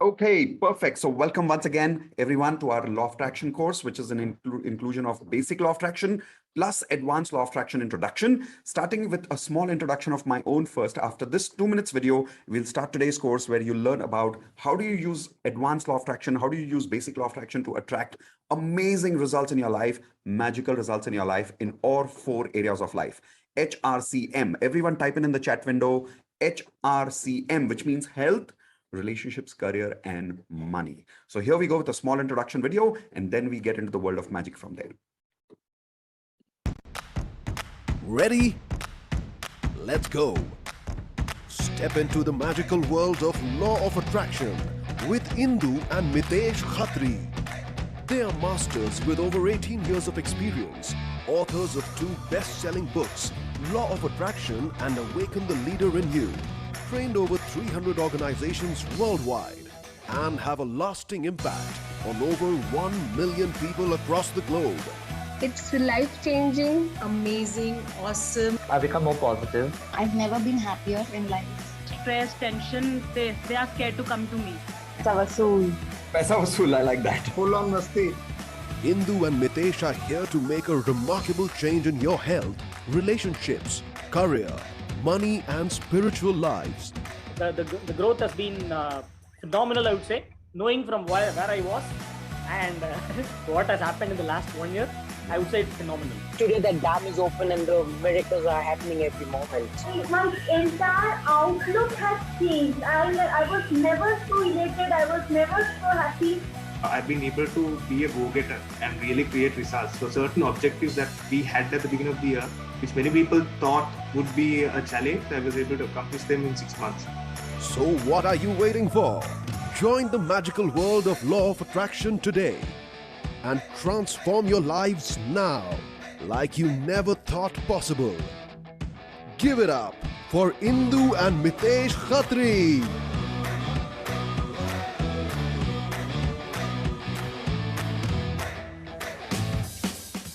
Okay, perfect. So welcome once again, everyone, to our Law of Attraction course, which is an inclusion of basic Law of Attraction plus advanced Law of Attraction introduction, starting with a small introduction of my own first. After this 2 minutes video, we'll start today's course where you learn about how do you use advanced Law of Attraction, how do you use basic Law of Attraction to attract amazing results in your life, magical results in your life in all 4 areas of life. HRCM. Everyone type in the chat window, HRCM, which means health, relationships, career, and money. So here we go with a small introduction video, and then we get into the world of magic from there. Ready? Let's go. Step into the magical world of Law of Attraction with Indu and Mitesh Khatri. They are masters with over 18 years of experience, authors of 2 best-selling books, Law of Attraction and Awaken the Leader in You, trained over 300 organizations worldwide, and have a lasting impact on over 1 million people across the globe. It's life-changing, amazing, awesome. I've become more positive. I've never been happier in life. Stress, tension, they are scared to come to me. Paisa vasool, I like that. Full on masti. Indu and Mitesh are here to make a remarkable change in your health, relationships, career, money and spiritual lives. The growth has been phenomenal, I would say. Knowing from where I was and what has happened in the last 1 year, I would say it's phenomenal. Today the dam is open and the miracles are happening every moment. My entire outlook has changed. I was never so elated. I was never so happy. I've been able to be a go-getter and really create results. So certain objectives that we had at the beginning of the year, which many people thought would be a challenge, I was able to accomplish them in 6 months. So what are you waiting for? Join the magical world of Law of Attraction today and transform your lives now like you never thought possible. Give it up for Indu and Mitesh Khatri.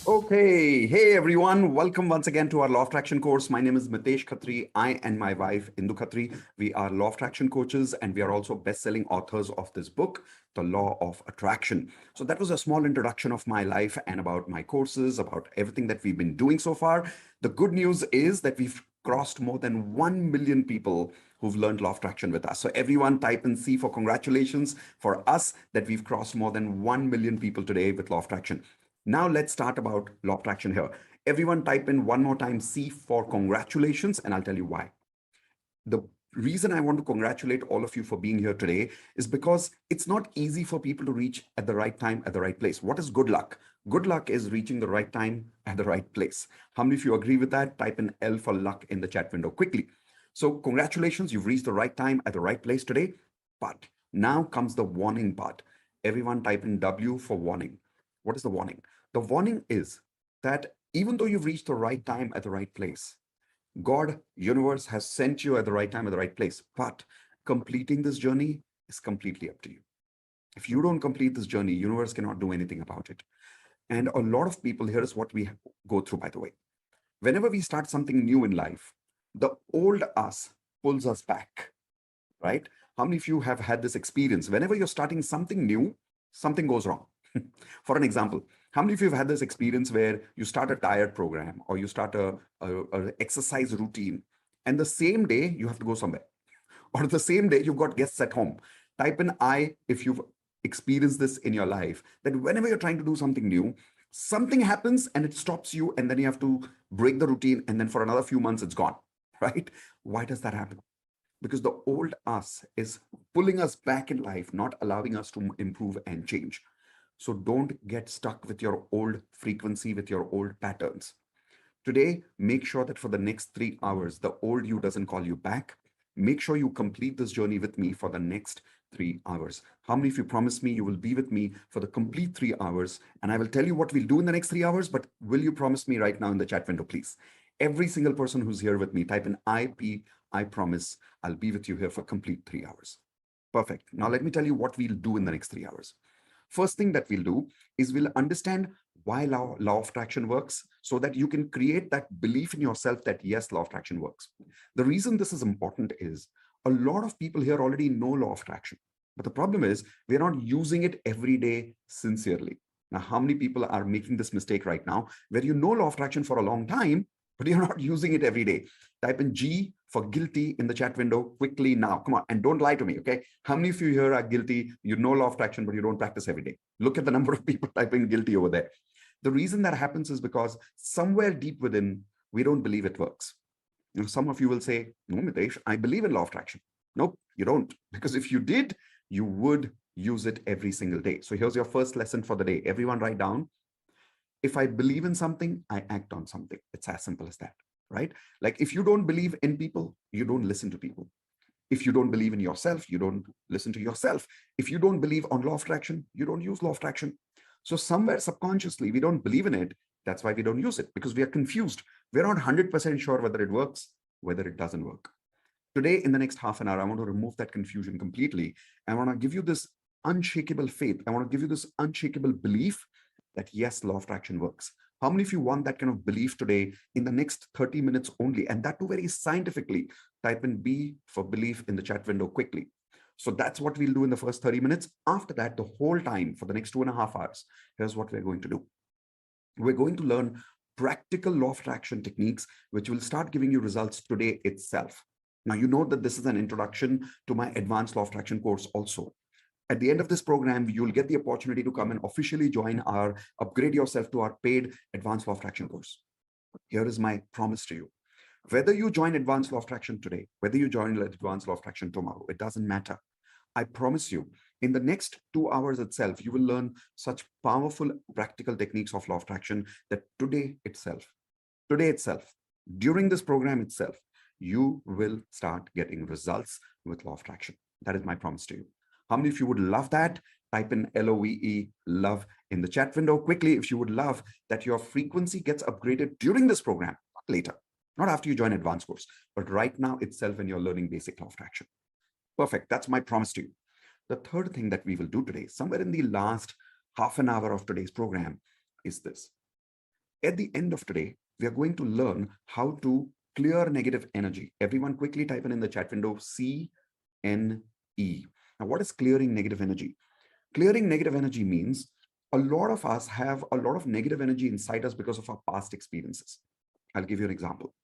Okay, hey everyone, welcome once again to our Law of Attraction course. My name is Mitesh Khatri. I and my wife Indu Khatri, we are Law of Attraction coaches, and we are also best-selling authors of this book, The Law of Attraction. So that was a small introduction of my life and about my courses, about everything that we've been doing so far. The good news is that we've crossed more than 1 million people who've learned Law of Attraction with us. So everyone type in C for congratulations for us that we've crossed more than 1 million people today with Law of Attraction. Now let's start about Law of Attraction here. Everyone type in one more time C for congratulations, and I'll tell you why. The reason I want to congratulate all of you for being here today is because it's not easy for people to reach at the right time, at the right place. What is good luck? Good luck is reaching the right time at the right place. How many of you agree with that? Type in L for luck in the chat window quickly. So congratulations, you've reached the right time at the right place today. But now comes the warning part. Everyone type in W for warning. What is the warning? The warning is that even though you've reached the right time at the right place, God, universe has sent you at the right time at the right place, but completing this journey is completely up to you. If you don't complete this journey, universe cannot do anything about it. And a lot of people, here is what we go through, by the way. Whenever we start something new in life, the old us pulls us back, right? How many of you have had this experience? Whenever you're starting something new, something goes wrong. For an example, how many of you have had this experience where you start a diet program or you start a exercise routine, and the same day you have to go somewhere, or the same day you've got guests at home? Type in I if you've experienced this in your life, that whenever you're trying to do something new, something happens and it stops you, and then you have to break the routine, and then for another few months it's gone, right? Why does that happen? Because the old us is pulling us back in life, not allowing us to improve and change. So don't get stuck with your old frequency, with your old patterns. Today, make sure that for the next 3 hours, the old you doesn't call you back. Make sure you complete this journey with me for the next 3 hours. How many of you promise me you will be with me for the complete 3 hours? And I will tell you what we'll do in the next 3 hours, but will you promise me right now in the chat window, please? Every single person who's here with me, type in I promise I'll be with you here for complete 3 hours. Perfect. Now let me tell you what we'll do in the next 3 hours. First thing that we'll do is we'll understand why law of attraction works, so that you can create that belief in yourself that yes, law of attraction works. The reason this is important is a lot of people here already know law of attraction. But the problem is we're not using it every day sincerely. Now, how many people are making this mistake right now where you know law of attraction for a long time, but you're not using it every day? Type in G for guilty in the chat window quickly now. Come on, and don't lie to me, okay? How many of you here are guilty? You know law of attraction, but you don't practice every day. Look at the number of people typing guilty over there. The reason that happens is because somewhere deep within, we don't believe it works. You know, some of you will say, no, Mitesh, I believe in law of attraction. Nope, you don't. Because if you did, you would use it every single day. So here's your first lesson for the day. Everyone write down, if I believe in something, I act on something. It's as simple as that, right? Like if you don't believe in people, you don't listen to people. If you don't believe in yourself, you don't listen to yourself. If you don't believe on law of attraction, you don't use law of attraction. So somewhere subconsciously, we don't believe in it. That's why we don't use it, because we are confused. We're not 100% sure whether it works, whether it doesn't work. Today, in the next half an hour, I want to remove that confusion completely. I want to give you this unshakable faith. I want to give you this unshakable belief that yes, law of attraction works. How many of you want that kind of belief today in the next 30 minutes only? And that too very scientifically. Type in B for belief in the chat window quickly. So that's what we'll do in the first 30 minutes. After that, the whole time for the next 2.5 hours, here's what we're going to do. We're going to learn practical law of attraction techniques, which will start giving you results today itself. Now, you know that this is an introduction to my advanced law of attraction course also. At the end of this program, you'll get the opportunity to come and officially join our upgrade yourself to our paid advanced law of attraction course. Here is my promise to you. Whether you join advanced law of attraction today, whether you join advanced law of attraction tomorrow, it doesn't matter. I promise you, in the next 2 hours itself, you will learn such powerful practical techniques of law of attraction that today itself, during this program itself, you will start getting results with law of attraction. That is my promise to you. How many of you would love that? Type in LOVE, love, in the chat window quickly if you would love that your frequency gets upgraded during this program, not later, not after you join advanced course, but right now itself when you're learning basic law of attraction. Perfect. That's my promise to you. The third thing that we will do today, somewhere in the last half an hour of today's program, is this. At the end of today, we are going to learn how to clear negative energy. Everyone quickly type in the chat window, CNE. Now, what is clearing negative energy? Clearing negative energy means a lot of us have a lot of negative energy inside us because of our past experiences. I'll give you an example.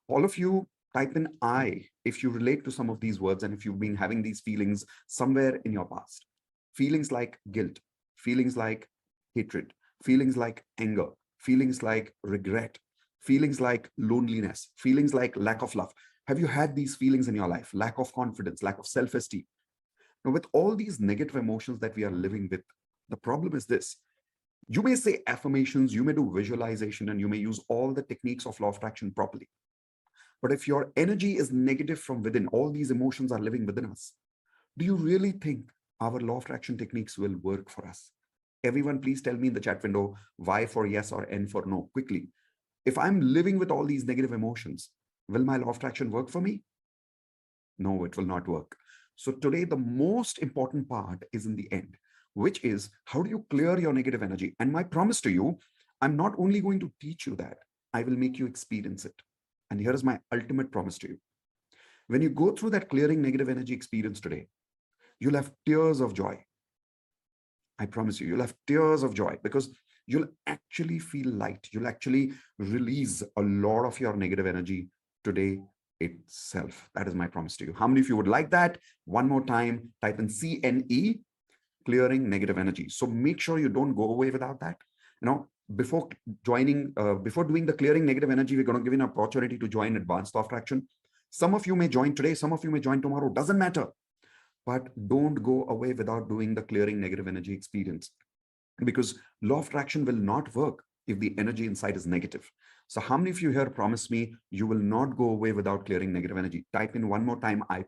All of you type in I if you relate to some of these words and if you've been having these feelings somewhere in your past. Feelings like guilt, feelings like hatred, feelings like anger, feelings like regret, feelings like loneliness, feelings like lack of love. Have you had these feelings in your life? Lack of confidence, lack of self-esteem. Now, with all these negative emotions that we are living with, the problem is this. You may say affirmations, you may do visualization, and you may use all the techniques of law of attraction properly. But if your energy is negative from within, all these emotions are living within us, do you really think our law of attraction techniques will work for us? Everyone, please tell me in the chat window, Y for yes or N for no, quickly. If I'm living with all these negative emotions, will my law of attraction work for me? No, it will not work. So today, the most important part is in the end, which is how do you clear your negative energy? And my promise to you, I'm not only going to teach you that, I will make you experience it. And here is my ultimate promise to you. When you go through that clearing negative energy experience today, you'll have tears of joy. I promise you, you'll have tears of joy because you'll actually feel light. You'll actually release a lot of your negative energy today itself. That is my promise to you. How many of you would like that? One more time, type in CNE, clearing negative energy. So make sure you don't go away without that. You know, before doing the clearing negative energy, we're going to give you an opportunity to join advanced law of attraction. Some of you may join today, some of you may join tomorrow, doesn't matter. But don't go away without doing the clearing negative energy experience, because law of attraction will not work if the energy inside is negative. So how many of you here promise me you will not go away without clearing negative energy? Type in one more time, I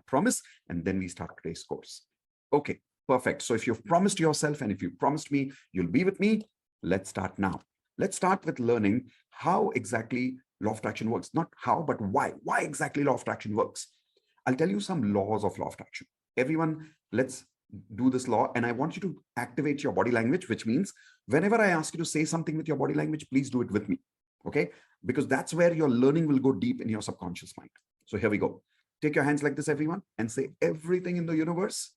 promise, and then we start today's course. Okay, perfect. So if you've promised yourself and if you promised me, you'll be with me. Let's start now. Let's start with learning how exactly law of attraction works. Not how, but why. Why exactly law of attraction works? I'll tell you some laws of law of attraction. Everyone, let's do this law. And I want you to activate your body language, which means whenever I ask you to say something with your body language, please do it with me. Okay? Because that's where your learning will go deep in your subconscious mind. So here we go. Take your hands like this, everyone, and say everything in the universe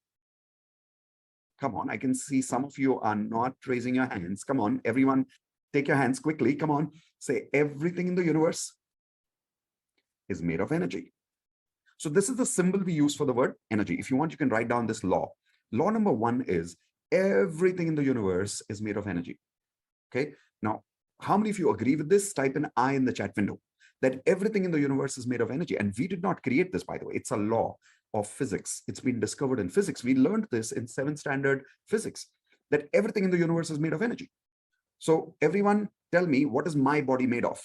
Come on, I can see some of you are not raising your hands. Come on, everyone, take your hands quickly. Come on, say everything in the universe is made of energy. So this is the symbol we use for the word energy. If you want, you can write down this law. Law number 1 is everything in the universe is made of energy. Okay. Now, how many of you agree with this? Type an I in the chat window, that everything in the universe is made of energy. And we did not create this, by the way. It's a law of physics. It's been discovered in physics. We learned this in 7th standard physics, that everything in the universe is made of energy. So everyone tell me, what is my body made of?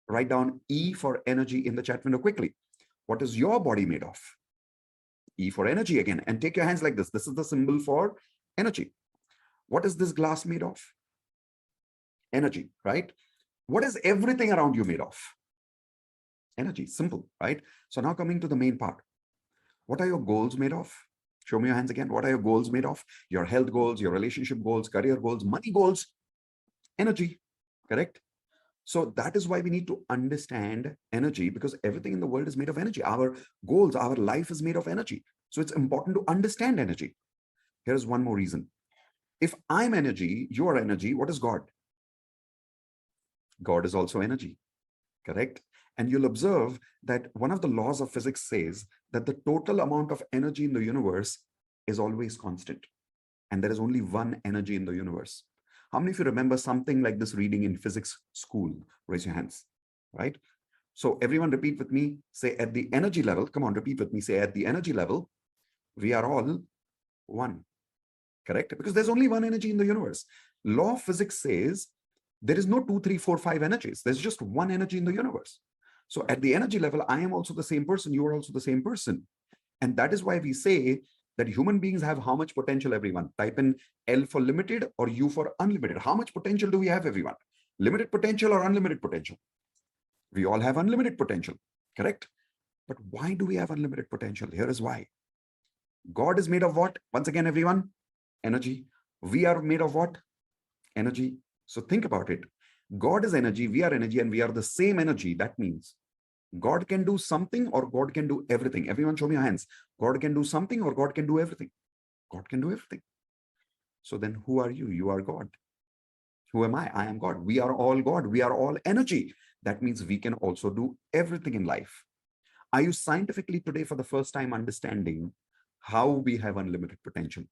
Write down E for energy in the chat window quickly. What is your body made of? E for energy again. And take your hands like this. This is the symbol for energy. What is this glass made of? Energy, right? What is everything around you made of? Energy. Simple, right? So now coming to the main part. What are your goals made of? Show me your hands again. What are your goals made of? Your health goals, your relationship goals, career goals, money goals, energy, correct? So that is why we need to understand energy, because everything in the world is made of energy. Our goals, our life is made of energy. So it's important to understand energy. Here's one more reason. If I'm energy, you are energy, what is God? God is also energy, correct? And you'll observe that one of the laws of physics says that the total amount of energy in the universe is always constant. And there is only one energy in the universe. How many of you remember something like this reading in physics school? Raise your hands, right? So everyone repeat with me, say at the energy level, come on, repeat with me, say at the energy level, we are all one, correct? Because there's only one energy in the universe. Law of physics says there is no 2, 3, 4, 5 energies. There's just one energy in the universe. So at the energy level, I am also the same person. You are also the same person. And that is why we say that human beings have how much potential, everyone? Type in L for limited or U for unlimited. How much potential do we have, everyone? Limited potential or unlimited potential? We all have unlimited potential, correct? But why do we have unlimited potential? Here is why. God is made of what? Once again, everyone, energy. We are made of what? Energy. So think about it. God is energy, we are energy, and we are the same energy. That means God can do something or God can do everything. Everyone show me your hands. God can do something or God can do everything. God can do everything. So then who are you? You are God. Who am I? I am God. We are all God. We are all energy. That means we can also do everything in life. Are you scientifically today for the first time understanding how we have unlimited potential?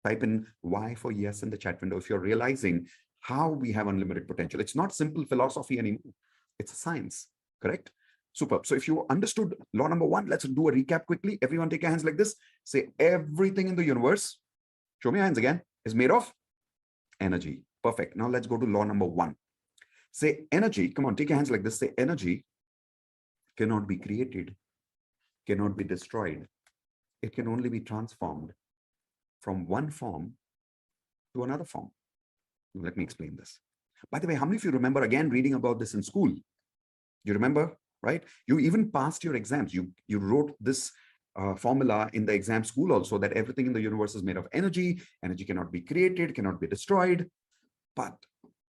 Type in Y for yes in the chat window if you're realizing how we have unlimited potential. It's not simple philosophy anymore. It's a science, correct? Superb. So if you understood law number 1, let's do a recap quickly. Everyone take your hands like this. Say everything in the universe, show me your hands again, is made of energy. Perfect. Now let's go to law number 1. Say energy, come on, take your hands like this. Say energy cannot be created, cannot be destroyed. It can only be transformed from one form to another form. Let me explain this. By the way, how many of you remember again reading about this in school? You remember, right? You even passed your exams. You wrote this formula in the exam school also, that everything in the universe is made of energy. Energy cannot be created, cannot be destroyed. But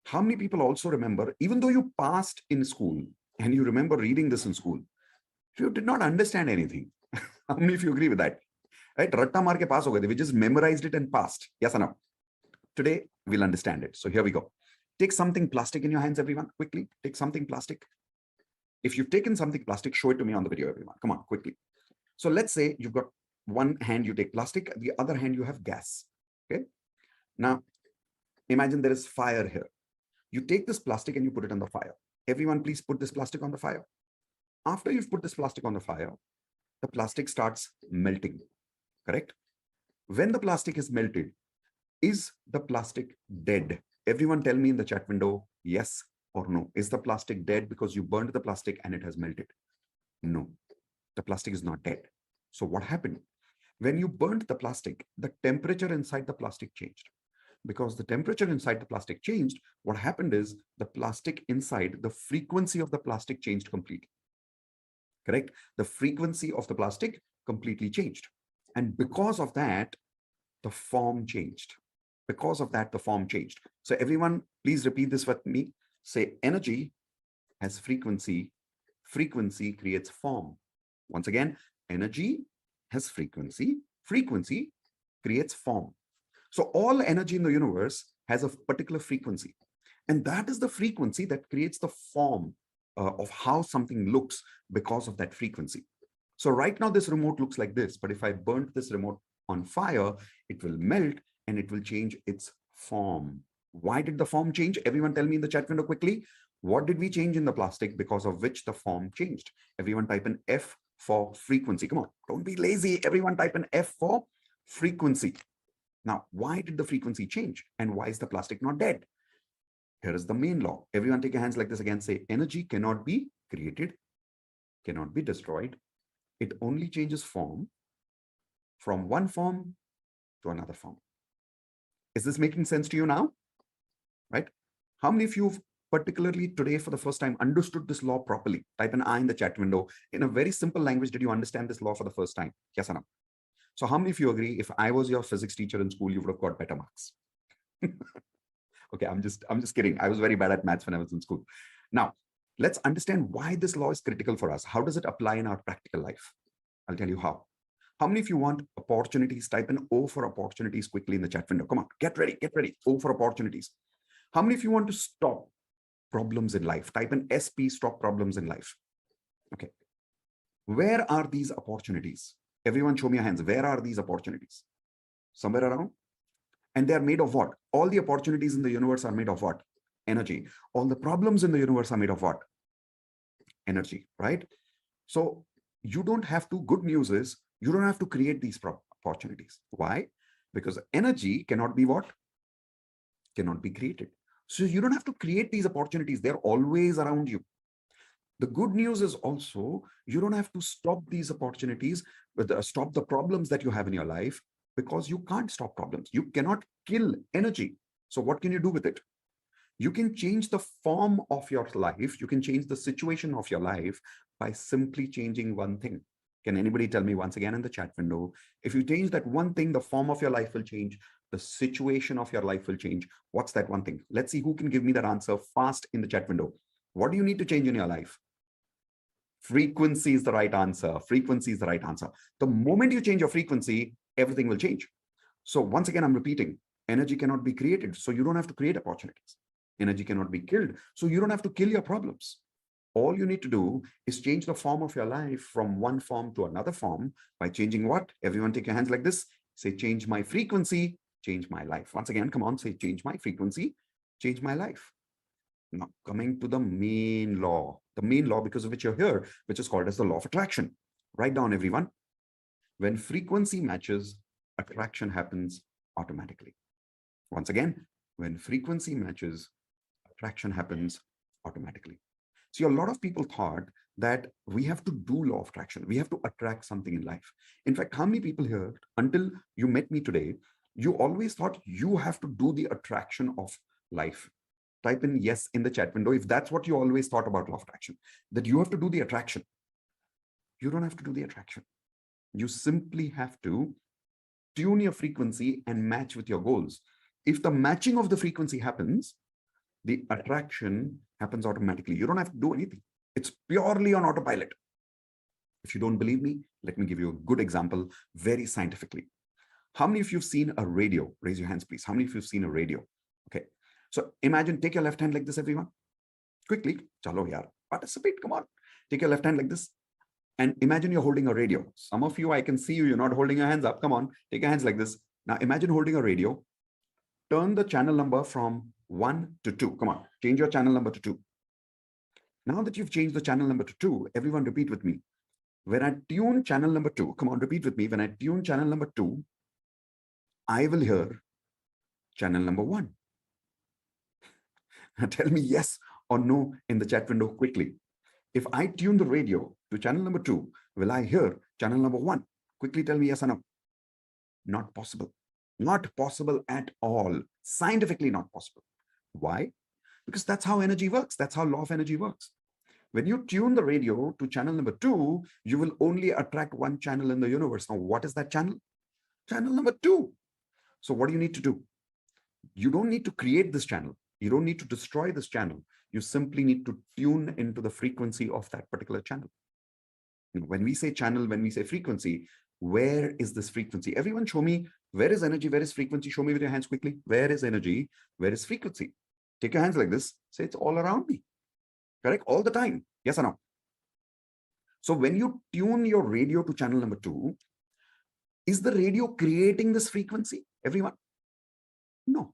how many people also remember, even though you passed in school and you remember reading this in school, you did not understand anything? How many of you agree with that? Right? Ratta maar ke pass ho gaye. We just memorized it and passed. Yes or no? Today, we'll understand it. So here we go. Take something plastic in your hands, everyone. Quickly, take something plastic. If you've taken something plastic, show it to me on the video, everyone. Come on, quickly. So let's say you've got one hand, you take plastic, the other hand, you have gas. Okay. Now, imagine there is fire here. You take this plastic and you put it on the fire. Everyone, please put this plastic on the fire. After you've put this plastic on the fire, the plastic starts melting, correct? When the plastic is melted, is the plastic dead? Everyone tell me in the chat window, yes or no. Is the plastic dead because you burned the plastic and it has melted? No, the plastic is not dead. So what happened? When you burned the plastic, the temperature inside the plastic changed. Because the temperature inside the plastic changed, what happened is the plastic inside, the frequency of the plastic changed completely. Correct? The frequency of the plastic completely changed. And because of that, the form changed. Because of that, the form changed. So everyone, please repeat this with me. Say energy has frequency. Frequency creates form. Once again, energy has frequency. Frequency creates form. So all energy in the universe has a particular frequency. And that is the frequency that creates the form of how something looks because of that frequency. So right now this remote looks like this, but if I burnt this remote on fire, it will melt and it will change its form. Why did the form change? Everyone tell me in the chat window quickly. What did we change in the plastic because of which the form changed? Everyone type in F for frequency. Come on, don't be lazy. Everyone type in F for frequency. Now, why did the frequency change? And why is the plastic not dead? Here is the main law. Everyone take your hands like this again. Say, energy cannot be created, cannot be destroyed. It only changes form from one form to another form. Is this making sense to you now? Right? How many of you particularly today for the first time understood this law properly? Type an I in the chat window. In a very simple language, did you understand this law for the first time? Yes or no? So how many of you agree if I was your physics teacher in school, you would have got better marks? Okay, I'm just kidding. I was very bad at maths when I was in school. Now, let's understand why this law is critical for us. How does it apply in our practical life? I'll tell you how. How many of you want opportunities? Type in O for opportunities quickly in the chat window. Come on, get ready, get ready. O for opportunities. How many of you want to stop problems in life? Type in SP, stop problems in life. Okay. Where are these opportunities? Everyone show me your hands. Where are these opportunities? Somewhere around? And they are made of what? All the opportunities in the universe are made of what? Energy. All the problems in the universe are made of what? Energy, right? So you don't have to, good news is, you don't have to create these opportunities. Why? Because energy cannot be what? Cannot be created. So you don't have to create these opportunities. They're always around you. The good news is also, you don't have to stop these opportunities, stop the problems that you have in your life, because you can't stop problems. You cannot kill energy. So what can you do with it? You can change the form of your life. You can change the situation of your life by simply changing one thing. Can anybody tell me once again in the chat window, if you change that one thing, the form of your life will change, the situation of your life will change. What's that one thing? Let's see who can give me that answer fast in the chat window. What do you need to change in your life? Frequency is the right answer. Frequency is the right answer. The moment you change your frequency, everything will change. So once again, I'm repeating, energy cannot be created, so you don't have to create opportunities. Energy cannot be killed, so you don't have to kill your problems. All you need to do is change the form of your life from one form to another form by changing what? Everyone take your hands like this. Say, change my frequency, change my life. Once again, come on, say, change my frequency, change my life. Now, coming to the main law because of which you're here, which is called as the law of attraction. Write down, everyone. When frequency matches, attraction happens automatically. Once again, when frequency matches, attraction happens automatically. See, a lot of people thought that we have to do law of attraction. We have to attract something in life. In fact, how many people here, until you met me today, you always thought you have to do the attraction of life? Type in yes in the chat window if that's what you always thought about law of attraction, that you have to do the attraction. You don't have to do the attraction. You simply have to tune your frequency and match with your goals. If the matching of the frequency happens, the attraction happens automatically. You don't have to do anything. It's purely on autopilot. If you don't believe me, let me give you a good example very scientifically. How many of you have seen a radio? Raise your hands, please. How many of you have seen a radio? Okay. So imagine, take your left hand like this, everyone. Quickly. Chalo yaar. Participate. Come on. Take your left hand like this. And imagine you're holding a radio. Some of you, I can see you, you're not holding your hands up. Come on. Take your hands like this. Now imagine holding a radio. Turn the channel number from 1 to 2. Come on. Change your channel number to 2. Now that you've changed the channel number to 2, everyone repeat with me. When I tune channel number 2, come on, repeat with me. When I tune channel number 2, I will hear channel number 1. Tell me yes or no in the chat window quickly. If I tune the radio to channel number 2, will I hear channel number 1? Quickly tell me yes or no. Not possible. Not possible at all. Scientifically not possible. Why? Because that's how energy works. That's how law of energy works. When you tune the radio to channel number 2, you will only attract one channel in the universe. Now, what is that channel? Channel number 2. So what do you need to do? You don't need to create this channel. You don't need to destroy this channel. You simply need to tune into the frequency of that particular channel. When we say channel, when we say frequency, Where is this frequency? Everyone show me, where is energy? Where is frequency? Show me with your hands quickly. Where is energy? Where is frequency? Take your hands like this. Say it's all around me. Correct? All the time. Yes or no? So when you tune your radio to channel number 2, is the radio creating this frequency? Everyone? No.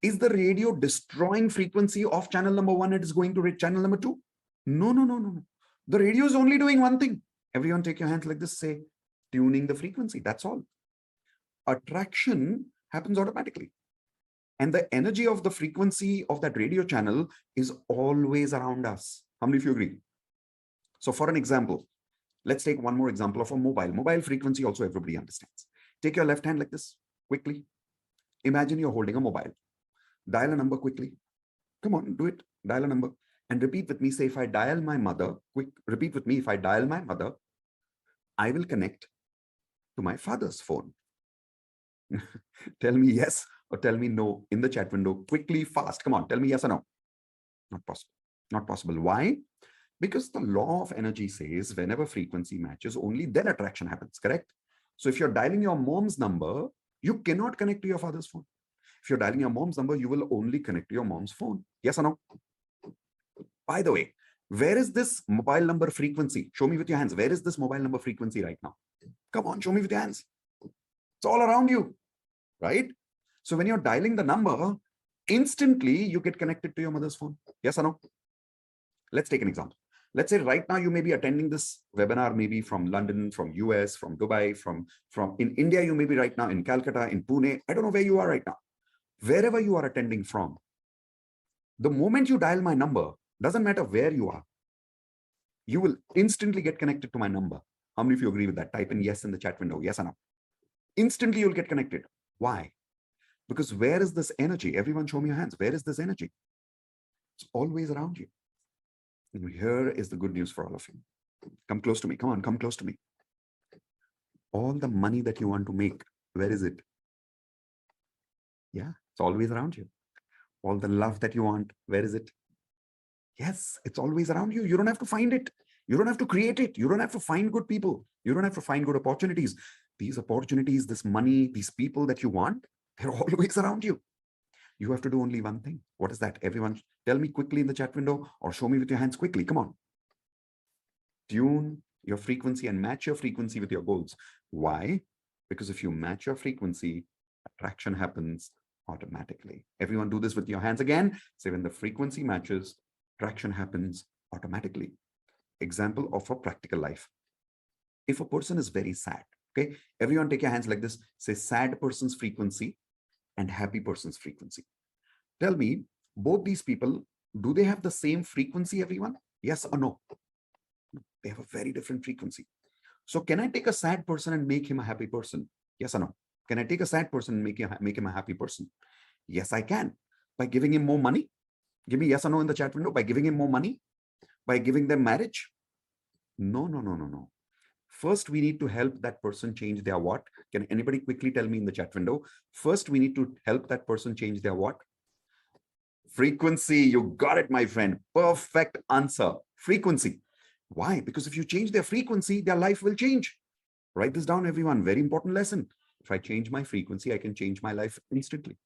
Is the radio destroying frequency of channel number 1 and is going to channel number 2? No, no, no, no, no. The radio is only doing one thing. Everyone take your hands like this, say, tuning the frequency. That's all. Attraction happens automatically. And the energy of the frequency of that radio channel is always around us. How many of you agree? So for an example, let's take one more example of a mobile. Mobile frequency also everybody understands. Take your left hand like this, quickly. Imagine you're holding a mobile. Dial a number quickly. Come on, do it. Dial a number. And repeat with me. Say, if I dial my mother, repeat with me. If I dial my mother, I will connect to my father's phone. Tell me yes or tell me no in the chat window. Quickly, fast. Come on, tell me yes or no. Not possible. Not possible. Why? Because the law of energy says whenever frequency matches, only then attraction happens, correct? So if you're dialing your mom's number, you cannot connect to your father's phone. If you're dialing your mom's number, you will only connect to your mom's phone. Yes or no? By the way, where is this mobile number frequency? Show me with your hands. Where is this mobile number frequency right now? Come on, show me with your hands. It's all around you, right? So when you're dialing the number, instantly you get connected to your mother's phone. Yes or no? Let's take an example. Let's say right now you may be attending this webinar, maybe from London, from US, from Dubai, from in India, you may be right now in Calcutta, in Pune. I don't know where you are right now. Wherever you are attending from, the moment you dial my number, doesn't matter where you are, you will instantly get connected to my number. How many of you agree with that? Type in yes in the chat window. Yes or no? Instantly you'll get connected. Why? Because where is this energy? Everyone show me your hands. Where is this energy? It's always around you. And here is the good news for all of you. Come close to me. Come on, come close to me. All the money that you want to make, where is it? Yeah, it's always around you. All the love that you want, where is it? Yes, it's always around you. You don't have to find it. You don't have to create it. You don't have to find good people. You don't have to find good opportunities. These opportunities, this money, these people that you want, they're always around you. You have to do only one thing. What is that? Everyone, tell me quickly in the chat window or show me with your hands quickly. Come on. Tune your frequency and match your frequency with your goals. Why? Because if you match your frequency, attraction happens automatically. Everyone do this with your hands again. Say when the frequency matches, attraction happens automatically. Example of a practical life. If a person is very sad, okay, everyone take your hands like this. Say sad person's frequency and happy person's frequency. Tell me, both these people, do they have the same frequency, everyone? Yes or no? They have a very different frequency. So can I take a sad person and make him a happy person? Yes or no? Can I take a sad person and make him a happy person? Yes, I can. By giving him more money? Give me yes or no in the chat window. By giving him more money? By giving them marriage? No, no, no, no, no. First, we need to help that person change their what? Can anybody quickly tell me in the chat window? First, we need to help that person change their what? Frequency. You got it, my friend. Perfect answer. Frequency. Why? Because if you change their frequency, their life will change. Write this down, everyone. Very important lesson. If I change my frequency, I can change my life instantly.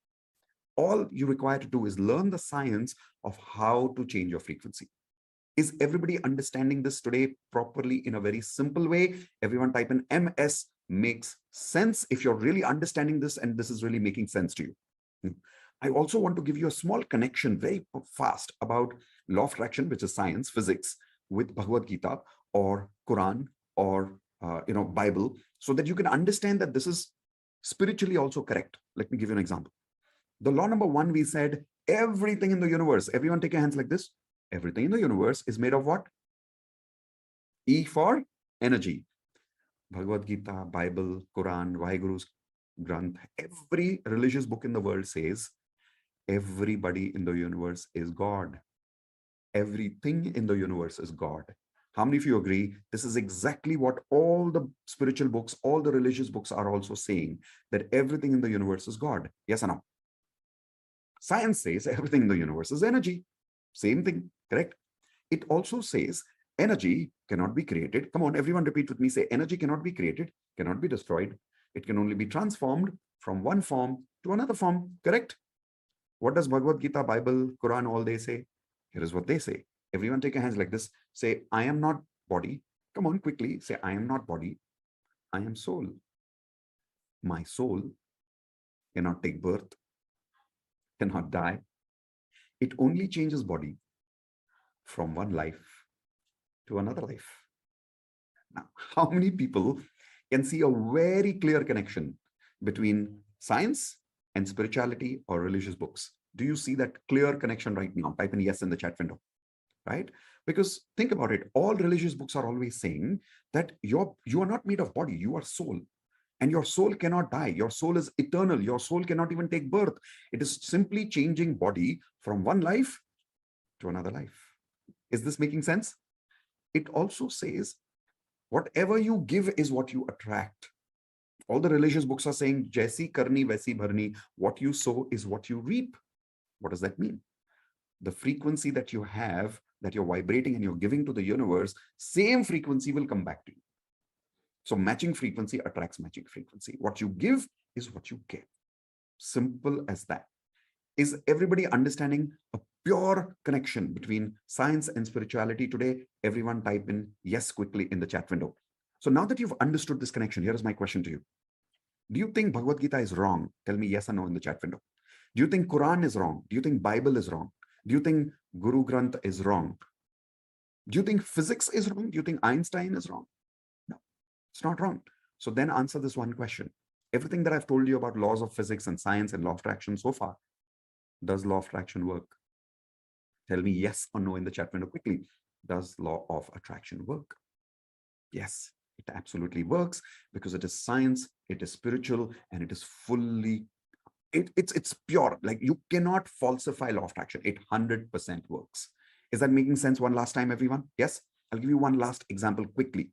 All you require to do is learn the science of how to change your frequency. Is everybody understanding this today properly in a very simple way? Everyone type in MS makes sense if you're really understanding this and this is really making sense to you. I also want to give you a small connection very fast about law of attraction, which is science, physics, with Bhagavad Gita or Quran or Bible, so that you can understand that this is spiritually also correct. Let me give you an example. The law number 1, we said everything in the universe. Everyone take your hands like this. Everything in the universe is made of what? E for energy. Bhagavad Gita, Bible, Quran, Vaheguru's Granth, every religious book in the world says everybody in the universe is God. Everything in the universe is God. How many of you agree? This is exactly what all the spiritual books, all the religious books are also saying, that everything in the universe is God. Yes or no? Science says everything in the universe is energy. Same thing, correct? It also says energy cannot be created. Come on, everyone repeat with me. Say, energy cannot be created, cannot be destroyed. It can only be transformed from one form to another form. Correct? What does Bhagavad Gita, Bible, Quran, all they say? Here is what they say. Everyone take your hands like this. Say, I am not body. Come on, quickly. Say, I am not body. I am soul. My soul cannot take birth, cannot die. It only changes body from one life to another life. Now, how many people can see a very clear connection between science and spirituality or religious books? Do you see that clear connection right now? Type in yes in the chat window, right? Because think about it. All religious books are always saying that you are not made of body, you are soul. And your soul cannot die. Your soul is eternal. Your soul cannot even take birth. It is simply changing body from one life to another life. Is this making sense? It also says, whatever you give is what you attract. All the religious books are saying, Jaisi karni, vaisi bharni. What you sow is what you reap. What does that mean? The frequency that you have, that you're vibrating and you're giving to the universe, same frequency will come back to you. So matching frequency attracts matching frequency. What you give is what you get. Simple as that. Is everybody understanding a pure connection between science and spirituality today? Everyone type in yes quickly in the chat window. So now that you've understood this connection, here is my question to you. Do you think Bhagavad Gita is wrong? Tell me yes or no in the chat window. Do you think Quran is wrong? Do you think Bible is wrong? Do you think Guru Granth is wrong? Do you think physics is wrong? Do you think Einstein is wrong? No, it's not wrong. So then answer this one question. Everything that I've told you about laws of physics and science and law of attraction so far, does law of attraction work? Tell me yes or no in the chat window quickly. Does law of attraction work? Yes, it absolutely works because it is science, it is spiritual, and it is fully, it's pure. Like you cannot falsify law of attraction. It 100% works. Is that making sense one last time, everyone? Yes? I'll give you one last example quickly.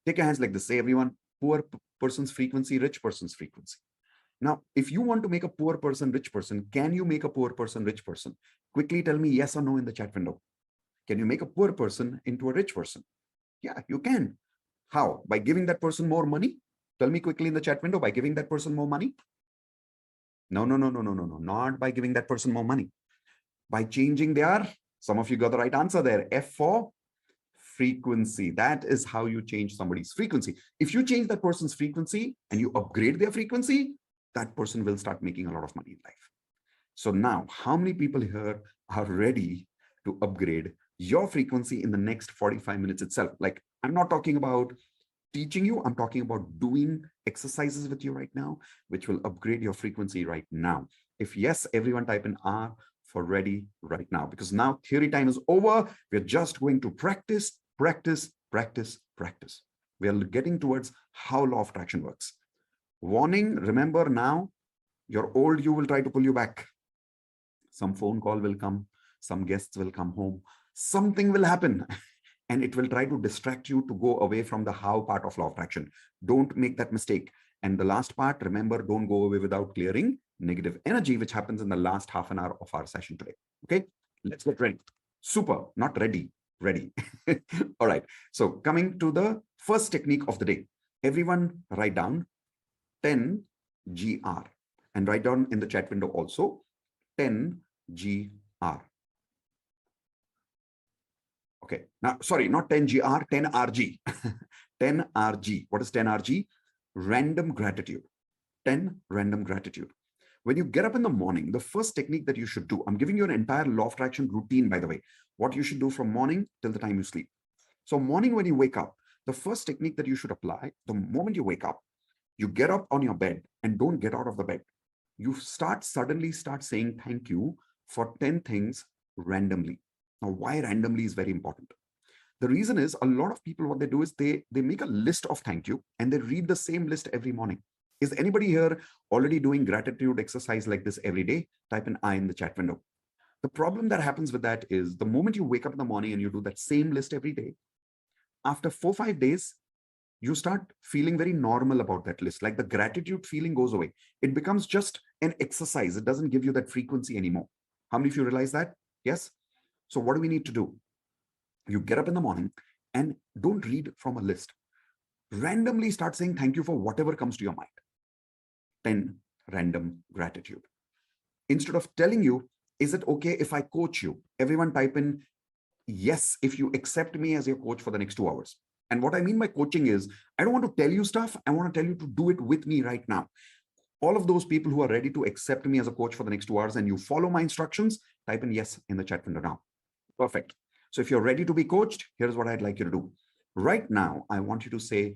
Take your hands like this. Say, everyone, poor person's frequency, rich person's frequency. Now, if you want to make a poor person rich person, can you make a poor person rich person? Quickly tell me yes or no in the chat window. Can you make a poor person into a rich person? Yeah, you can. How? By giving that person more money? Tell me quickly in the chat window, by giving that person more money? No, not by giving that person more money. By changing their, some of you got the right answer there, F for frequency. That is how you change somebody's frequency. If you change that person's frequency and you upgrade their frequency, that person will start making a lot of money in life. So now, how many people here are ready to upgrade your frequency in the next 45 minutes itself? Like, I'm not talking about teaching you, I'm talking about doing exercises with you right now, which will upgrade your frequency right now. If yes, everyone type in R for ready right now, because now theory time is over. We're just going to practice, practice, practice, practice. We are getting towards how law of attraction works. Warning, remember now, your old you will try to pull you back. Some phone call will come, some guests will come home, something will happen, and it will try to distract you to go away from the how part of law of attraction. Don't make that mistake. And the last part, remember, don't go away without clearing negative energy, which happens in the last half an hour of our session today. Okay, let's get ready. Super, not ready, ready. All right, so coming to the first technique of the day. Everyone write down 10 GR and write down in the chat window also 10 GR. Okay, now, sorry, not 10 GR, 10 RG. 10 RG. What is 10 RG? Random gratitude. 10 random gratitude. When you get up in the morning, the first technique that you should do, I'm giving you an entire law of attraction routine, by the way, what you should do from morning till the time you sleep. So morning when you wake up, the first technique that you should apply, the moment you wake up, you get up on your bed and don't get out of the bed. You suddenly start saying thank you for 10 things randomly. Now, why randomly is very important. The reason is a lot of people, what they do is they make a list of thank you and they read the same list every morning. Is anybody here already doing gratitude exercise like this every day? Type an I in the chat window. The problem that happens with that is the moment you wake up in the morning and you do that same list every day, after 4-5 days, you start feeling very normal about that list. Like the gratitude feeling goes away. It becomes just an exercise. It doesn't give you that frequency anymore. How many of you realize that? Yes? So what do we need to do? You get up in the morning And don't read from a list. Randomly start saying thank you for whatever comes to your mind. 10 random gratitude. Instead of telling you, is it okay if I coach you? Everyone type in, yes, if you accept me as your coach for the next 2 hours. And what I mean by coaching is, I don't want to tell you stuff. I want to tell you to do it with me right now. All of those people who are ready to accept me as a coach for the next 2 hours and you follow my instructions, type in yes in the chat window now. Perfect. So if you're ready to be coached, here's what I'd like you to do. Right now, I want you to say,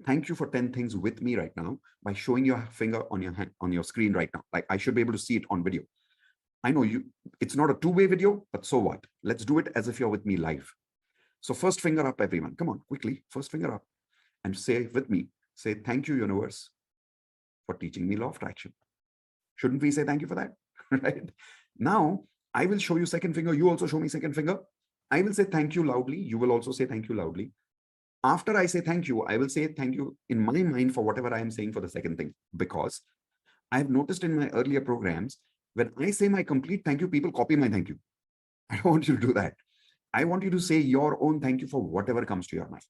thank you for 10 things with me right now by showing your finger on your hand, on your screen right now. Like I should be able to see it on video. I know it's not a two-way video, but so what? Let's do it as if you're with me live. So first finger up, everyone. Come on, quickly. First finger up and say with me, say, thank you, universe, for teaching me law of attraction. Shouldn't we say thank you for that? Right? Now, I will show you second finger. You also show me second finger. I will say thank you loudly. You will also say thank you loudly. After I say thank you, I will say thank you in my mind for whatever I am saying for the second thing, because I have noticed in my earlier programs, when I say my complete thank you, people copy my thank you. I don't want you to do that. I want you to say your own thank you for whatever comes to your mind.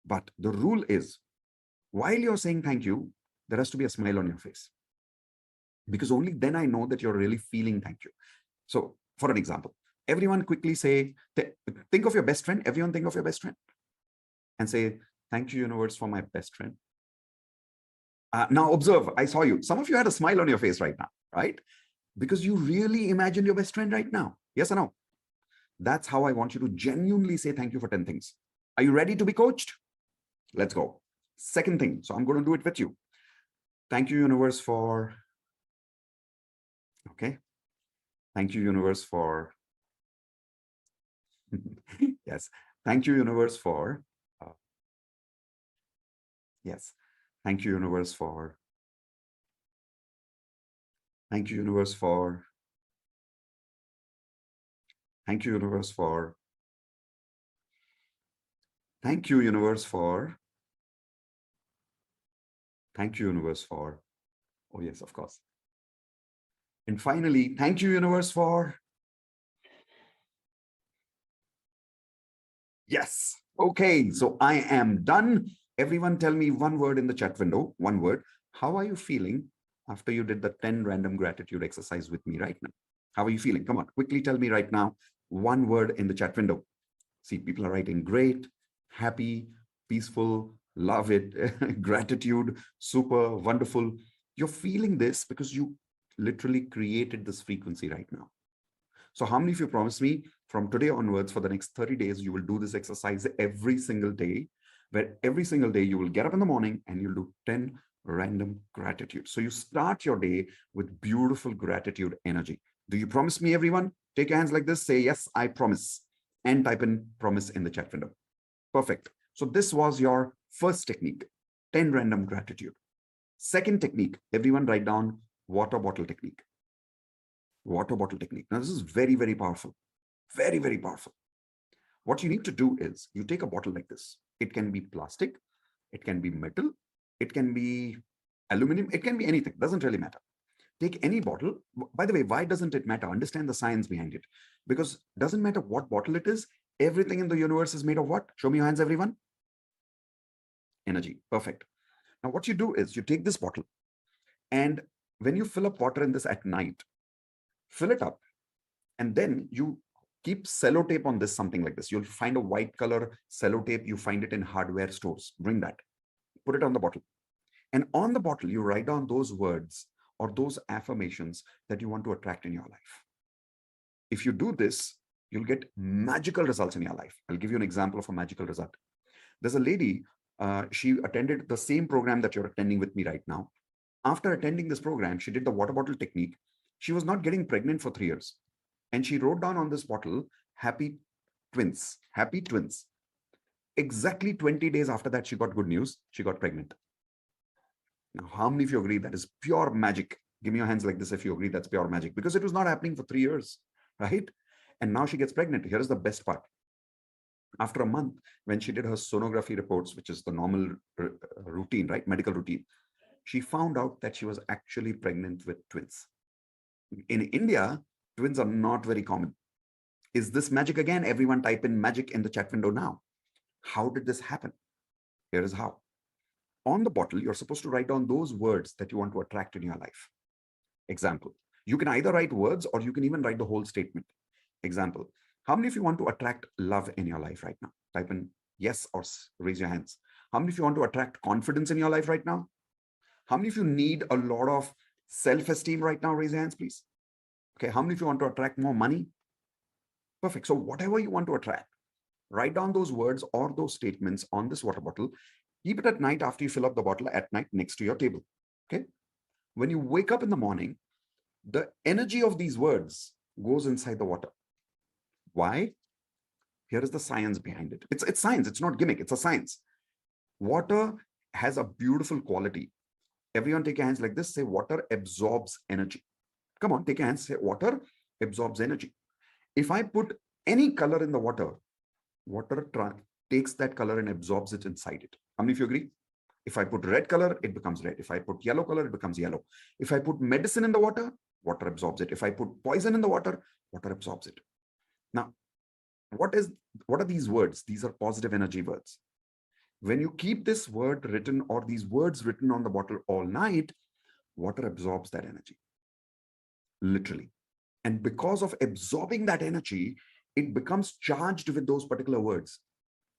But the rule is, while you're saying thank you, there has to be a smile on your face. Because only then I know that you're really feeling thank you. So for an example, everyone quickly say, think of your best friend. Everyone think of your best friend. And say, thank you, universe, for my best friend. Now observe, I saw you. Some of you had a smile on your face right now, right? Because you really imagined your best friend right now. Yes or no? That's how I want you to genuinely say thank you for 10 things. Are you ready to be coached? Let's go. Second thing. So I'm going to do it with you. Thank you, universe, for... Okay. Thank you, universe, for... Yes. Thank you, universe, for... Yes. Thank you, universe, for... Thank you, universe, for... Thank you, universe, for... Thank you, universe, for... Thank you, universe, for... Oh, yes, of course. And finally, thank you, universe, for... Yes. Okay, so I am done. Everyone tell me one word in the chat window, one word. How are you feeling after you did the 10 random gratitude exercise with me right now? How are you feeling? Come on, quickly tell me right now, one word in the chat window. See, people are writing great, happy, peaceful, love it, gratitude, super, wonderful. You're feeling this because you literally created this frequency right now. So how many of you promise me from today onwards for the next 30 days, you will do this exercise every single day, where every single day you will get up in the morning and you'll do 10 random gratitude. So you start your day with beautiful gratitude energy. Do you promise me, everyone? Take your hands like this, say, yes, I promise, and type in promise in the chat window. Perfect. So this was your first technique, 10 random gratitude. Second technique, everyone write down water bottle technique. Water bottle technique. Now, this is very, very powerful. Very, very powerful. What you need to do is you take a bottle like this. It can be plastic. It can be metal. It can be aluminum. It can be anything. Doesn't really matter. Take any bottle. By the way, why doesn't it matter? Understand the science behind it. Because it doesn't matter what bottle it is. Everything in the universe is made of what? Show me your hands, everyone. Energy. Perfect. Now, what you do is you take this bottle, and when you fill up water in this at night, fill it up, and then you keep sellotape on this, something like this. You'll find a white color sellotape. You find it in hardware stores. Bring that. Put it on the bottle. And on the bottle, you write down those words or those affirmations that you want to attract in your life. If you do this, you'll get magical results in your life. I'll give you an example of a magical result. There's a lady, she attended the same program that you're attending with me right now. After attending this program, she did the water bottle technique. She was not getting pregnant for 3 years. And she wrote down on this bottle, happy twins, happy twins. Exactly 20 days after that, she got good news. She got pregnant. Now, how many of you agree that is pure magic? Give me your hands like this if you agree that's pure magic, because it was not happening for 3 years, right? And now she gets pregnant. Here is the best part. After a month, when she did her sonography reports, which is the normal routine, right? Medical routine, she found out that she was actually pregnant with twins. In India, twins are not very common. Is this magic again? Everyone type in magic in the chat window now. How did this happen? Here is how. On the bottle, you're supposed to write down those words that you want to attract in your life. Example, you can either write words or you can even write the whole statement. Example, how many of you want to attract love in your life right now? Type in yes or raise your hands. How many of you want to attract confidence in your life right now? How many of you need a lot of self-esteem right now? Raise your hands, please. Okay, how many of you want to attract more money? Perfect. So whatever you want to attract, write down those words or those statements on this water bottle. Keep it at night after you fill up the bottle at night next to your table. Okay. When you wake up in the morning, the energy of these words goes inside the water. Why? Here is the science behind it. It's science. It's not gimmick. It's a science. Water has a beautiful quality. Everyone take your hands like this. Say water absorbs energy. Come on, take your hands. Say water absorbs energy. If I put any color in the water, water takes that color and absorbs it inside it. How many of you agree? If I put red color, it becomes red. If I put yellow color, it becomes yellow. If I put medicine in the water, water absorbs it. If I put poison in the water, water absorbs it. Now, what are these words? These are positive energy words. When you keep this word written or these words written on the bottle all night, water absorbs that energy. Literally. And because of absorbing that energy, it becomes charged with those particular words.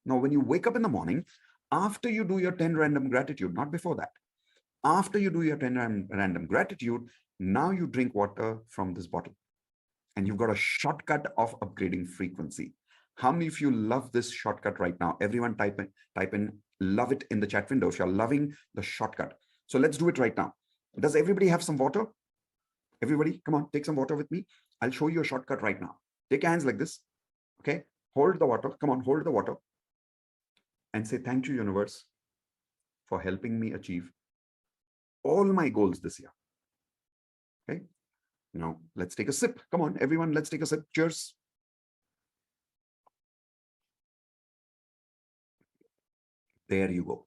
Now, when you wake up in the morning, after you do your 10 random gratitude, not before that, after you do your 10 random gratitude, now you drink water from this bottle. And you've got a shortcut of upgrading frequency. How many of you love this shortcut right now? Everyone type in love it in the chat window if you're loving the shortcut. So let's do it right now. Does everybody have some water? Everybody, come on, take some water with me. I'll show you a shortcut right now. Take your hands like this. Okay, hold the water. Come on, hold the water. And say, thank you, universe, for helping me achieve all my goals this year. Okay, now let's take a sip. Come on, everyone, let's take a sip. Cheers. There you go.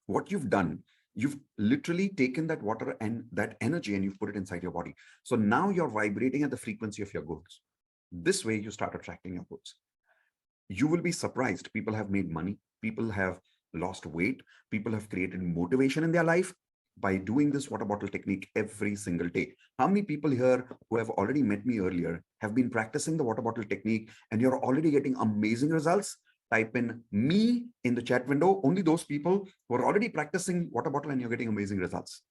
What you've done, you've literally taken that water and that energy and you've put it inside your body. So now you're vibrating at the frequency of your goals. This way you start attracting your goals. You will be surprised. People have made money. People have lost weight. People have created motivation in their life by doing this water bottle technique every single day. How many people here who have already met me earlier have been practicing the water bottle technique and you're already getting amazing results? Type in me in the chat window. Only those people who are already practicing water bottle and you're getting amazing results.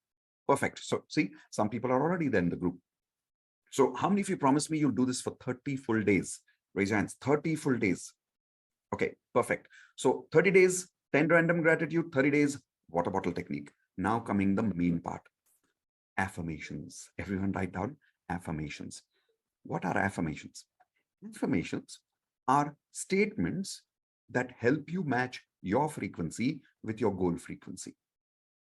Perfect. So see, some people are already there in the group. So how many of you promise me you'll do this for 30 full days? Raise your hands. 30 full days. Okay, perfect. So 30 days, 10 random gratitude, 30 days, water bottle technique. Now coming the main part, affirmations. Everyone write down affirmations. What are affirmations? Affirmations are statements that help you match your frequency with your goal frequency.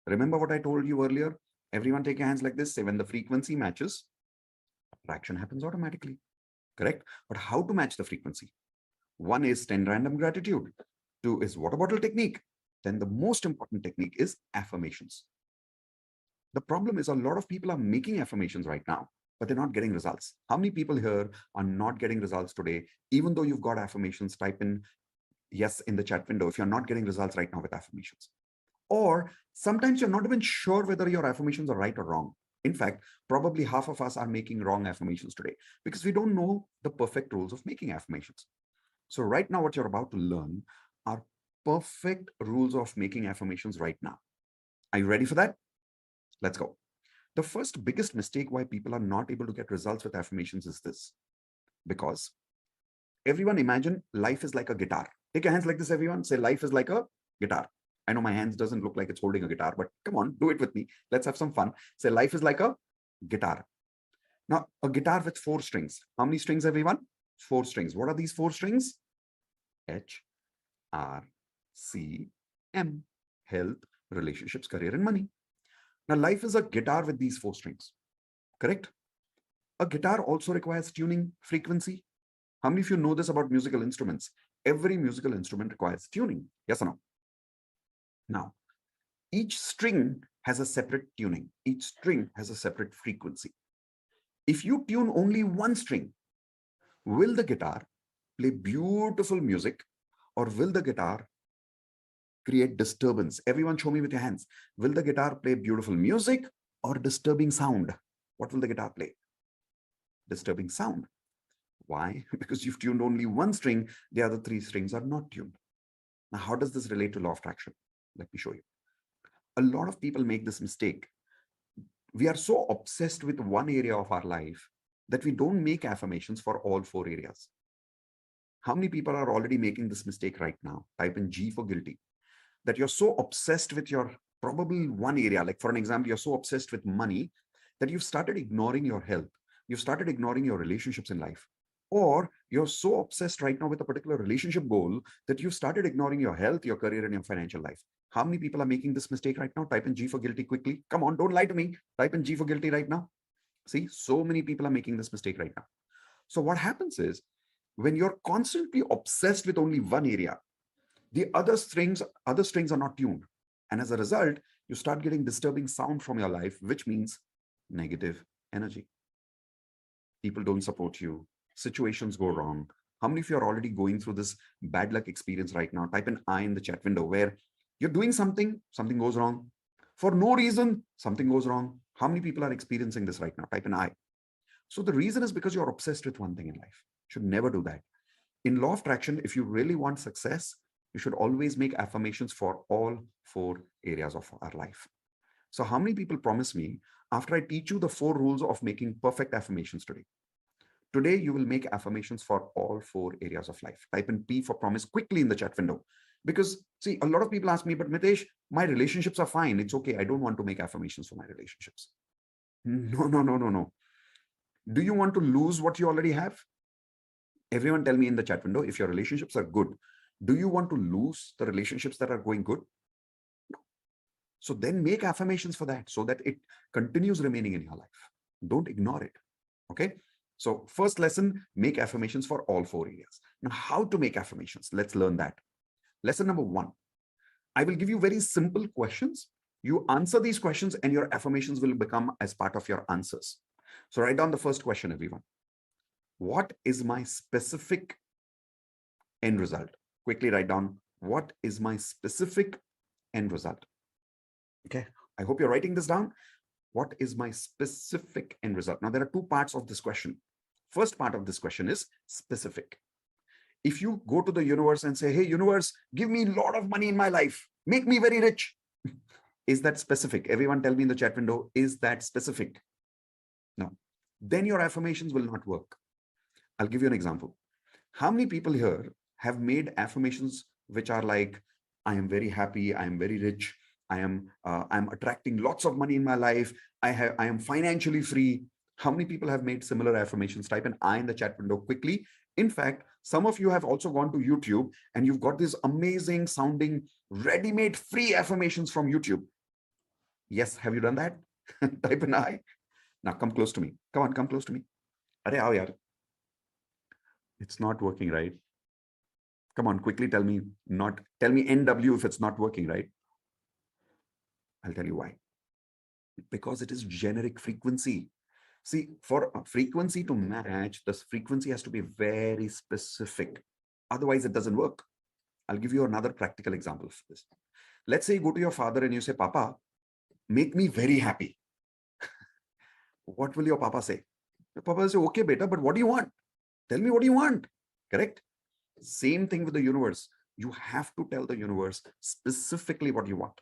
Remember what I told you earlier? Everyone take your hands like this. Say when the frequency matches, attraction happens automatically. Correct? But how to match the frequency? One is 10 random gratitude. Two is water bottle technique. Then the most important technique is affirmations. The problem is a lot of people are making affirmations right now, but they're not getting results. How many people here are not getting results today? Even though you've got affirmations, type in yes in the chat window if you're not getting results right now with affirmations. Or sometimes you're not even sure whether your affirmations are right or wrong. In fact, probably half of us are making wrong affirmations today because we don't know the perfect rules of making affirmations. So right now, what you're about to learn are perfect rules of making affirmations right now. Are you ready for that? Let's go. The first biggest mistake why people are not able to get results with affirmations is this. Because everyone imagine life is like a guitar. Take your hands like this, everyone. Say life is like a guitar. I know my hands doesn't look like it's holding a guitar, but come on, do it with me. Let's have some fun. Say life is like a guitar. Now, a guitar with 4 strings. How many strings, everyone? 4 strings. What are these 4 strings? H, R, C, M. Health, relationships, career, and money. Now, life is a guitar with these 4 strings. Correct? A guitar also requires tuning frequency. How many of you know this about musical instruments? Every musical instrument requires tuning. Yes or no? Now, each string has a separate tuning. Each string has a separate frequency. If you tune only one string, will the guitar play beautiful music or will the guitar create disturbance? Everyone show me with your hands. Will the guitar play beautiful music or disturbing sound? What will the guitar play? Disturbing sound. Why? Because you've tuned only one string, the other three strings are not tuned. Now, how does this relate to law of attraction? Let me show you. A lot of people make this mistake. We are so obsessed with one area of our life that we don't make affirmations for all four areas. How many people are already making this mistake right now? Type in G for guilty. That you're so obsessed with your probably one area. Like for an example, you're so obsessed with money that you've started ignoring your health. You've started ignoring your relationships in life. Or you're so obsessed right now with a particular relationship goal that you've started ignoring your health, your career, and your financial life. How many people are making this mistake right now? Type in G for guilty quickly. Come on, don't lie to me. Type in G for guilty right now. See, so many people are making this mistake right now. So what happens is, when you're constantly obsessed with only one area, the other strings are not tuned. And as a result, you start getting disturbing sound from your life, which means negative energy. People don't support you. Situations go wrong. How many of you are already going through this bad luck experience right now? Type an I in the chat window where you're doing something goes wrong. For no reason, something goes wrong. How many people are experiencing this right now? Type an I. So the reason is because you're obsessed with one thing in life. Should never do that. In law of attraction, if you really want success, you should always make affirmations for all four areas of our life. So how many people promise me after I teach you the 4 rules of making perfect affirmations today? Today, you will make affirmations for all 4 areas of life. Type in P for promise quickly in the chat window. Because see, a lot of people ask me, but Mitesh, my relationships are fine. It's okay. I don't want to make affirmations for my relationships. No. Do you want to lose what you already have? Everyone tell me in the chat window, if your relationships are good, do you want to lose the relationships that are going good? No. So then make affirmations for that so that it continues remaining in your life. Don't ignore it. Okay. So first lesson, make affirmations for all 4 areas. Now, how to make affirmations? Let's learn that. Lesson number 1. I will give you very simple questions. You answer these questions and your affirmations will become as part of your answers. So write down the first question, everyone. What is my specific end result? Quickly write down, what is my specific end result? Okay, I hope you're writing this down. What is my specific end result? Now, there are 2 parts of this question. First part of this question is specific. If you go to the universe and say, hey, universe, give me a lot of money in my life, make me very rich. Is that specific? Everyone tell me in the chat window, is that specific? No. Then your affirmations will not work. I'll give you an example. How many people here have made affirmations which are like, I am very happy, I am very rich, I'm attracting lots of money in my life, I am financially free. How many people have made similar affirmations? Type an I in the chat window quickly. In fact, some of you have also gone to YouTube and you've got these amazing sounding ready-made free affirmations from YouTube. Yes, have you done that? Type an I. Now come close to me. Come on, come close to me. Arey aao yaar. It's not working, right? Come on, quickly tell me NW if it's not working, right? I'll tell you why. Because it is generic frequency. See, for a frequency to match, this frequency has to be very specific. Otherwise, it doesn't work. I'll give you another practical example for this. Let's say you go to your father and you say, Papa, make me very happy. What will your Papa say? Your Papa will say, okay, beta, but what do you want? Tell me what you want. Correct? Same thing with the universe. You have to tell the universe specifically what you want.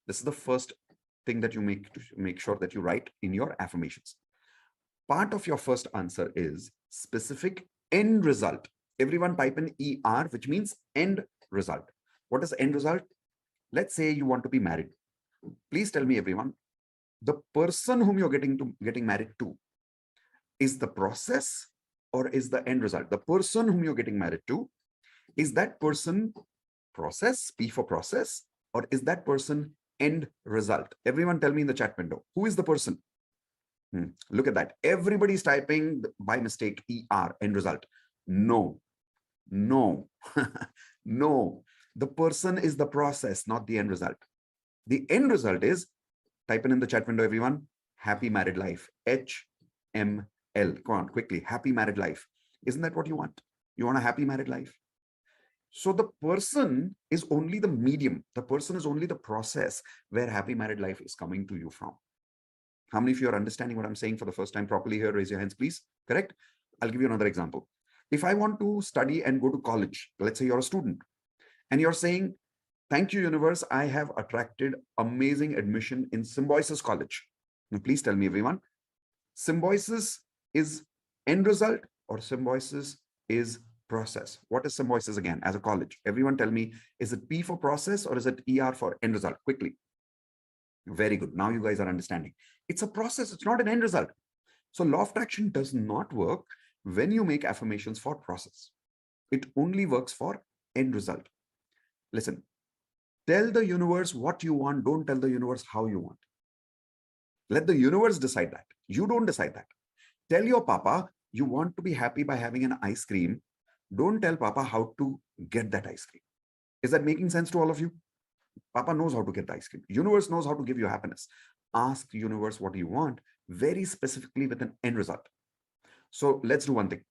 This is the first thing that you make sure that you write in your affirmations. Part of your first answer is specific end result. Everyone type in ER, which means end result. What is end result? Let's say you want to be married. Please tell me, everyone, the person whom you're getting married to is the process or is the end result? The person whom you're getting married to, is that person process, P for process, or is that person end result? Everyone tell me in the chat window, who is the person? Look at that. Everybody's typing by mistake ER, end result. No. No. The person is the process, not the end result. The end result is, type in the chat window, everyone, happy married life. HML. Come on, quickly. Happy married life. Isn't that what you want? You want a happy married life? So the person is only the medium. The person is only the process where happy married life is coming to you from. How many of you are understanding what I'm saying for the first time properly here? Raise your hands, please. Correct? I'll give you another example. If I want to study and go to college, let's say you're a student and you're saying, thank you, universe, I have attracted amazing admission in Symbiosis College. Now, please tell me, everyone, Symbiosis is end result or Symbiosis is process? What is Symbiosis again as a college? Everyone tell me, is it P for process or is it ER for end result? Quickly. Very good. Now you guys are understanding. It's a process. It's not an end result. So law of attraction does not work when you make affirmations for process. It only works for end result. Listen, tell the universe what you want. Don't tell the universe how you want. Let the universe decide that. You don't decide that. Tell your papa you want to be happy by having an ice cream. Don't tell papa how to get that ice cream. Is that making sense to all of you? Papa knows how to get the ice cream. Universe knows how to give you happiness. Ask the universe what you want very specifically with an end result. So let's do one thing.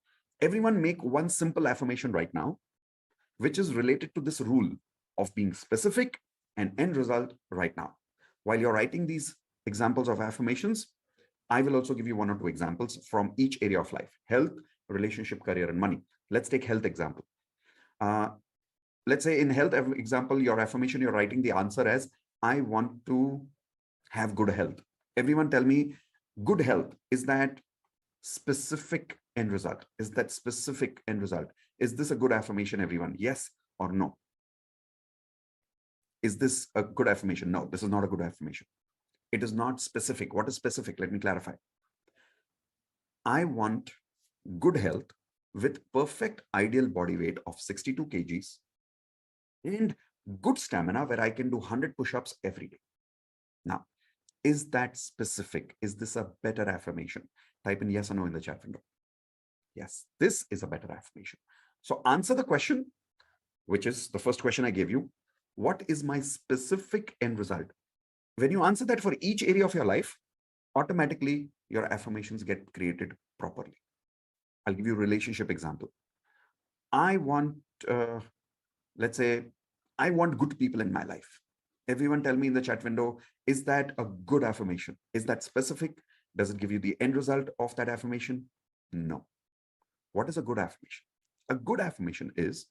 Everyone make one simple affirmation right now, which is related to this rule of being specific and end result right now. While you're writing these examples of affirmations, I will also give you one or two examples from each area of life: health, relationship, career, and money. Let's take health example. Let's say in health example, your affirmation, you're writing the answer as, I want to have good health. Everyone tell me, good health, is that specific end result? Is that specific end result? Is this a good affirmation, everyone? Yes or no? Is this a good affirmation? No, this is not a good affirmation. It is not specific. What is specific? Let me clarify. I want good health with perfect ideal body weight of 62 kgs and good stamina where I can do 100 push-ups every day. Now, is that specific? Is this a better affirmation? Type in yes or no in the chat window. Yes, this is a better affirmation. So answer the question, which is the first question I gave you. What is my specific end result? When you answer that for each area of your life, automatically your affirmations get created properly. I'll give you a relationship example. I want, let's say, I want good people in my life. Everyone tell me in the chat window, is that a good affirmation? Is that specific? Does it give you the end result of that affirmation? No. What is a good affirmation? A good affirmation is,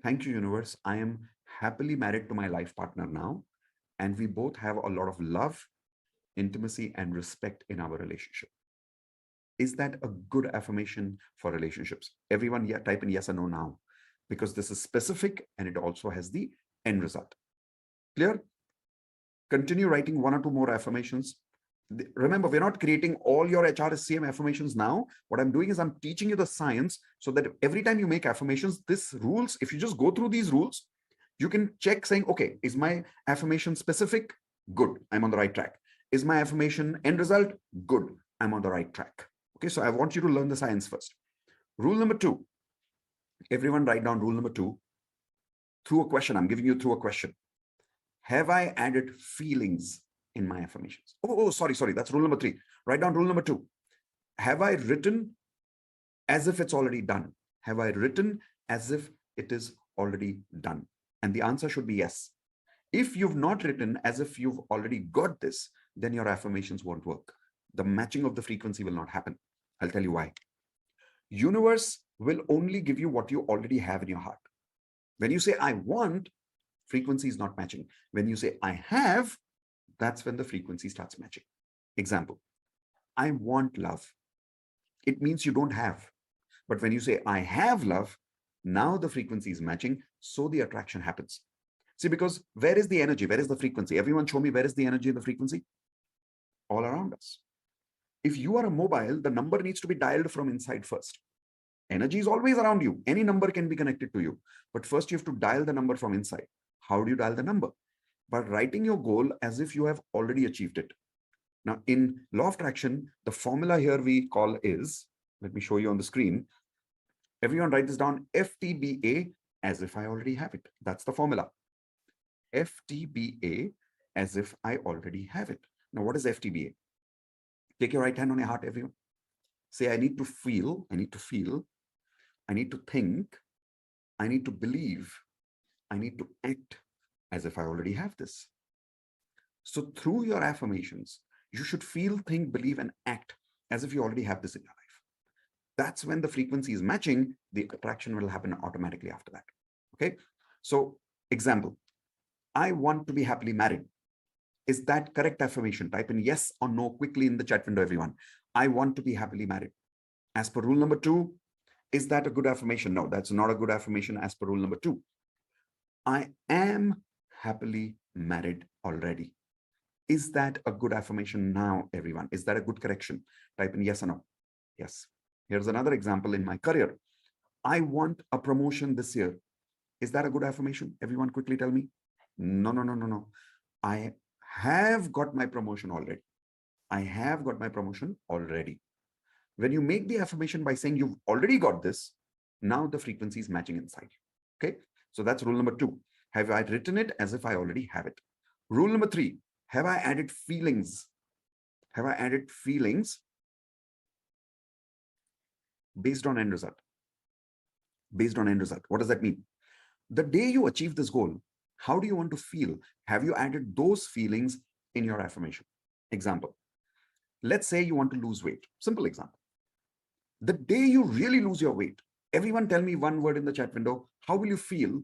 thank you, universe. I am happily married to my life partner now, and we both have a lot of love, intimacy, and respect in our relationship. Is that a good affirmation for relationships? Everyone type in yes or no now, because this is specific and it also has the end result. Clear? Continue writing one or two more affirmations. Remember, we're not creating all your HRSCM affirmations now. What I'm doing is I'm teaching you the science so that every time you make affirmations, this rules, if you just go through these rules, you can check saying, okay, is my affirmation specific? Good, I'm on the right track. Is my affirmation end result? Good, I'm on the right track. Okay, so I want you to learn the science first. Rule number 2. Everyone write down rule number 2 through a question. I'm giving you through a question. Have I added feelings in my affirmations? Sorry. That's rule number 3. Write down rule number 2. Have I written as if it's already done? Have I written as if it is already done? And the answer should be yes. If you've not written as if you've already got this, then your affirmations won't work. The matching of the frequency will not happen. I'll tell you why. Universe will only give you what you already have in your heart. When you say, I want, frequency is not matching. When you say, I have, that's when the frequency starts matching. Example, I want love. It means you don't have. But when you say, I have love, now the frequency is matching, so the attraction happens. See, because where is the energy? Where is the frequency? Everyone show me, where is the energy and the frequency? All around us. If you are a mobile, the number needs to be dialed from inside first. Energy is always around you. Any number can be connected to you. But first you have to dial the number from inside. How do you dial the number? By writing your goal as if you have already achieved it. Now, in law of attraction, the formula here we call is, let me show you on the screen. Everyone write this down, FTBA, as if I already have it. That's the formula. FTBA, as if I already have it. Now, what is FTBA? Take your right hand on your heart, everyone. Say, I need to feel, I need to feel, I need to think, I need to believe, I need to act as if I already have this. So through your affirmations, you should feel, think, believe, and act as if you already have this in your life. That's when the frequency is matching, the attraction will happen automatically after that. Okay. So example, I want to be happily married. Is that correct affirmation? Type in yes or no quickly in the chat window, everyone. I want to be happily married. As per rule number 2, is that a good affirmation? No, that's not a good affirmation as per rule number 2. I am happily married already. Is that a good affirmation now, everyone? Is that a good correction? Type in yes or no. Yes. Here's another example in my career. I want a promotion this year. Is that a good affirmation? Everyone quickly tell me. No, no, no, no, no. I have got my promotion already. I have got my promotion already. When you make the affirmation by saying you've already got this, now the frequency is matching inside. Okay. So that's rule number 2. Have I written it as if I already have it? Rule number 3. Have I added feelings? Have I added feelings based on end result? Based on end result. What does that mean? The day you achieve this goal, how do you want to feel? Have you added those feelings in your affirmation? Example. Let's say you want to lose weight. Simple example. The day you really lose your weight, everyone tell me one word in the chat window. How will you feel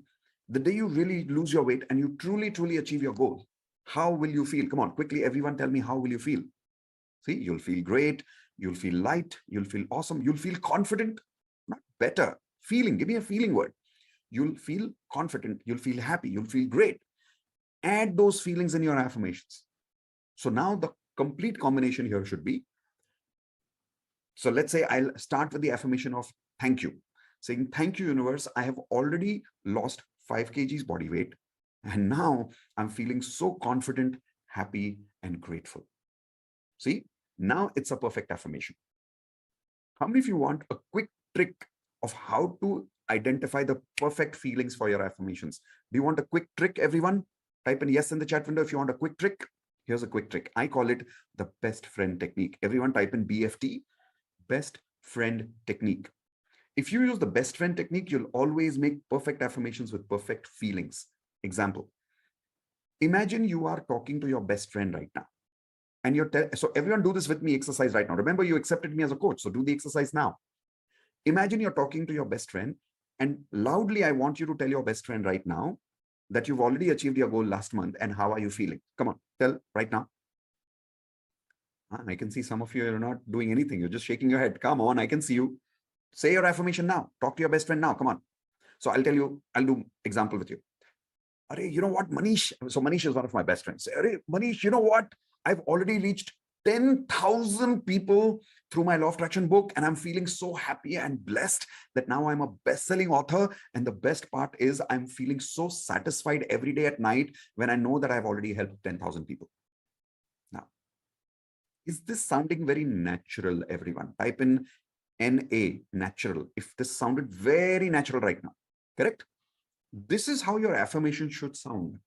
the day you really lose your weight and you truly, truly achieve your goal? How will you feel? Come on, quickly, everyone tell me, how will you feel? See, you'll feel great. You'll feel light. You'll feel awesome. You'll feel confident. Not better. Feeling. Give me a feeling word. You'll feel confident. You'll feel happy. You'll feel great. Add those feelings in your affirmations. So now the complete combination here should be, so let's say I'll start with the affirmation of thank you. Saying, thank you, universe. I have already lost 5 kgs body weight. And now I'm feeling so confident, happy, and grateful. See, now it's a perfect affirmation. How many of you want a quick trick of how to identify the perfect feelings for your affirmations? Do you want a quick trick, everyone? Type in yes in the chat window if you want a quick trick. Here's a quick trick. I call it the best friend technique. Everyone type in BFT, best friend technique. If you use the best friend technique, you'll always make perfect affirmations with perfect feelings. Example. Imagine you are talking to your best friend right now. And so everyone do this with me exercise right now. Remember, you accepted me as a coach. So do the exercise now. Imagine you're talking to your best friend and loudly, I want you to tell your best friend right now that you've already achieved your goal last month and how are you feeling? Come on, tell right now. I can see some of you are not doing anything. You're just shaking your head. Come on, I can see you. Say your affirmation now. Talk to your best friend now. Come on. So I'll tell you, I'll do example with you. Are you know what, Manish? So Manish is one of my best friends. Say, Manish, you know what? I've already reached 10,000 people through my Law of Attraction book, and I'm feeling so happy and blessed that now I'm a best-selling author. And the best part is I'm feeling so satisfied every day at night when I know that I've already helped 10,000 people. Now, is this sounding very natural, everyone? Type in NA, natural. If this sounded very natural right now, correct? This is how your affirmation should sound.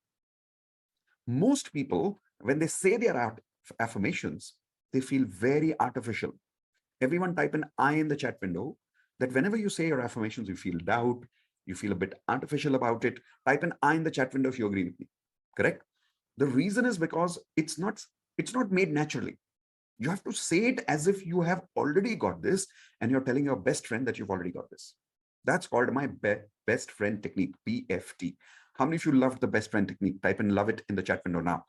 Most people, when they say their affirmations, they feel very artificial. Everyone type an I in the chat window that whenever you say your affirmations, you feel doubt, you feel a bit artificial about it. Type an I in the chat window if you agree with me, correct? The reason is because it's not made naturally. You have to say it as if you have already got this and you're telling your best friend that you've already got this. That's called my best friend technique, BFT. How many of you loved the best friend technique? Type in love it in the chat window now.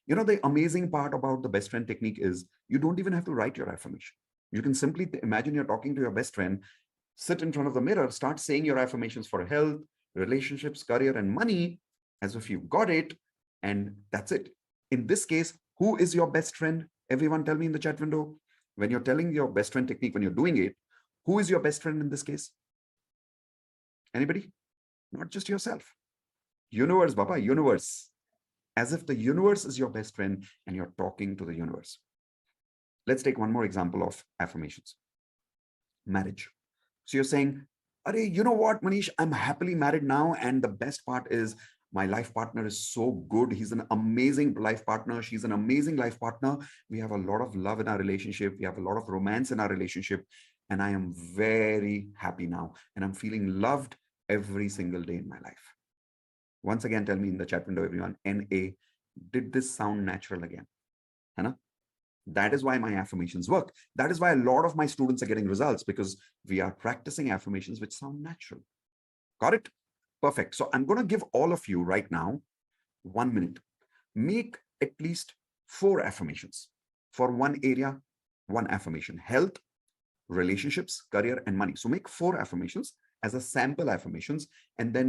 You know, the amazing part about the best friend technique is you don't even have to write your affirmation. You can simply imagine you're talking to your best friend, sit in front of the mirror, start saying your affirmations for health, relationships, career, and money as if you've got it. And that's it. In this case, who is your best friend? Everyone tell me in the chat window. When you're telling your best friend technique, when you're doing it, who is your best friend in this case? Anybody? Not just yourself. Universe, Baba, universe. As if the universe is your best friend and you're talking to the universe. Let's take one more example of affirmations. Marriage. So you're saying, you know what, Manish, I'm happily married now. And the best part is my life partner is so good. He's an amazing life partner. She's an amazing life partner. We have a lot of love in our relationship. We have a lot of romance in our relationship. And I am very happy now. And I'm feeling loved every single day in my life. Once again, tell me in the chat window, everyone, NA, did this sound natural again? Hana? That is why my affirmations work. That is why a lot of my students are getting results, because we are practicing affirmations which sound natural. Got it? Perfect. So I'm going to give all of you right now 1 minute. Make at least 4 affirmations for one area, one affirmation: health, relationships, career, and money. So make 4 affirmations as a sample affirmations, and then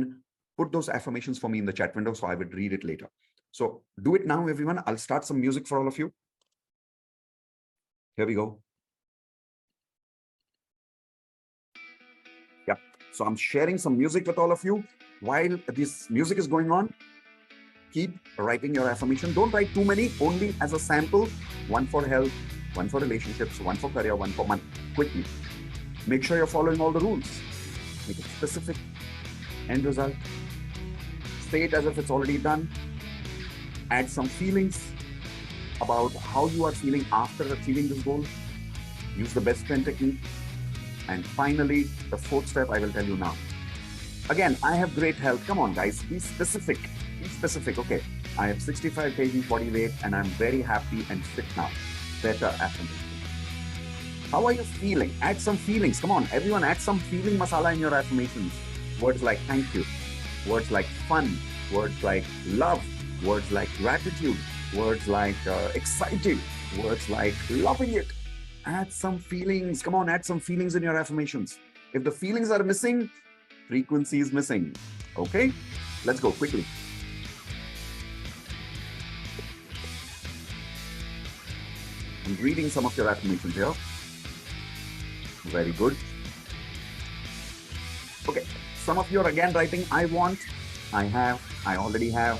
put those affirmations for me in the chat window so I would read it later. So do it now, everyone. I'll start some music for all of you. Here we go. Yeah. So I'm sharing some music with all of you. While this music is going on, keep writing your affirmation. Don't write too many, only as a sample. 1 for health, 1 for relationships, 1 for career, 1 for money. Quickly. Make sure you're following all the rules. Make it specific. End result. Say it as if it's already done. Add some feelings about how you are feeling after achieving this goal. Use the best friend technique. And finally, the 4th step I will tell you now. Again, I have great health. Come on, guys, be specific. Be specific. Okay, I have 65 kg body weight and I'm very happy and fit now. Better affirmation. How are you feeling? Add some feelings. Come on, everyone, add some feeling masala in your affirmations. Words like thank you, words like fun, words like love, words like gratitude, words like excited, words like loving it. Add some feelings. Come on, add some feelings in your affirmations. If the feelings are missing, frequency is missing. Okay, let's go quickly. I'm reading some of your affirmations here. Very good. Okay, some of you are again writing I want, I have, I already have.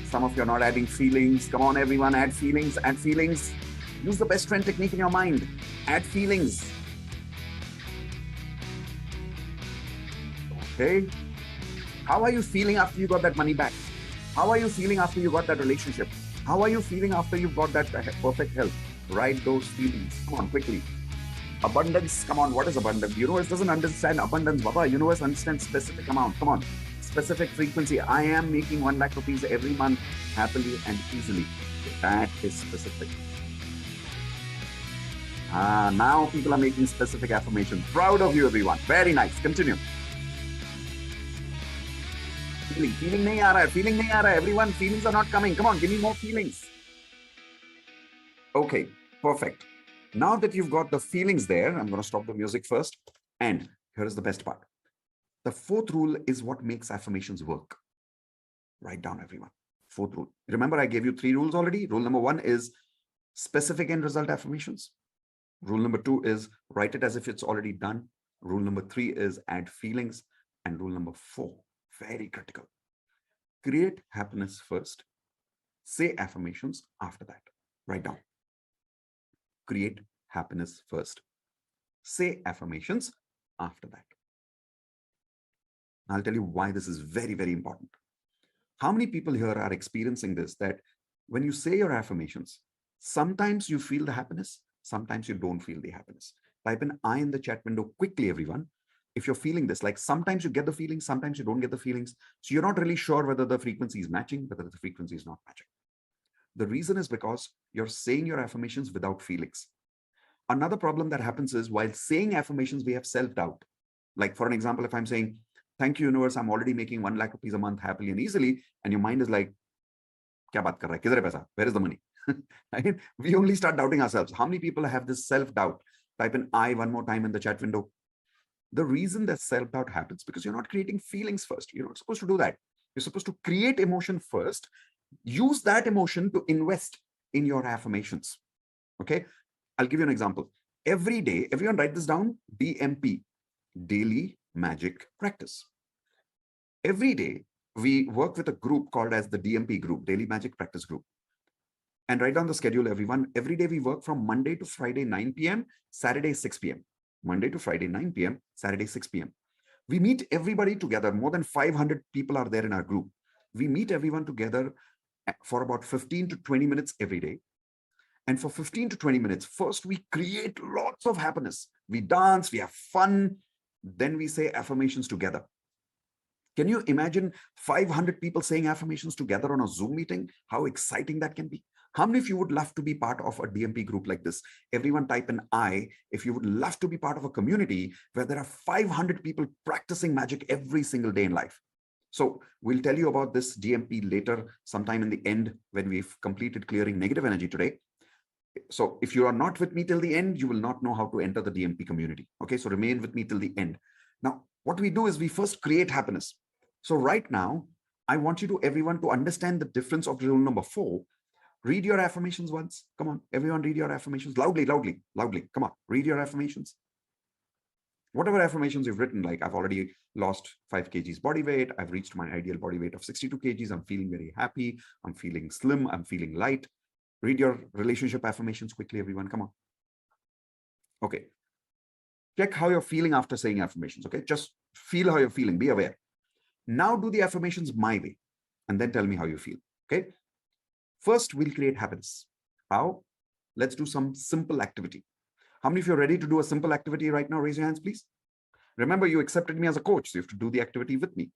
Some of you are not adding feelings. Come on, everyone, add feelings, add feelings. Use the best friend technique in your mind. Add feelings. Okay. How are you feeling after you got that money back? How are you feeling after you got that relationship? How are you feeling after you got that perfect health? Write those feelings. Come on, quickly. Abundance. Come on, what is abundance? Universe doesn't understand abundance, Baba. Universe understands specific amount. Come on. Specific frequency. I am making 1 lakh rupees every month happily and easily. That is specific. Now people are making specific affirmations. Proud of you, everyone. Very nice. Continue. Feeling nahi aa raha hai. Feeling nahi aa raha hai. Everyone, feelings are not coming. Come on, give me more feelings. Okay, perfect. Now that you've got the feelings there, I'm going to stop the music first. And here is the best part. The 4th rule is what makes affirmations work. Write down, everyone. 4th rule. Remember, I gave you 3 rules already. Rule number 1 is specific end result affirmations. Rule number 2 is write it as if it's already done. Rule number 3 is add feelings. And rule number 4, very critical. Create happiness first. Say affirmations after that. Write down. Create happiness first. Say affirmations after that. I'll tell you why this is very, very important. How many people here are experiencing this, that when you say your affirmations, sometimes you feel the happiness, sometimes you don't feel the happiness? Type in I in the chat window quickly, everyone. If you're feeling this, like sometimes you get the feelings, sometimes you don't get the feelings. So you're not really sure whether the frequency is matching, whether the frequency is not matching. The reason is because you're saying your affirmations without feelings. Another problem that happens is while saying affirmations, we have self-doubt. Like for an example, if I'm saying, thank you, universe, I'm already making 1 lakh rupees a month happily and easily. And your mind is like, kya baat kar raha hai? Kidhar hai paisa? Where is the money? Right? We only start doubting ourselves. How many people have this self-doubt? Type in I one more time in the chat window. The reason that self-doubt happens because you're not creating feelings first. You're not supposed to do that. You're supposed to create emotion first. Use that emotion to invest in your affirmations. Okay. I'll give you an example. Every day, everyone write this down, DMP, Daily Magic Practice. Every day, we work with a group called as the DMP group, Daily Magic Practice Group. And write down the schedule, everyone. Every day we work from Monday to Friday, 9 p.m., Saturday, 6 p.m. Monday to Friday, 9 p.m., Saturday, 6 p.m. We meet everybody together. More than 500 people are there in our group. We meet everyone together for about 15 to 20 minutes every day. And for 15 to 20 minutes, first we create lots of happiness. We dance, we have fun, Then we say affirmations together. Can you imagine 500 people saying affirmations together on a Zoom meeting? How exciting that can be. How many of you would love to be part of a DMP group like this? Everyone type in I if you would love to be part of a community where there are 500 people practicing magic every single day in life. So we'll tell you about this DMP later, sometime in the end when we've completed clearing negative energy today. So if you are not with me till the end, you will not know how to enter the DMP community. Okay, so remain with me till the end. Now, what we do is we first create happiness. So right now, I want you to everyone to understand the difference of rule number 4. Read your affirmations once. Come on, everyone read your affirmations loudly, loudly, loudly. Come on, read your affirmations. Whatever affirmations you've written, like I've already lost 5 kgs body weight. I've reached my ideal body weight of 62 kgs. I'm feeling very happy. I'm feeling slim. I'm feeling light. Read your relationship affirmations quickly, everyone. Come on. Okay. Check how you're feeling after saying affirmations. Okay. Just feel how you're feeling. Be aware. Now do the affirmations my way and then tell me how you feel. Okay. First, we'll create happiness. How? Let's do some simple activity. How many of you are ready to do a simple activity right now? Raise your hands, please. Remember, you accepted me as a coach, so you have to do the activity with me.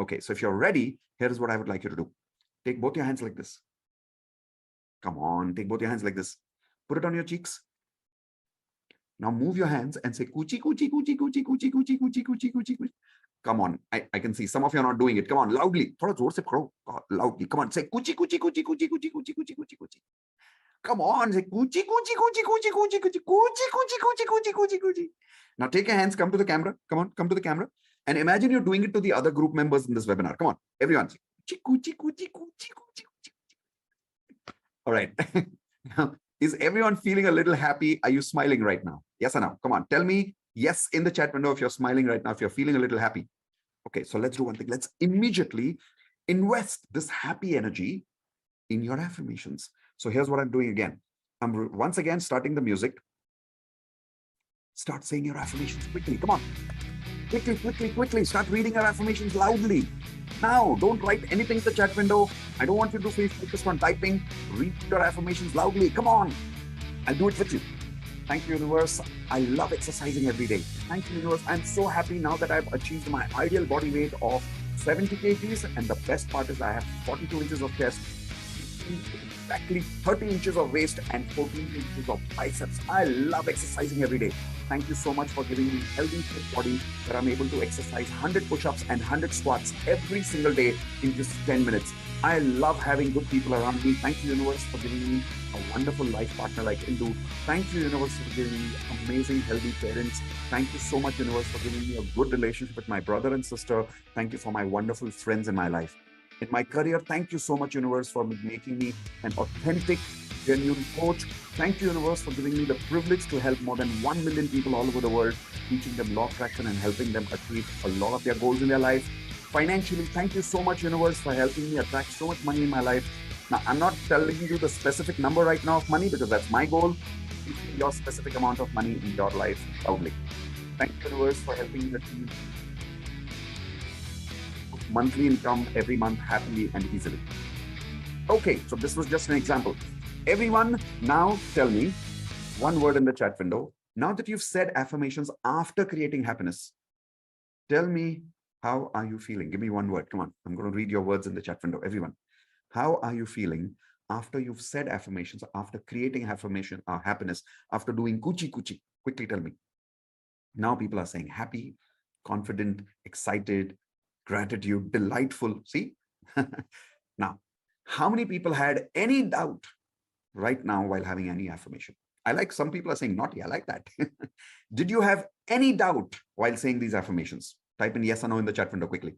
Okay, so if you're ready, here is what I would like you to do. Take both your hands like this. Come on, take both your hands like this. Put it on your cheeks. Now move your hands and say coochie, coochie, coochie, coochie, coochie, coochie, coochie, coochie, coochie, coochie. Come on, I can see some of you are not doing it. Come on, loudly. Thoda zor se karo. Loudly. Come on, say coochie, coochie, coochie, coochie, coochie, coochie, coochie, coochie, coochie. Come on, say coochie, coochie, coochie, coochie, coochie, coochie, coochie, coochie, coochie, coochie, coochie, coochie. Now take your hands, come to the camera. Come on, come to the camera. And imagine you're doing it to the other group members in this webinar. Come on, everyone. Say coochie, coochie, coochie, coochie, coochie, coochie. All right. Now, is everyone feeling a little happy? Are you smiling right now? Yes or no? Come on, tell me yes in the chat window if you're smiling right now, if you're feeling a little happy. Okay, so let's do one thing. Let's immediately invest this happy energy in your affirmations. So here's what I'm doing again. I'm once again starting the music. Start saying your affirmations quickly. Come on. Quickly, quickly, quickly. Start reading your affirmations loudly. Now, don't write anything in the chat window. I don't want you to be focused on typing. Read your affirmations loudly. Come on. I'll do it with you. Thank you, universe. I love exercising every day. Thank you, universe. I'm so happy now that I've achieved my ideal body weight of 70 kgs. And the best part is I have 42 inches of chest, exactly 30 inches of waist, and 14 inches of biceps. I love exercising every day. Thank you so much for giving me a healthy, fit body where I'm able to exercise 100 push-ups and 100 squats every single day in just 10 minutes. I love having good people around me. Thank you, universe, for giving me a wonderful life partner like Indu. Thank you, universe, for giving me amazing, healthy parents. Thank you so much, universe, for giving me a good relationship with my brother and sister. Thank you for my wonderful friends in my life. In my career, thank you so much, universe, for making me an authentic, genuine coach. Thank you, universe, for giving me the privilege to help more than 1 million people all over the world, teaching them law of attraction and helping them achieve a lot of their goals in their life. Financially, thank you so much, universe, for helping me attract so much money in my life. Now, I'm not telling you the specific number right now of money because that's my goal. Give me your specific amount of money in your life loudly. Thank you, universe, for helping me achieve monthly income every month happily and easily. Okay, so this was just an example. Everyone, now tell me one word in the chat window. Now that you've said affirmations after creating happiness, tell me, how are you feeling? Give me one word. Come on. I'm going to read your words in the chat window. Everyone, how are you feeling after you've said affirmations, after creating affirmation, happiness, after doing coochie coochie? Quickly tell me. Now people are saying happy, confident, excited, gratitude, delightful. See? Now, how many people had any doubt right now while having any affirmation? I like some people are saying naughty. I like that. Did you have any doubt while saying these affirmations? Type in yes or no in the chat window quickly.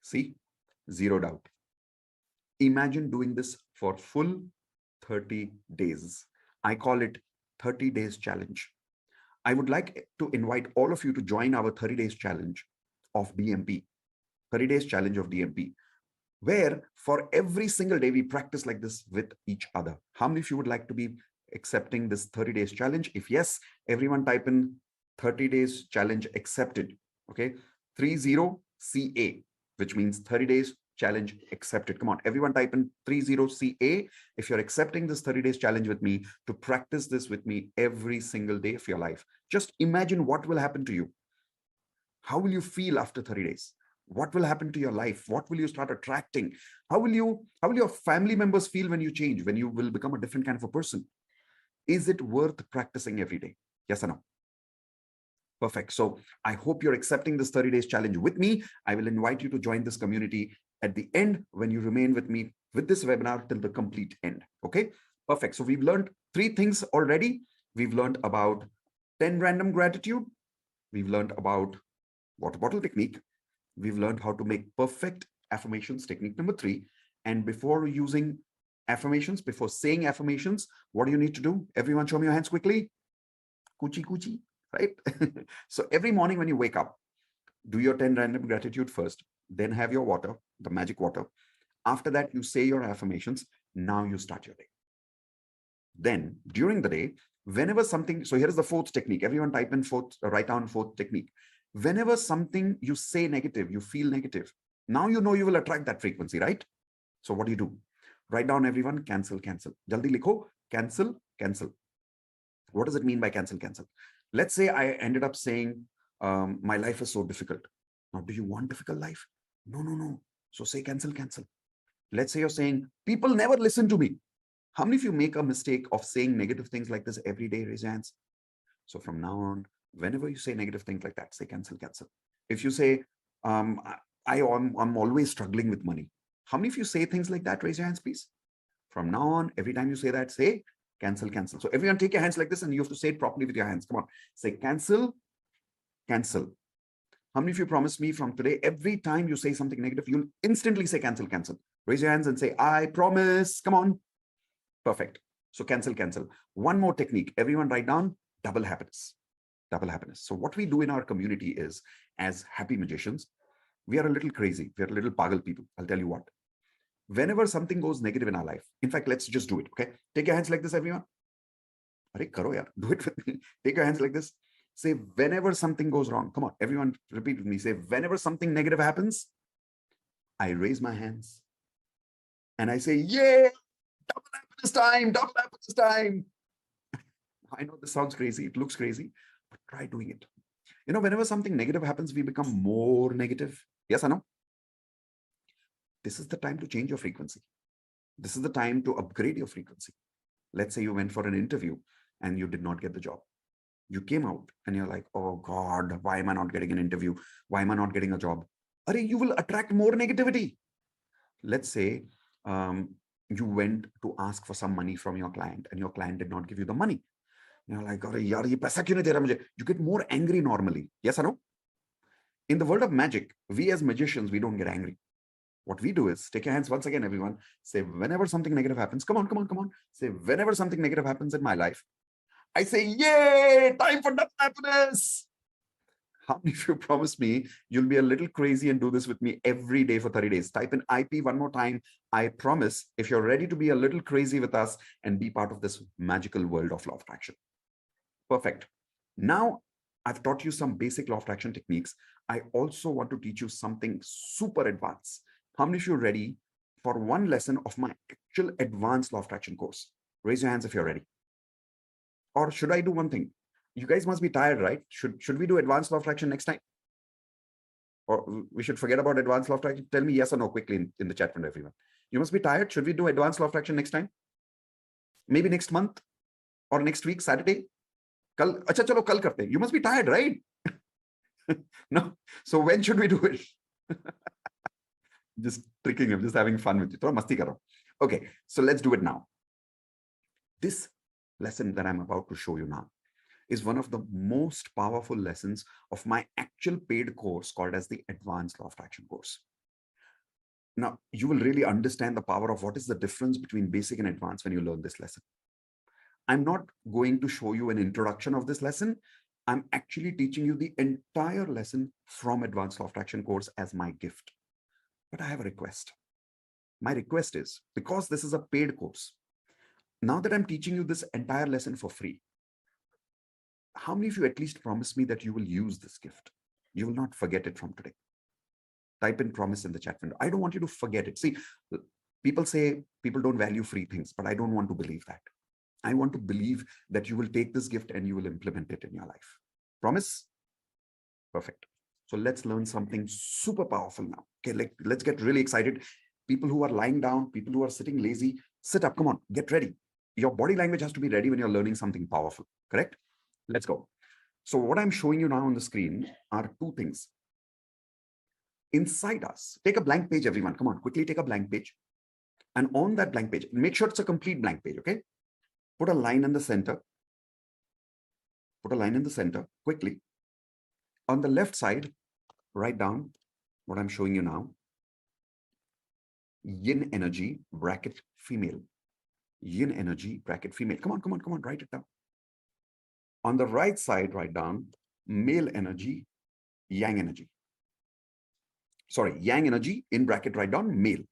See? Zero doubt. Imagine doing this for full 30 days. I call it 30 days challenge. I would like to invite all of you to join our 30 days challenge of DMP, 30 days challenge of DMP, where for every single day we practice like this with each other. How many of you would like to be accepting this 30 days challenge? If yes, everyone type in 30 days challenge accepted. Okay, 30CA, which means 30 days challenge accepted. Come on, everyone type in 30CA if you're accepting this 30 days challenge with me, to practice this with me every single day of your life. Just imagine what will happen to you. 30 days challenge accepted. Come on, everyone type in 30CA if you're accepting this 30 days challenge with me to practice this with me every single day of your life. Just imagine what will happen to you. 30 days challenge accepted. Come on, everyone type in 30CA if you're accepting this 30 days challenge with me to practice this with me every single day of your life. Just imagine what will happen to you. How will you feel after 30 days? What will happen to your life? What will you start attracting? How will your family members feel when you change, when you will become a different kind of a person? Is it worth practicing every day? Yes or no? Perfect. So I hope you're accepting this 30 days challenge with me. I will invite you to join this community at the end when you remain with me with this webinar till the complete end. Okay, perfect. So we've learned 3 things already. We've learned about 10 random gratitude. We've learned about water bottle technique. We've learned how to make perfect affirmations, technique number 3. And before using affirmations, before saying affirmations, what do you need to do? Everyone show me your hands quickly. Coochie coochie, right? So every morning when you wake up, do your 10 random gratitude first, then have your water, the magic water. After that, you say your affirmations. Now you start your day. Then during the day, whenever something, so here is the 4th technique. Everyone type in 4th, write down 4th technique. Whenever something you say negative, you feel negative, now you know you will attract that frequency, right? So what do? Write down everyone, cancel, cancel. Jaldi likho, cancel, cancel. What does it mean by cancel, cancel? Let's say I ended up saying, my life is so difficult. Now, do you want difficult life? No, no, no. So say cancel, cancel. Let's say you're saying, people never listen to me. How many of you make a mistake of saying negative things like this every day? Raise your hands. So from now on, whenever you say negative things like that, say cancel, cancel. If you say, I'm always struggling with money. How many of you say things like that? Raise your hands, please. From now on, every time you say that, say cancel, cancel. So everyone take your hands like this and you have to say it properly with your hands. Come on, say cancel, cancel. How many of you promise me from today, every time you say something negative, you'll instantly say cancel, cancel? Raise your hands and say, I promise. Come on. Perfect. So cancel, cancel. One more technique. Everyone write down double happiness. Double happiness. So what we do in our community is, as happy magicians, we are a little crazy. We are a little pagal people. I'll tell you what. Whenever something goes negative in our life, in fact, let's just do it. Okay. Take your hands like this, everyone. Arey, karo yaar. Do it with me. Take your hands like this. Say, whenever something goes wrong. Come on, everyone, repeat with me. Say, whenever something negative happens, I raise my hands and I say, yay, double happiness time, double happiness time. I know this sounds crazy. It looks crazy, but try doing it. You know, whenever something negative happens, we become more negative. Yes or no? This is the time to change your frequency. This is the time to upgrade your frequency. Let's say you went for an interview and you did not get the job. You came out and you're like, oh God, why am I not getting an interview? Why am I not getting a job? You will attract more negativity. Let's say you went to ask for some money from your client and your client did not give you the money. You're like, yaar, ye paisa kyun nahi de raha mujhe? You get more angry normally. Yes or no? In the world of magic, we as magicians, we don't get angry. What we do is, take your hands once again, everyone. Say, whenever something negative happens, come on, come on, come on. Say, whenever something negative happens in my life, I say, yay, time for double happiness. How many of you promise me you'll be a little crazy and do this with me every day for 30 days? Type in IP one more time. I promise, if you're ready to be a little crazy with us and be part of this magical world of law of attraction. Perfect. Now, I've taught you some basic law of attraction techniques. I also want to teach you something super advanced. How many of you are ready for one lesson of my actual advanced law of attraction course? Raise your hands if you're ready. Or should I do one thing? You guys must be tired, right? Should we do advanced law of attraction next time? Or we should forget about advanced law of attraction? Tell me yes or no quickly in the chat room, everyone. You must be tired. Should we do advanced law of attraction next time? Maybe next month or next week, Saturday? Kal, acha chalo, kal karte. You must be tired, right? No. So when should we do it? Just tricking him, just having fun with you. Thoda masti karo. Okay, so let's do it now. This lesson that I'm about to show you now is one of the most powerful lessons of my actual paid course called as the Advanced Law of Attraction course. Now, you will really understand the power of what is the difference between basic and advanced when you learn this lesson. I'm not going to show you an introduction of this lesson. I'm actually teaching you the entire lesson from Advanced Law of Attraction course as my gift. But I have a request. My request is, because this is a paid course, now that I'm teaching you this entire lesson for free, how many of you at least promise me that you will use this gift? You will not forget it from today. Type in promise in the chat window. I don't want you to forget it. See, people say people don't value free things, but I don't want to believe that. I want to believe that you will take this gift and you will implement it in your life. Promise? Perfect. So let's learn something super powerful now. Okay, let's get really excited. People who are lying down, people who are sitting lazy, sit up. Come on, get ready. Your body language has to be ready when you're learning something powerful. Correct? Let's go. So what I'm showing you now on the screen are two things. Inside us, take a blank page, everyone. Come on, quickly take a blank page. And on that blank page, make sure it's a complete blank page, okay? Put a line in the center. Put a line in the center, quickly. On the left side, write down what I'm showing you now. Yin energy, bracket female. Yin energy, bracket female. Come on, write it down. On the right side, write down male energy, yang energy. Sorry, yang energy, in bracket, write down male.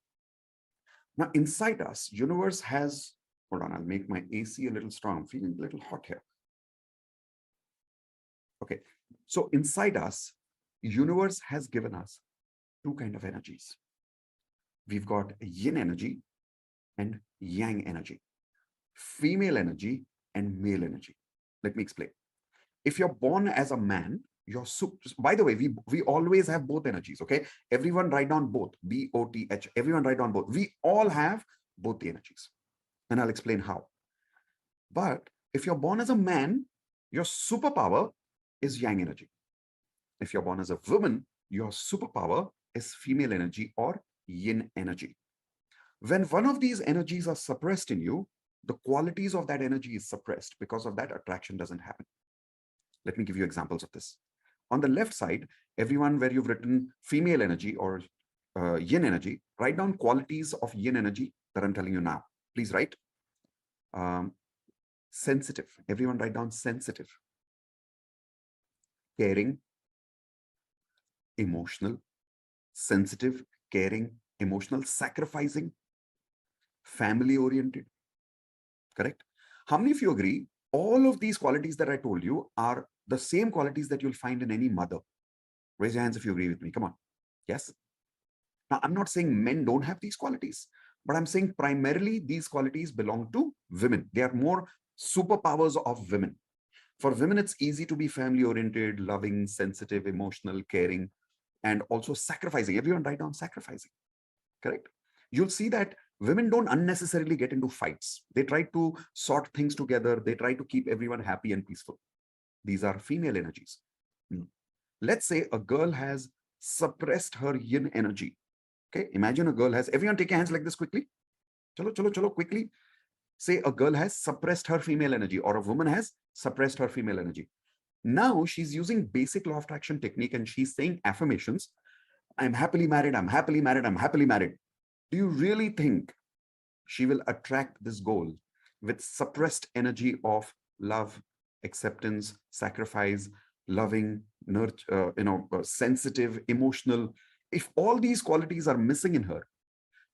Now, inside us, universe has, hold on, I'll make my AC a little strong. I'm feeling a little hot here. Okay, so inside us, universe has given us two kind of energies. We've got yin energy and yang energy, female energy and male energy. Let me explain. If you're born as a man, you're by the way, we always have both energies, okay? Everyone write down both, B-O-T-H. Everyone write down both. We all have both the energies, and I'll explain how. But if you're born as a man, your superpower is yang energy. If you're born as a woman, your superpower is female energy or yin energy. When one of these energies are suppressed in you, the qualities of that energy is suppressed. Because of that, attraction doesn't happen. Let me give you examples of this. On the left side, everyone where you've written female energy or yin energy, write down qualities of yin energy that I'm telling you now. Please write. Sensitive. Everyone write down sensitive. Caring. Emotional. Sensitive, caring, emotional, sacrificing, family oriented. Correct? How many of you agree all of these qualities that I told you are the same qualities that you'll find in any mother? Raise your hands if you agree with me. Come on. Yes? Now, I'm not saying men don't have these qualities, but I'm saying primarily these qualities belong to women. They are more superpowers of women. For women, it's easy to be family oriented, loving, sensitive, emotional, caring, and also sacrificing. Everyone write down sacrificing. Correct? You'll see that women don't unnecessarily get into fights. They try to sort things together. They try to keep everyone happy and peaceful. These are female energies. Let's say a girl has suppressed her yin energy. Okay, imagine a girl has, everyone take your hands like this quickly. Chalo, quickly. Say a girl has suppressed her female energy, or a woman has suppressed her female energy. Now she's using basic law of attraction technique and she's saying affirmations. I'm happily married, I'm happily married, I'm happily married. Do you really think she will attract this goal with suppressed energy of love, acceptance, sacrifice, loving, nurture, sensitive, emotional? If all these qualities are missing in her,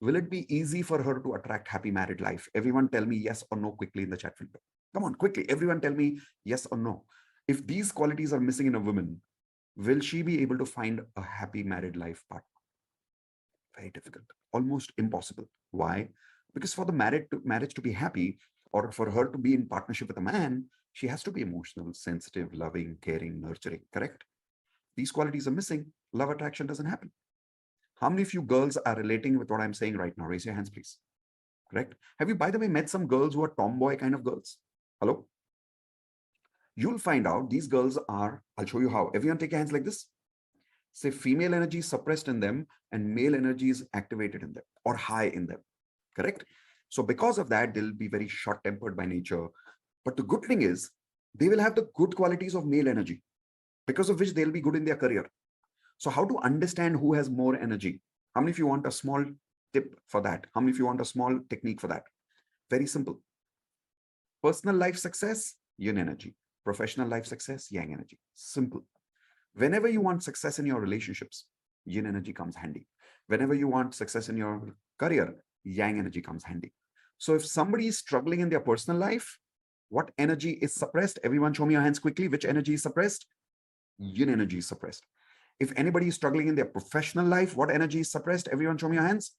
will it be easy for her to attract happy married life? Everyone tell me yes or no quickly in the chat window. Come on, quickly. Everyone tell me yes or no. If these qualities are missing in a woman, will she be able to find a happy married life partner? Very difficult, almost impossible. Why? Because for the marriage to be happy, or for her to be in partnership with a man, she has to be emotional, sensitive, loving, caring, nurturing, correct? These qualities are missing. Love attraction doesn't happen. How many of you girls are relating with what I'm saying right now? Raise your hands, please. Correct? Have you, by the way, met some girls who are tomboy kind of girls? Hello? You'll find out these girls are, I'll show you how. Everyone take your hands like this. Say female energy is suppressed in them and male energy is activated in them or high in them. Correct? So because of that, they'll be very short-tempered by nature. But the good thing is they will have the good qualities of male energy, because of which they'll be good in their career. So how to understand who has more energy? How many of you want a small tip for that? How many of you want a small technique for that? Very simple. Personal life success, yin energy. Professional life success, yang energy. Simple. Whenever you want success in your relationships, yin energy comes handy. Whenever you want success in your career, yang energy comes handy. So if somebody is struggling in their personal life, what energy is suppressed? Everyone show me your hands quickly. Which energy is suppressed? Yin energy is suppressed. If anybody is struggling in their professional life, what energy is suppressed? Everyone show me your hands.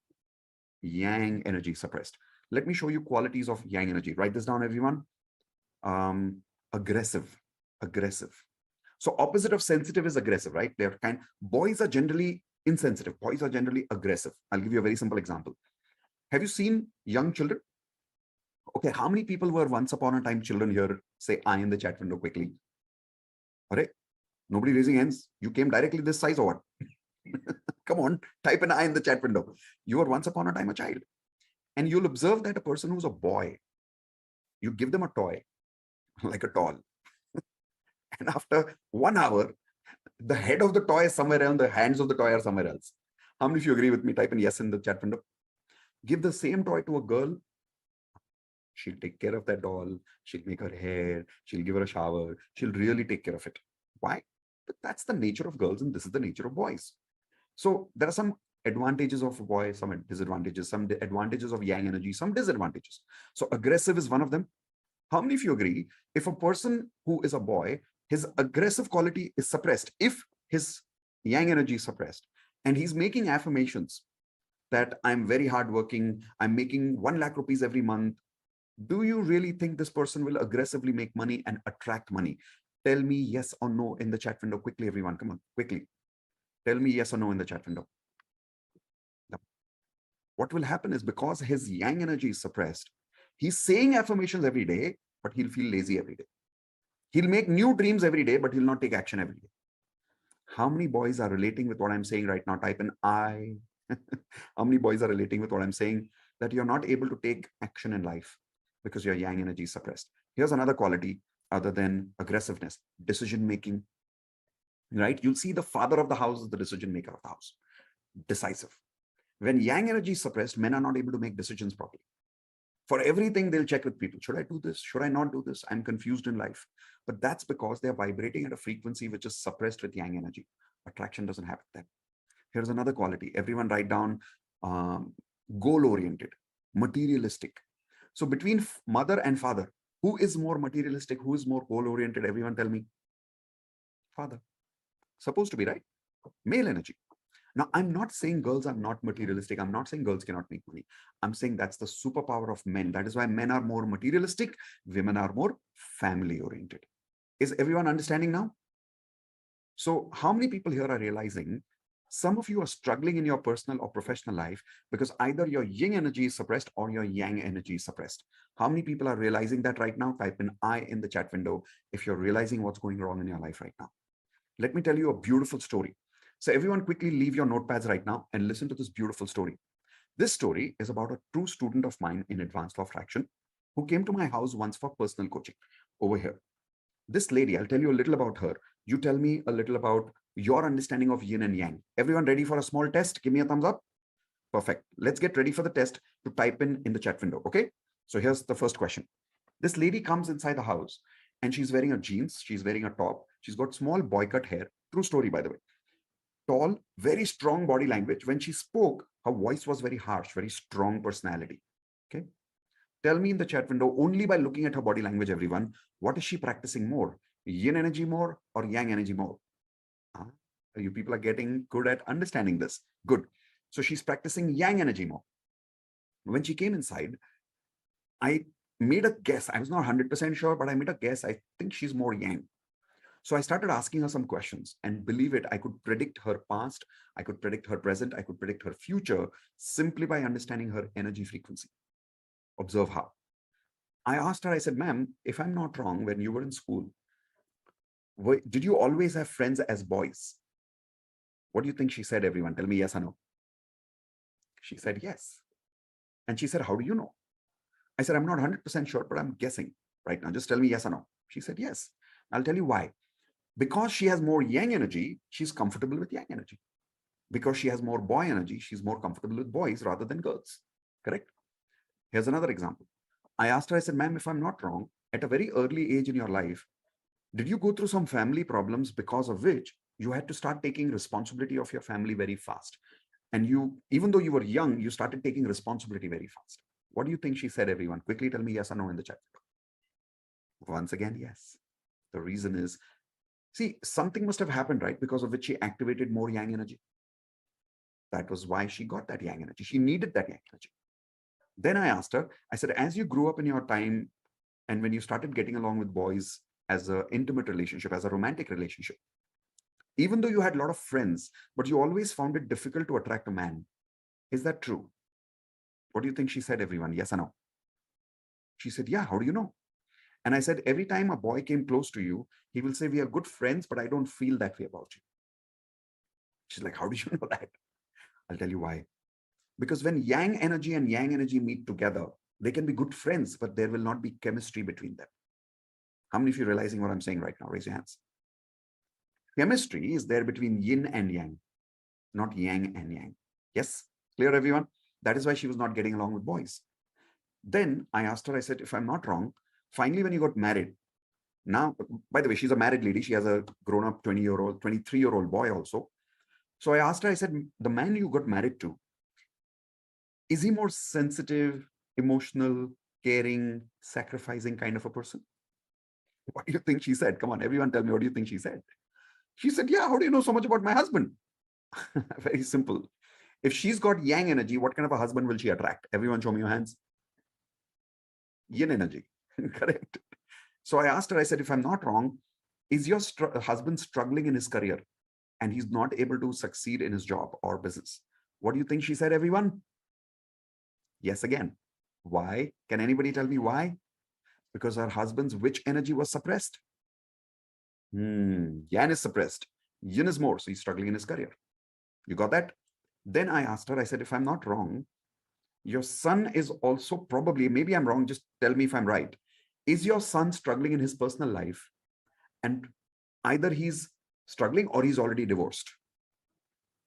Yang energy is suppressed. Let me show you qualities of yang energy. Write this down, everyone. Aggressive. So opposite of sensitive is aggressive, right? They're kind. Boys are generally insensitive. Boys are generally aggressive. I'll give you a very simple example. Have you seen young children? Okay, how many people were once upon a time children here? Say I in the chat window quickly. All right. Nobody raising hands. You came directly this size or what? Come on, type an I in the chat window. You were once upon a time a child. And you'll observe that a person who's a boy, you give them a toy, like a doll. And after 1 hour, the head of the toy is somewhere else, the hands of the toy are somewhere else. How many of you agree with me? Type in yes in the chat window. Give the same toy to a girl. She'll take care of that doll. She'll make her hair. She'll give her a shower. She'll really take care of it. Why? But that's the nature of girls and this is the nature of boys. So there are some advantages of a boy, some disadvantages, some advantages of yang energy, some disadvantages. So aggressive is one of them. How many of you agree? If a person who is a boy, his aggressive quality is suppressed, if his yang energy is suppressed, and he's making affirmations that I'm very hardworking, I'm making 1 lakh rupees every month, do you really think this person will aggressively make money and attract money? Tell me yes or no in the chat window quickly, everyone. Come on, quickly. Tell me yes or no in the chat window. No. What will happen is because his yang energy is suppressed, he's saying affirmations every day, but he'll feel lazy every day. He'll make new dreams every day, but he'll not take action every day. How many boys are relating with what I'm saying right now? Type in I. How many boys are relating with what I'm saying? That you're not able to take action in life because your yang energy is suppressed. Here's another quality other than aggressiveness, decision making, right? You'll see the father of the house is the decision maker of the house, decisive. When yang energy is suppressed, men are not able to make decisions properly. For everything, they'll check with people. Should I do this? Should I not do this? I'm confused in life. But that's because they're vibrating at a frequency which is suppressed with yang energy. Attraction doesn't happen then. Here's another quality. Everyone write down goal-oriented, materialistic. So between mother and father, who is more materialistic? Who is more goal-oriented? Everyone tell me. Father. Supposed to be, right? Male energy. Now, I'm not saying girls are not materialistic. I'm not saying girls cannot make money. I'm saying that's the superpower of men. That is why men are more materialistic. Women are more family-oriented. Is everyone understanding now? So how many people here are realizing some of you are struggling in your personal or professional life because either your yin energy is suppressed or your yang energy is suppressed? How many people are realizing that right now? Type in I in the chat window if you're realizing what's going wrong in your life right now. Let me tell you a beautiful story. So everyone quickly leave your notepads right now and listen to this beautiful story. This story is about a true student of mine in advanced law of attraction who came to my house once for personal coaching over here. This lady, I'll tell you a little about her. You tell me a little about your understanding of yin and yang. Everyone ready for a small test? Give me a thumbs up. Perfect. Let's get ready for the test to type in the chat window. Okay. So here's the first question. This lady comes inside the house and she's wearing a jeans. She's wearing a top. She's got small boy cut hair. True story, by the way. Tall, very strong body language. When she spoke, her voice was very harsh, very strong personality. Okay. Tell me in the chat window, only by looking at her body language, everyone, what is she practicing more? Yin energy more or yang energy more? You people are getting good at understanding this. Good. So she's practicing yang energy more. When she came inside, I made a guess. I was not 100% sure, but I made a guess. I think she's more yang. So I started asking her some questions, and believe it, I could predict her past, I could predict her present, I could predict her future simply by understanding her energy frequency. Observe how. I asked her, I said, ma'am, if I'm not wrong, when you were in school, did you always have friends as boys? What do you think she said, everyone? Tell me yes or no. She said yes. And she said, how do you know? I said, I'm not 100% sure, but I'm guessing right now. Just tell me yes or no. She said yes. I'll tell you why. Because she has more yang energy, she's comfortable with yang energy. Because she has more boy energy, she's more comfortable with boys rather than girls. Correct? Here's another example. I asked her, I said, ma'am, if I'm not wrong, at a very early age in your life, did you go through some family problems because of which you had to start taking responsibility of your family very fast? And you, even though you were young, you started taking responsibility very fast. What do you think she said, everyone? Quickly tell me yes or no in the chat. Once again, yes. The reason is, see, something must have happened, right? Because of which she activated more yang energy. That was why she got that yang energy. She needed that yang energy. Then I asked her, I said, as you grew up in your time and when you started getting along with boys as an intimate relationship, as a romantic relationship. Even though you had a lot of friends, but you always found it difficult to attract a man. Is that true? What do you think she said, everyone? Yes or no? She said, yeah, how do you know? And I said, every time a boy came close to you, he will say, we are good friends, but I don't feel that way about you. She's like, how do you know that? I'll tell you why. Because when yang energy and yang energy meet together, they can be good friends, but there will not be chemistry between them. How many of you are realizing what I'm saying right now? Raise your hands. Chemistry is there between yin and yang, not yang and yang. Yes? Clear, everyone? That is why she was not getting along with boys. Then I asked her, I said, if I'm not wrong, finally, when you got married, now, by the way, she's a married lady. She has a grown-up 20-year-old, 23-year-old boy also. So I asked her, I said, the man you got married to, is he more sensitive, emotional, caring, sacrificing kind of a person? What do you think she said? Come on, everyone tell me, what do you think she said? She said, yeah, how do you know so much about my husband? Very simple. If she's got yang energy, what kind of a husband will she attract? Everyone show me your hands. Yin energy, correct? So I asked her, I said, if I'm not wrong, is your husband struggling in his career and he's not able to succeed in his job or business? What do you think she said, everyone? Yes, again. Why? Can anybody tell me why? Because her husband's which energy was suppressed? Yang is suppressed. Yin is more, so he's struggling in his career. You got that? Then I asked her, I said, if I'm not wrong, your son is also probably, maybe I'm wrong, just tell me if I'm right. Is your son struggling in his personal life? And either he's struggling or he's already divorced.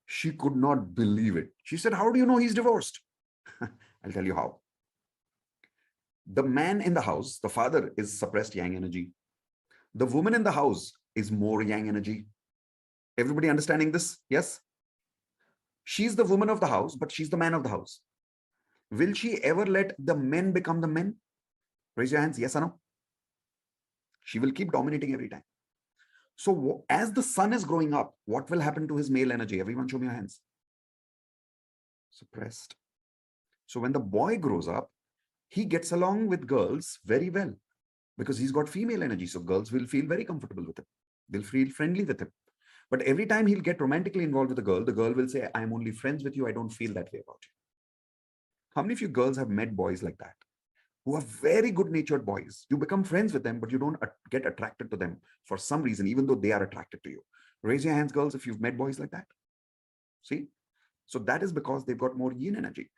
She could not believe it. She said, how do you know he's divorced? I'll tell you how. The man in the house, the father, is suppressed yang energy. The woman in the house is more yang energy. Everybody understanding this? Yes? She's the woman of the house, but she's the man of the house. Will she ever let the men become the men? Raise your hands, yes or no? She will keep dominating every time. So as the son is growing up, what will happen to his male energy? Everyone show me your hands. Suppressed. So when the boy grows up, he gets along with girls very well because he's got female energy. So girls will feel very comfortable with him. They'll feel friendly with him. But every time he'll get romantically involved with a girl, the girl will say, I'm only friends with you. I don't feel that way about you. How many of you girls have met boys like that, who are very good-natured boys? You become friends with them, but you don't get attracted to them for some reason, even though they are attracted to you. Raise your hands, girls, if you've met boys like that. See? So that is because they've got more yin energy.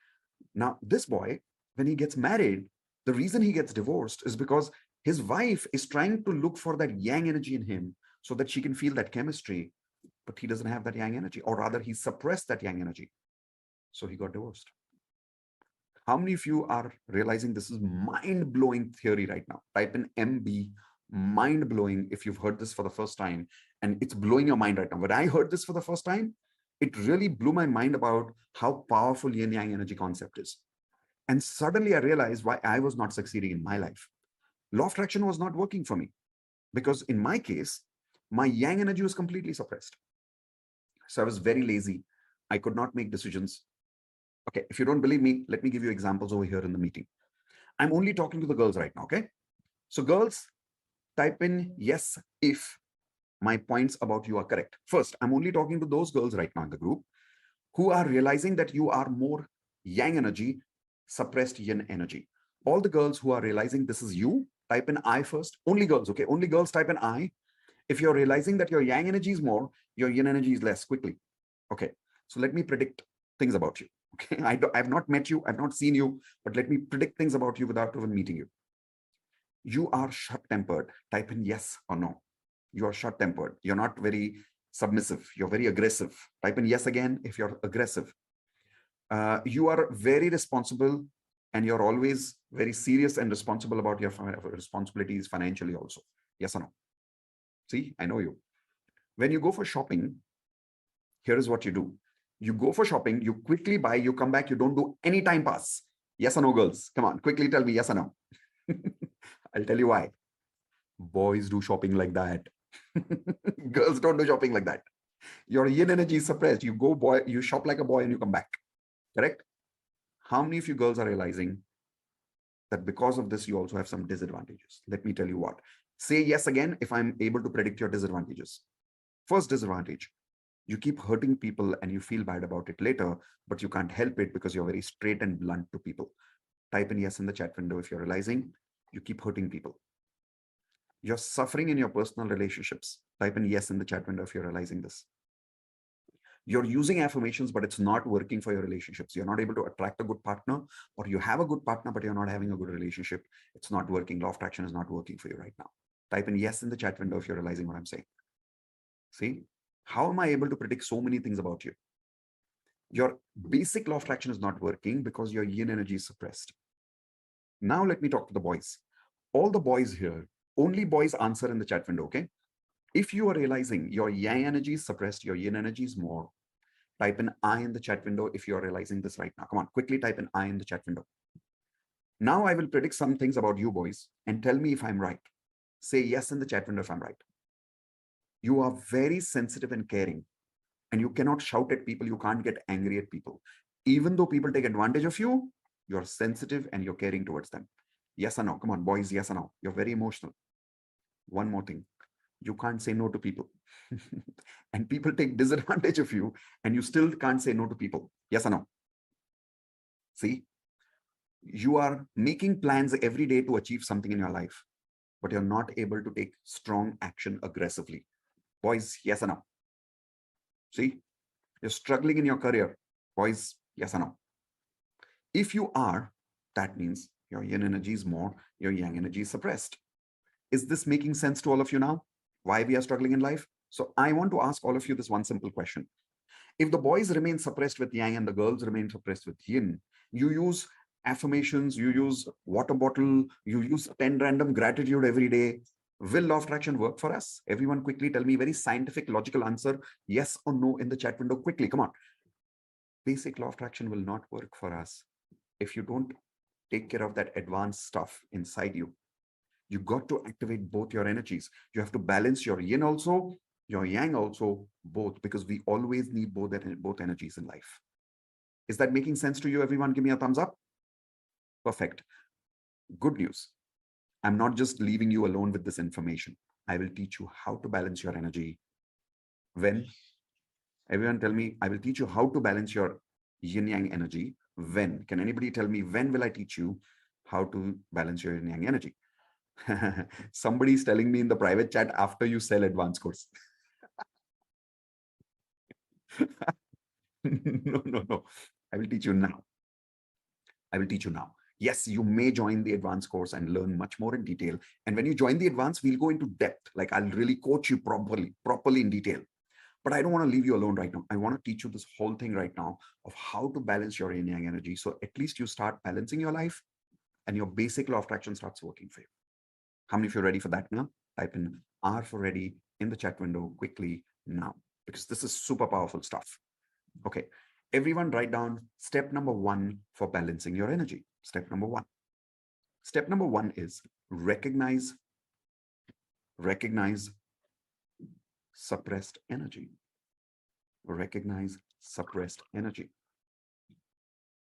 Now, this boy, when he gets married, the reason he gets divorced is because his wife is trying to look for that yang energy in him so that she can feel that chemistry, but he doesn't have that yang energy, or rather he suppressed that yang energy. So he got divorced. How many of you are realizing this is mind-blowing theory right now? Type in MB, mind-blowing, if you've heard this for the first time, and it's blowing your mind right now. When I heard this for the first time, it really blew my mind about how powerful yin-yang energy concept is. And suddenly I realized why I was not succeeding in my life. Law of attraction was not working for me because in my case, my yang energy was completely suppressed. So I was very lazy. I could not make decisions. Okay, if you don't believe me, let me give you examples over here in the meeting. I'm only talking to the girls right now, okay? So girls, type in yes if my points about you are correct. First, I'm only talking to those girls right now in the group who are realizing that you are more yang energy, suppressed yin energy. All the girls who are realizing this is you, type in I first. Only girls, okay? Only girls type in I. If you're realizing that your yang energy is more, your yin energy is less, quickly. Okay, so let me predict things about you. Okay, I've not met you, I've not seen you, but let me predict things about you without even meeting you. You are short-tempered. Type in yes or no. You are short-tempered. You're not very submissive. You're very aggressive. Type in yes again if you're aggressive. You are very responsible and you're always very serious and responsible about your responsibilities financially also. Yes or no? See, I know you. When you go for shopping, here is what you do. You go for shopping, you quickly buy, you come back, you don't do any time pass. Yes or no, girls? Come on, quickly tell me yes or no. I'll tell you why. Boys do shopping like that. Girls don't do shopping like that. Your yin energy is suppressed. You go boy, you shop like a boy and you come back. Correct? How many of you girls are realizing that because of this, you also have some disadvantages? Let me tell you what. Say yes again if I'm able to predict your disadvantages. First disadvantage, you keep hurting people and you feel bad about it later, but you can't help it because you're very straight and blunt to people. Type in yes in the chat window if you're realizing you keep hurting people. You're suffering in your personal relationships. Type in yes in the chat window if you're realizing this. You're using affirmations, but it's not working for your relationships. You're not able to attract a good partner, or you have a good partner, but you're not having a good relationship. It's not working. Law of attraction is not working for you right now. Type in yes in the chat window if you're realizing what I'm saying. See, how am I able to predict so many things about you? Your basic law of attraction is not working because your yin energy is suppressed. Now let me talk to the boys. All the boys here, only boys answer in the chat window, okay? If you are realizing your yang energy is suppressed, your yin energy is more, type in I in the chat window if you are realizing this right now. Come on, quickly type in I in the chat window. Now I will predict some things about you boys and tell me if I'm right. Say yes in the chat window if I'm right. You are very sensitive and caring, and you cannot shout at people. You can't get angry at people. Even though people take advantage of you, you're sensitive and you're caring towards them. Yes or no? Come on, boys, yes or no? You're very emotional. One more thing. You can't say no to people. And people take disadvantage of you and you still can't say no to people. Yes or no? See, you are making plans every day to achieve something in your life, but you're not able to take strong action aggressively. Boys, yes or no? See, you're struggling in your career. Boys, yes or no? If you are, that means your yin energy is more, your yang energy is suppressed. Is this making sense to all of you now? Why we are struggling in life? So I want to ask all of you this one simple question. If the boys remain suppressed with yang and the girls remain suppressed with yin, you use affirmations, you use water bottle, you use 10 random gratitude every day. Will law of attraction work for us? Everyone quickly tell me very scientific, logical answer, yes or no in the chat window quickly. Come on. Basic law of attraction will not work for us if you don't take care of that advanced stuff inside you. You got to activate both your energies. You have to balance your yin also, your yang also, both, because we always need both energies in life. Is that making sense to you, everyone? Give me a thumbs up. Perfect. Good news. I'm not just leaving you alone with this information. I will teach you how to balance your energy. When? Everyone tell me, I will teach you how to balance your yin yang energy. When? Can anybody tell me when will I teach you how to balance your yin yang energy? Somebody's telling me in the private chat after you sell advanced course. No. I will teach you now. I will teach you now. Yes, you may join the advanced course and learn much more in detail. And when you join the advanced, we'll go into depth. Like I'll really coach you properly in detail. But I don't want to leave you alone right now. I want to teach you this whole thing right now of how to balance your yin yang energy. So at least you start balancing your life and your basic law of attraction starts working for you. How many of you are ready for that now? Type in R for ready in the chat window quickly now, because this is super powerful stuff. Okay, everyone write down step number 1 for balancing your energy. Step number 1. Step number 1 is recognize suppressed energy. Recognize suppressed energy.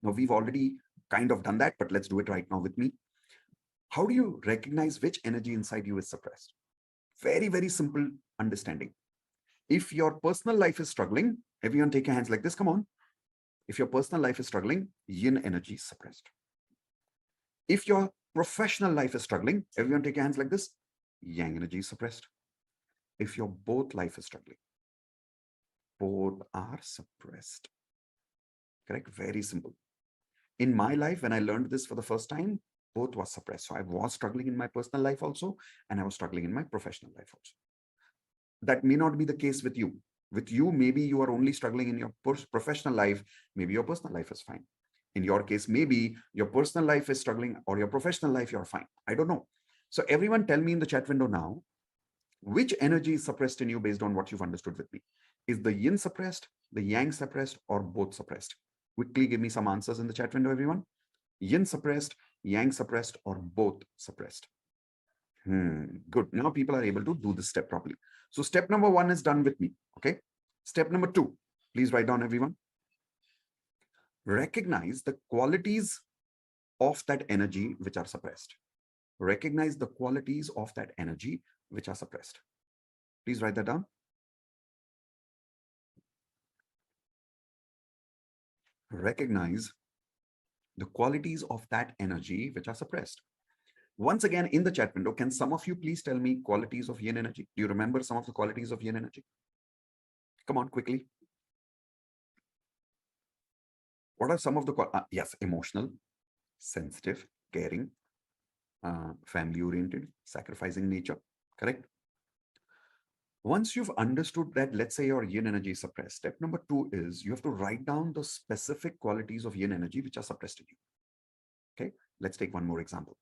Now we've already kind of done that, but let's do it right now with me. How do you recognize which energy inside you is suppressed? Very, very simple understanding. If your personal life is struggling, everyone take your hands like this, come on. If your personal life is struggling, yin energy is suppressed. If your professional life is struggling, everyone take your hands like this, yang energy is suppressed. If your both life is struggling, both are suppressed. Correct? Very simple. In my life, when I learned this for the first time, both was suppressed. So I was struggling in my personal life also, and I was struggling in my professional life also. That may not be the case with you. With you, maybe you are only struggling in your professional life. Maybe your personal life is fine. In your case, maybe your personal life is struggling or your professional life, you're fine. I don't know. So everyone tell me in the chat window now, which energy is suppressed in you based on what you've understood with me? Is the yin suppressed, the yang suppressed, or both suppressed? Quickly give me some answers in the chat window, everyone. Yin suppressed, yang suppressed, or both suppressed? Good. Now people are able to do this step properly. So step number 1 is done with me. Okay. Step number 2, please write down, everyone. Recognize the qualities of that energy which are suppressed. recognize the qualities of that energy which are suppressed. Please write that down. Recognize the qualities of that energy which are suppressed. Once again, in the chat window, can some of you please tell me qualities of yin energy? Do you remember some of the qualities of yin energy? Come on, quickly. What are some of the, yes, emotional, sensitive, caring, family oriented, sacrificing nature, correct? Once you've understood that, let's say your yin energy is suppressed, step number 2 is you have to write down the specific qualities of yin energy which are suppressed in you. Okay, let's take one more example.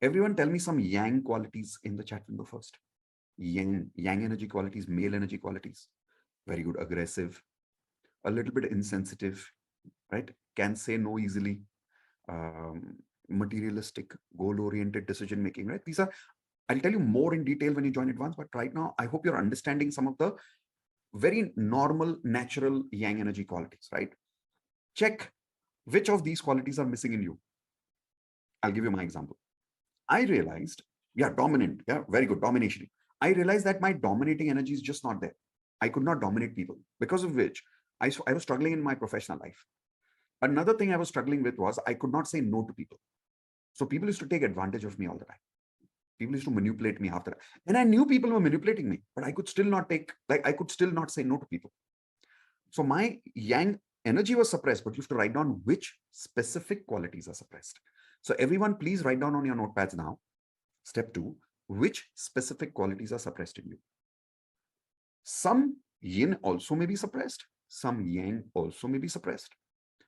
Everyone tell me some yang qualities in the chat window first. Yang energy qualities, male energy qualities. Very good. Aggressive, a little bit insensitive, right? Can say no easily, materialistic, goal-oriented decision making, right? These are, I'll tell you more in detail when you join advance, but right now, I hope you're understanding some of the very normal, natural yang energy qualities, right? Check which of these qualities are missing in you. I'll give you my example. I realized, yeah, dominant, yeah, very good, domination. I realized that my dominating energy is just not there. I could not dominate people, because of which I was struggling in my professional life. Another thing I was struggling with was I could not say no to people. So people used to take advantage of me all the time. People used to manipulate me after that. And I knew people were manipulating me, but I could still not say no to people. So my yang energy was suppressed, but you have to write down which specific qualities are suppressed. So everyone, please write down on your notepads now. Step 2, which specific qualities are suppressed in you? Some yin also may be suppressed. Some yang also may be suppressed.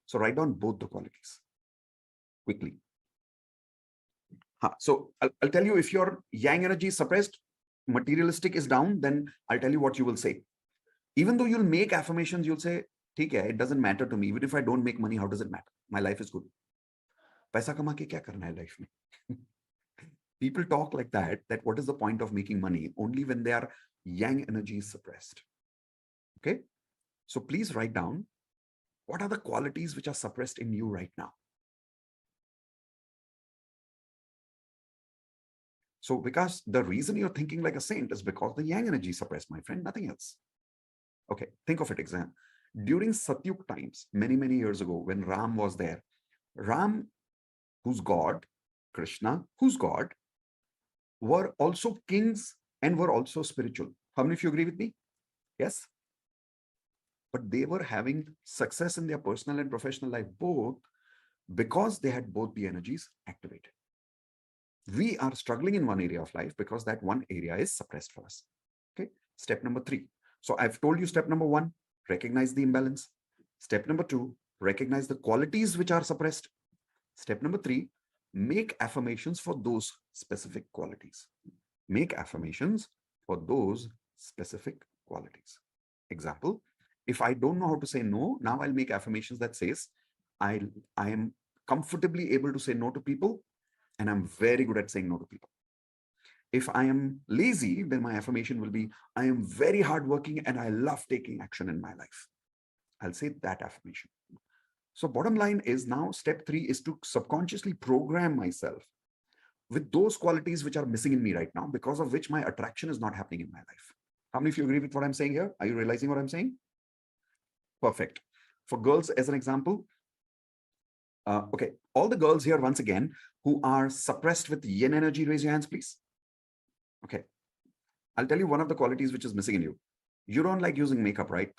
So write down both the qualities quickly. So I'll tell you, if your yang energy is suppressed, materialistic is down, then I'll tell you what you will say. Even though you'll make affirmations, you'll say, okay, it doesn't matter to me. Even if I don't make money, how does it matter? My life is good. Paisa kama ke kya karna hai life mein? People talk like that what is the point of making money? Only when their yang energy is suppressed. Okay? So please write down, what are the qualities which are suppressed in you right now? So because the reason you're thinking like a saint is because the yang energy is suppressed, my friend, nothing else. Okay, think of it, exam. During Satyug times, many, many years ago, when Ram was there, Ram, who's God, Krishna, who's God, were also kings and were also spiritual. How many of you agree with me? Yes? But they were having success in their personal and professional life both because they had both the energies activated. We are struggling in one area of life because that one area is suppressed for us. Okay, step number 3. So I've told you step number 1, recognize the imbalance. Step number 2, recognize the qualities which are suppressed. Step number 3, make affirmations for those specific qualities. Make affirmations for those specific qualities. Example, if I don't know how to say no, now I'll make affirmations that says, I am comfortably able to say no to people, and I'm very good at saying no to people. If I am lazy, then my affirmation will be, I am very hardworking and I love taking action in my life. I'll say that affirmation. So bottom line is, now step 3 is to subconsciously program myself with those qualities which are missing in me right now, because of which my attraction is not happening in my life. How many of you agree with what I'm saying here? Are you realizing what I'm saying? Perfect. For girls, as an example, okay, all the girls here, once again, who are suppressed with yin energy, raise your hands, please. Okay, I'll tell you one of the qualities which is missing in you. You don't like using makeup, right?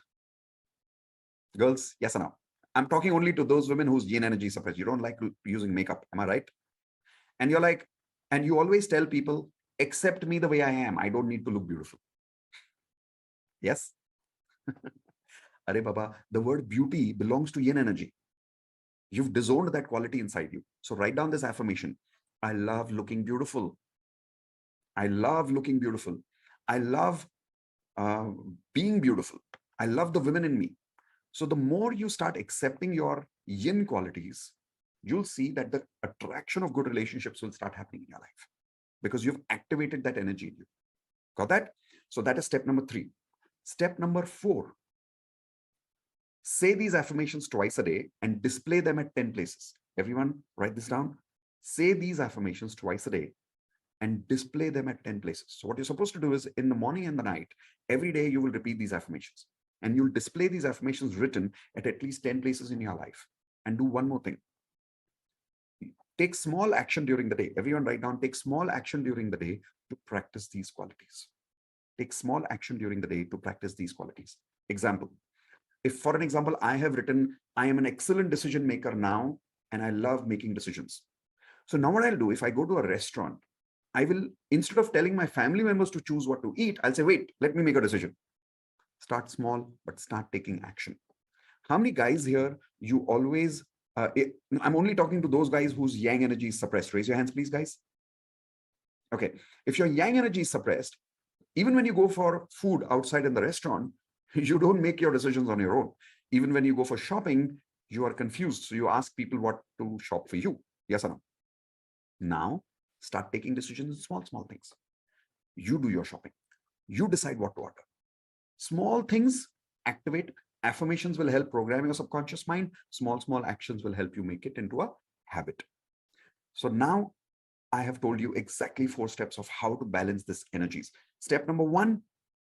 Girls, yes or no? I'm talking only to those women whose yin energy is suppressed. You don't like using makeup, am I right? And you're like, and you always tell people, accept me the way I am. I don't need to look beautiful. Yes? Arey Baba, the word beauty belongs to yin energy. You've disowned that quality inside you. So write down this affirmation. I love looking beautiful. I love looking beautiful. I love being beautiful. I love the women in me. So the more you start accepting your yin qualities, you'll see that the attraction of good relationships will start happening in your life because you've activated that energy in you. Got that? So that is step number 3. Step number 4. Say these affirmations twice a day and display them at 10 places. Everyone write this down. Say these affirmations twice a day and display them at 10 places. So what you're supposed to do is in the morning and the night, every day you will repeat these affirmations and you'll display these affirmations written at least 10 places in your life. And do one more thing. Take small action during the day. Everyone write down, take small action during the day to practice these qualities. Take small action during the day to practice these qualities. Example, if for an example, I have written, I am an excellent decision maker now, and I love making decisions. So now what I'll do, if I go to a restaurant, I will, instead of telling my family members to choose what to eat, I'll say, wait, let me make a decision. Start small, but start taking action. How many guys here, you always, I'm only talking to those guys whose yang energy is suppressed. Raise your hands, please, guys. Okay, if your yang energy is suppressed, even when you go for food outside in the restaurant, you don't make your decisions on your own. Even when you go for shopping, you are confused. So you ask people what to shop for you. Yes or no? Now, start taking decisions in small, small things. You do your shopping. You decide what to order. Small things activate. Affirmations will help program your subconscious mind. Small, small actions will help you make it into a habit. So now I have told you exactly 4 steps of how to balance these energies. Step number 1,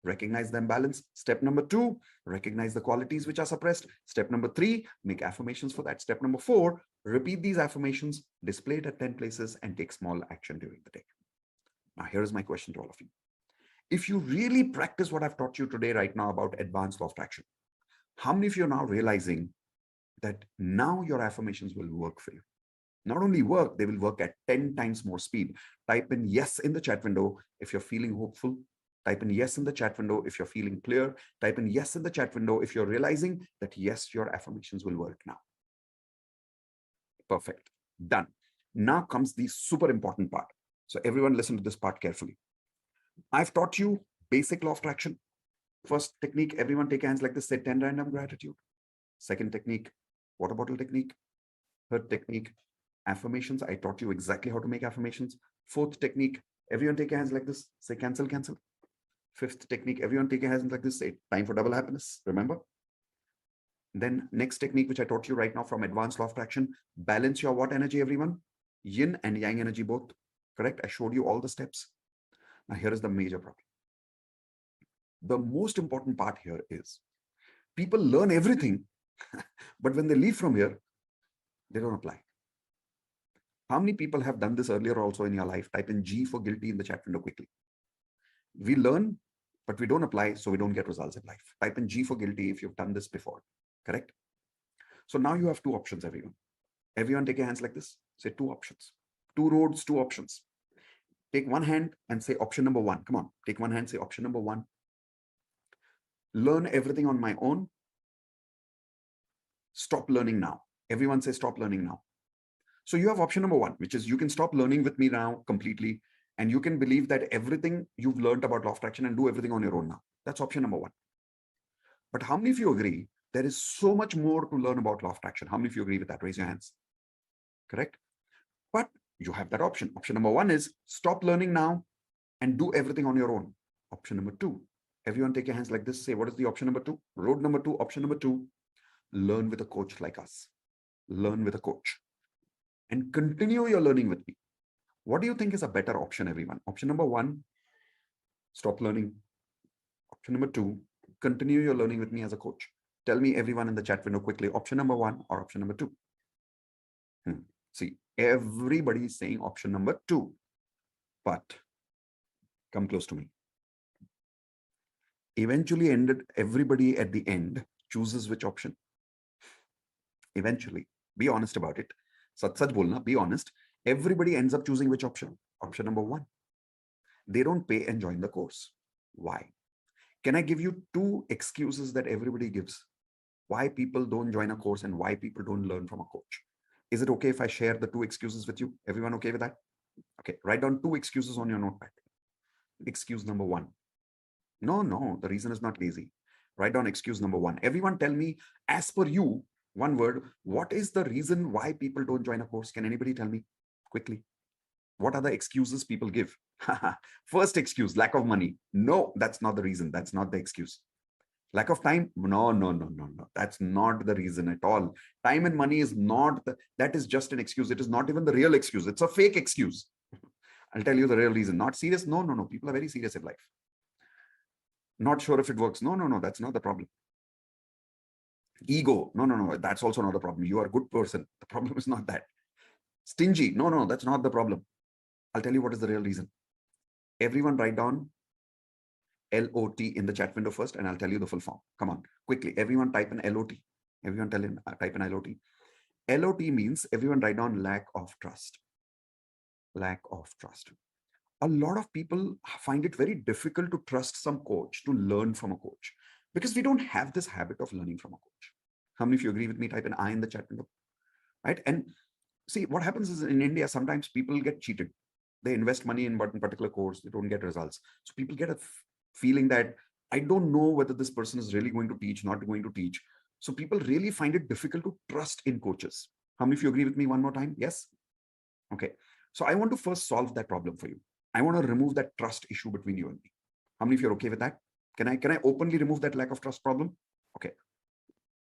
recognize the imbalance. Step number 2, recognize the qualities which are suppressed. Step number 3, make affirmations for that. Step number 4, repeat these affirmations, display it at 10 places, and take small action during the day. Now, here's my question to all of you. If you really practice what I've taught you today right now about advanced law of attraction, how many of you are now realizing that now your affirmations will work for you? Not only work, they will work at 10 times more speed. Type in yes in the chat window if you're feeling hopeful. Type in yes in the chat window if you're feeling clear. Type in yes in the chat window if you're realizing that yes, your affirmations will work now. Perfect. Done. Now comes the super important part. So everyone listen to this part carefully. I've taught you basic law of attraction. First technique, everyone take hands like this, say 10 random gratitude. Second technique, water bottle technique. Third technique, affirmations. I taught you exactly how to make affirmations. Fourth technique, everyone take hands like this, say cancel, cancel. Fifth technique, everyone take hands like this, say time for double happiness, remember? Then next technique, which I taught you right now from advanced law of attraction, balance your what energy, everyone? Yin and yang energy both, correct? I showed you all the steps. Now here is the major problem. The most important part here is people learn everything, but when they leave from here, they don't apply. How many people have done this earlier also in your life? Type in G for guilty in the chat window quickly. We learn, but we don't apply, so we don't get results in life. Type in G for guilty if you've done this before, correct? So now you have 2 options, everyone. Everyone take your hands like this. Say 2 options. 2 roads, 2 options. Take one hand and say option number 1. Come on, take one hand, say option number 1. Learn everything on my own. Stop learning now. Everyone say stop learning now. So you have option number 1, which is you can stop learning with me now completely, and you can believe that everything you've learned about law of attraction and do everything on your own now. That's option number 1. But how many of you agree there is so much more to learn about law of attraction? How many of you agree with that? Raise your hands. Correct? But you have that option. Option number 1 is stop learning now and do everything on your own. Option number 2, everyone take your hands like this. Say, what is the option number 2? Road number 2, option number 2, learn with a coach like us. Learn with a coach and continue your learning with me. What do you think is a better option, everyone? Option number 1, stop learning. Option number 2, continue your learning with me as a coach. Tell me, everyone in the chat window quickly, option number 1 or option number 2? See, everybody is saying option number 2, but come close to me. Eventually, everybody at the end chooses which option? Eventually, be honest about it. Sach bolna, be honest. Everybody ends up choosing which option? Option number 1. They don't pay and join the course. Why? Can I give you 2 excuses that everybody gives? Why people don't join a course and why people don't learn from a coach? Is it okay if I share the 2 excuses with you? Everyone okay with that? Okay, write down 2 excuses on your notepad. Excuse number 1. No, the reason is not lazy. Write down excuse number 1. Everyone tell me, as per you, one word, what is the reason why people don't join a course? Can anybody tell me quickly? What are the excuses people give? First excuse, lack of money. No, that's not the reason. That's not the excuse. Lack of time? No, no, no, no, no. That's not the reason at all. Time and money is not, that is just an excuse. It is not even the real excuse. It's a fake excuse. I'll tell you the real reason. Not serious? No, no, no. People are very serious in life. Not sure if it works. No, no, no. That's not the problem. Ego? No, no, no. That's also not the problem. You are a good person. The problem is not that. Stingy? No, no, that's not the problem. I'll tell you what is the real reason. Everyone write down LOT in the chat window first, and I'll tell you the full form. Come on, quickly. Everyone type in LOT. Everyone type in LOT. LOT means everyone write down lack of trust. Lack of trust. A lot of people find it very difficult to trust some coach, to learn from a coach, because we don't have this habit of learning from a coach. How many of you agree with me? Type an I in the chat window, right? And see, what happens is in India, sometimes people get cheated. They invest money in one particular course, they don't get results. So people get a feeling that I don't know whether this person is really going to teach, not going to teach. So people really find it difficult to trust in coaches. How many of you agree with me one more time? Yes? Okay. So I want to first solve that problem for you. I want to remove that trust issue between you and me. How many of you are okay with that? Can I openly remove that lack of trust problem? Okay.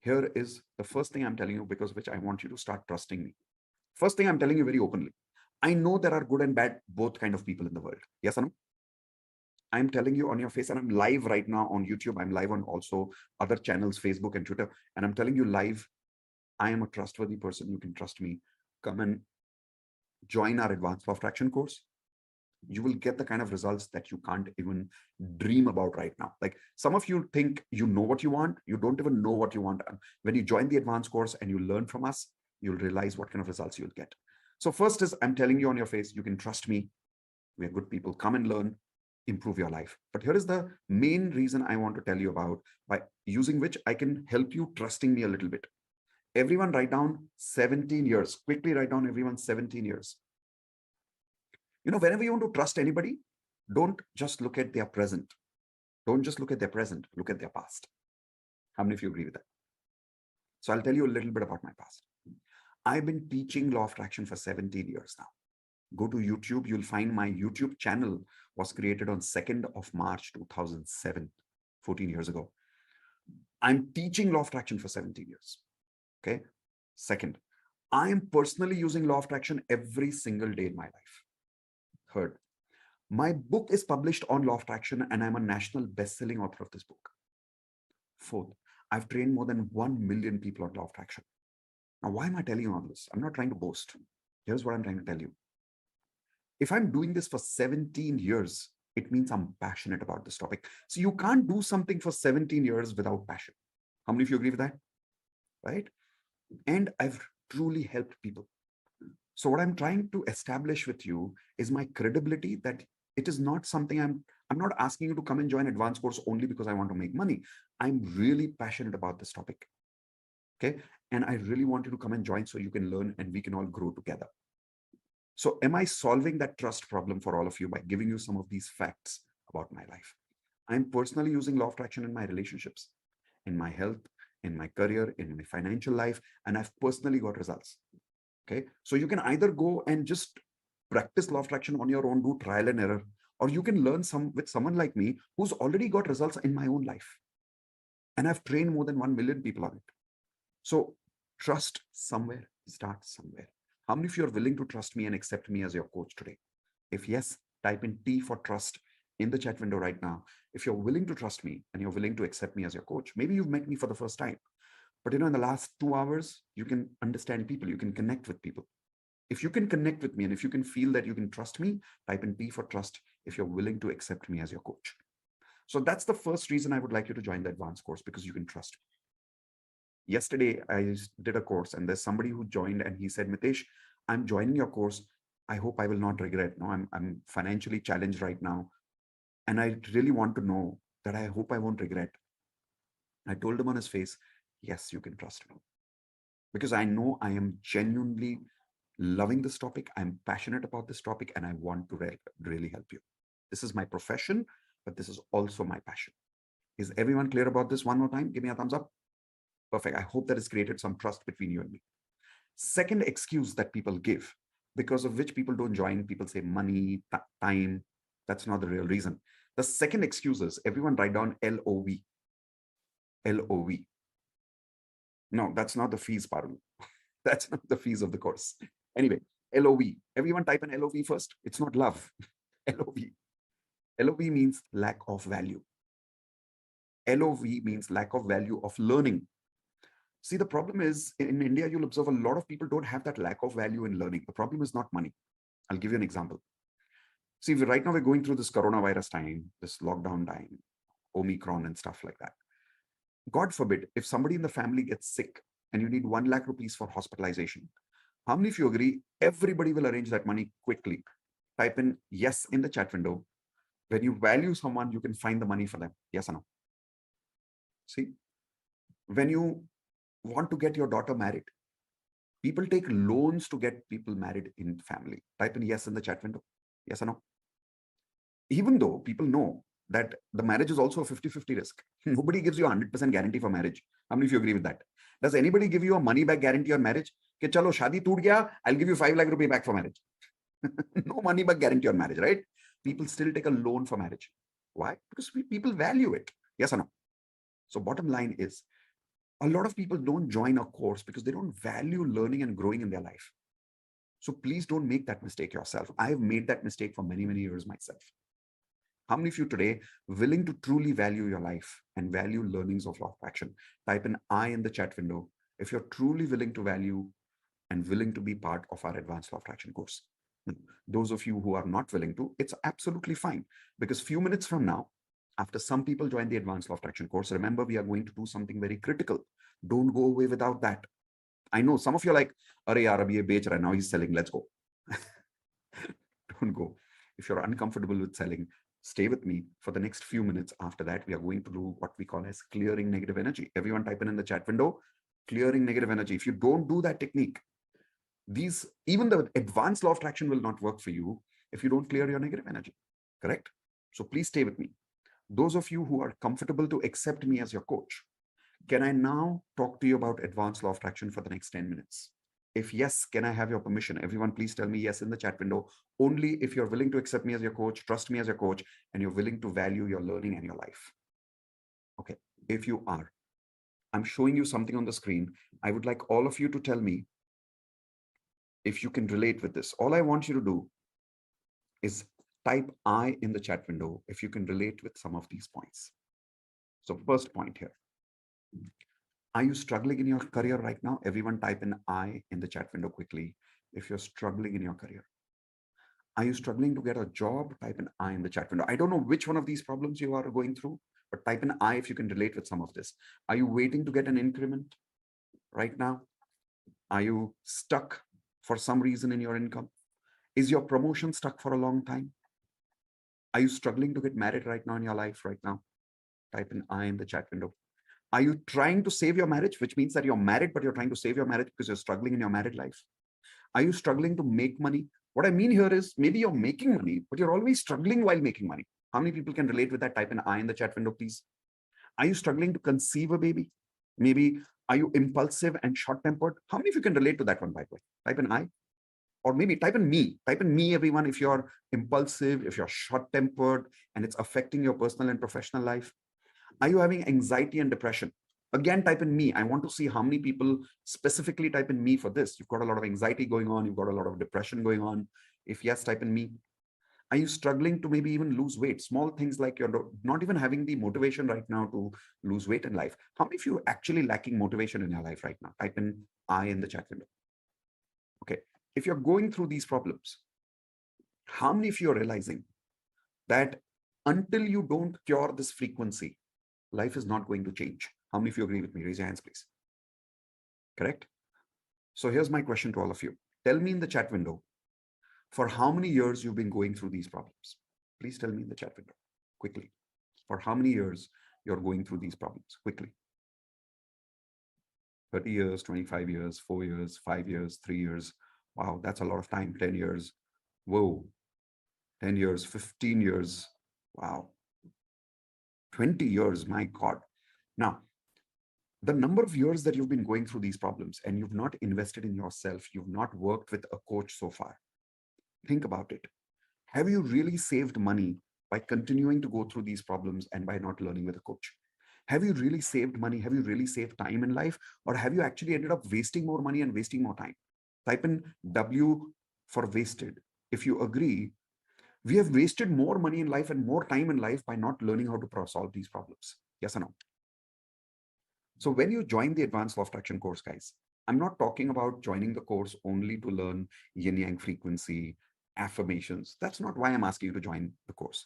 Here is the first thing I'm telling you, because of which I want you to start trusting me. First thing I'm telling you very openly. I know there are good and bad, both kind of people in the world. Yes or no? I'm telling you on your face, and I'm live right now on YouTube. I'm live on also other channels, Facebook and Twitter. And I'm telling you live, I am a trustworthy person. You can trust me. Come and join our advanced law of attraction course. You will get the kind of results that you can't even dream about right now. Like some of you think you know what you want. You don't even know what you want. When you join the advanced course and you learn from us, you'll realize what kind of results you'll get. So first is, I'm telling you on your face, you can trust me. We are good people. Come and learn, improve your life. But here is the main reason I want to tell you about, by using which I can help you trusting me a little bit. Everyone write down 17 years. Quickly write down everyone 17 years. You know, whenever you want to trust anybody, don't just look at their present. Don't just look at their present, look at their past. How many of you agree with that? So I'll tell you a little bit about my past. I've been teaching law of attraction for 17 years now. Go to YouTube, you'll find my YouTube channel was created on 2nd of March 2007, 14 years ago. I'm teaching law of attraction for 17 years. Okay. Second, I am personally using law of attraction every single day in my life. Third, my book is published on law of attraction and I'm a national best-selling author of this book. Fourth, I've trained more than 1 million people on law of attraction. Now, why am I telling you all this? I'm not trying to boast. Here's what I'm trying to tell you. If I'm doing this for 17 years, it means I'm passionate about this topic. So you can't do something for 17 years without passion. How many of you agree with that? Right? And I've truly helped people. So what I'm trying to establish with you is my credibility, that it is not something I'm not asking you to come and join advanced course only because I want to make money. I'm really passionate about this topic. Okay. And I really want you to come and join so you can learn and we can all grow together. So am I solving that trust problem for all of you by giving you some of these facts about my life? I'm personally using law of attraction in my relationships, in my health, in my career, in my financial life, and I've personally got results. Okay. So you can either go and just practice law of attraction on your own, do trial and error, or you can learn with someone like me who's already got results in my own life. And I've trained more than 1 million people on it. So trust somewhere, start somewhere. How many of you are willing to trust me and accept me as your coach today? If yes, type in T for trust in the chat window right now. If you're willing to trust me and you're willing to accept me as your coach, maybe you've met me for the first time, but in the last 2 hours, you can understand people, you can connect with people. If you can connect with me and if you can feel that you can trust me, type in T for trust if you're willing to accept me as your coach. So that's the first reason I would like you to join the advanced course, because you can trust me. Yesterday, I did a course and there's somebody who joined and he said, Mitesh, I'm joining your course. I hope I will not regret. No, I'm financially challenged right now. And I really want to know that I hope I won't regret. I told him on his face, yes, you can trust me. Because I know I am genuinely loving this topic. I'm passionate about this topic and I want to really help you. This is my profession, but this is also my passion. Is everyone clear about this? One more time, give me a thumbs up. Perfect. I hope that has created some trust between you and me. Second excuse that people give, because of which people don't join, people say money, time. That's not the real reason. The second excuse is, everyone write down LOV. LOV. No, that's not the fees, Parul. That's not the fees of the course. Anyway, LOV. Everyone type an LOV first. It's not love. LOV. LOV means lack of value. LOV means lack of value of learning. See, the problem is in India, you'll observe a lot of people don't have that lack of value in learning. The problem is not money. I'll give you an example. See, right now we're going through this coronavirus time, this lockdown time, Omicron and stuff like that. God forbid, if somebody in the family gets sick and you need 1 lakh rupees for hospitalization, how many of you agree everybody will arrange that money quickly? Type in yes in the chat window. When you value someone, you can find the money for them. Yes or no? See, when you want to get your daughter married, people take loans to get people married in family. Type in yes in the chat window. Yes or no? Even though people know that the marriage is also a 50-50 risk. Nobody gives you a 100% guarantee for marriage. How many of you agree with that? Does anybody give you a money back guarantee on marriage? Ke chalo, shadi toot gaya, I'll give you 5 lakh rupee back for marriage. No money back guarantee on marriage, right? People still take a loan for marriage. Why? Because people value it. Yes or no? So bottom line is, a lot of people don't join a course because they don't value learning and growing in their life. So please don't make that mistake yourself. I have made that mistake for many, many years myself. How many of you today willing to truly value your life and value learnings of law of attraction? Type an I in the chat window if you're truly willing to value and willing to be part of our advanced law of attraction course. Those of you who are not willing to, it's absolutely fine, because few minutes from now, after some people join the advanced law of attraction course, remember, we are going to do something very critical. Don't go away without that. I know some of you are like, Are yaar, abhi ye bech raha hai, now he's selling, let's go. Don't go. If you're uncomfortable with selling, stay with me for the next few minutes. After that, we are going to do what we call as clearing negative energy. Everyone type in the chat window, clearing negative energy. If you don't do that technique, even the advanced law of attraction will not work for you if you don't clear your negative energy. Correct? So please stay with me. Those of you who are comfortable to accept me as your coach, can I now talk to you about advanced law of attraction for the next 10 minutes? If yes, can I have your permission? Everyone, please tell me yes in the chat window. Only if you're willing to accept me as your coach, trust me as your coach, and you're willing to value your learning and your life. Okay, if you are, I'm showing you something on the screen. I would like all of you to tell me if you can relate with this. All I want you to do is type I in the chat window if you can relate with some of these points. So first point here. Are you struggling in your career right now? Everyone type in I in the chat window quickly if you're struggling in your career. Are you struggling to get a job? Type in I in the chat window. I don't know which one of these problems you are going through, but type in I if you can relate with some of this. Are you waiting to get an increment right now? Are you stuck for some reason in your income? Is your promotion stuck for a long time? Are you struggling to get married right now in your life right now? Type in I in the chat window. Are you trying to save your marriage, which means that you're married, but you're trying to save your marriage because you're struggling in your married life? Are you struggling to make money? What I mean here is maybe you're making money, but you're always struggling while making money. How many people can relate with that? Type in I in the chat window, please. Are you struggling to conceive a baby? Maybe are you impulsive and short-tempered? How many of you can relate to that one, by the way? Type in I. Or maybe type in me. Type in me, everyone, if you're impulsive, if you're short-tempered, and it's affecting your personal and professional life. Are you having anxiety and depression? Again, type in me. I want to see how many people specifically type in me for this. You've got a lot of anxiety going on. You've got a lot of depression going on. If yes, type in me. Are you struggling to maybe even lose weight? Small things like you're not even having the motivation right now to lose weight in life. How many of you are actually lacking motivation in your life right now? Type in I in the chat window. Okay. If you're going through these problems, how many of you are realizing that until you don't cure this frequency, life is not going to change? How many of you agree with me? Raise your hands, please. Correct? So here's my question to all of you. Tell me in the chat window, for how many years you've been going through these problems? Please tell me in the chat window, quickly. For how many years you're going through these problems? Quickly. 30 years, 25 years, 4 years, 5 years, 3 years. Wow, that's a lot of time. 10 years. Whoa. 10 years, 15 years. Wow. 20 years, my God. Now, the number of years that you've been going through these problems and you've not invested in yourself, you've not worked with a coach so far. Think about it. Have you really saved money by continuing to go through these problems and by not learning with a coach? Have you really saved money? Have you really saved time in life? Or have you actually ended up wasting more money and wasting more time? Type in W for wasted. If you agree, we have wasted more money in life and more time in life by not learning how to solve these problems. Yes or no? So when you join the Advanced Law of Attraction course, guys, I'm not talking about joining the course only to learn yin yang frequency, affirmations. That's not why I'm asking you to join the course.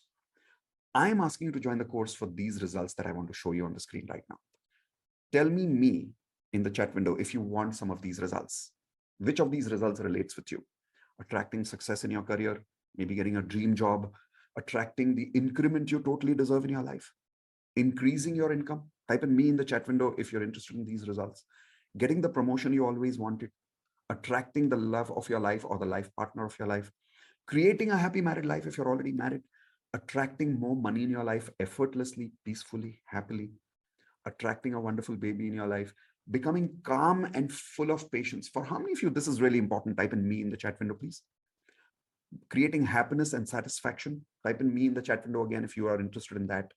I'm asking you to join the course for these results that I want to show you on the screen right now. Tell me in the chat window if you want some of these results. Which of these results relates with you? Attracting success in your career, maybe getting a dream job, attracting the increment you totally deserve in your life, increasing your income. Type in me in the chat window if you're interested in these results. Getting the promotion you always wanted, attracting the love of your life or the life partner of your life, creating a happy married life if you're already married, attracting more money in your life effortlessly, peacefully, happily, attracting a wonderful baby in your life, becoming calm and full of patience. For how many of you this is really important? Type in me in the chat window, please. Creating happiness and satisfaction. Type in me in the chat window again if you are interested in that.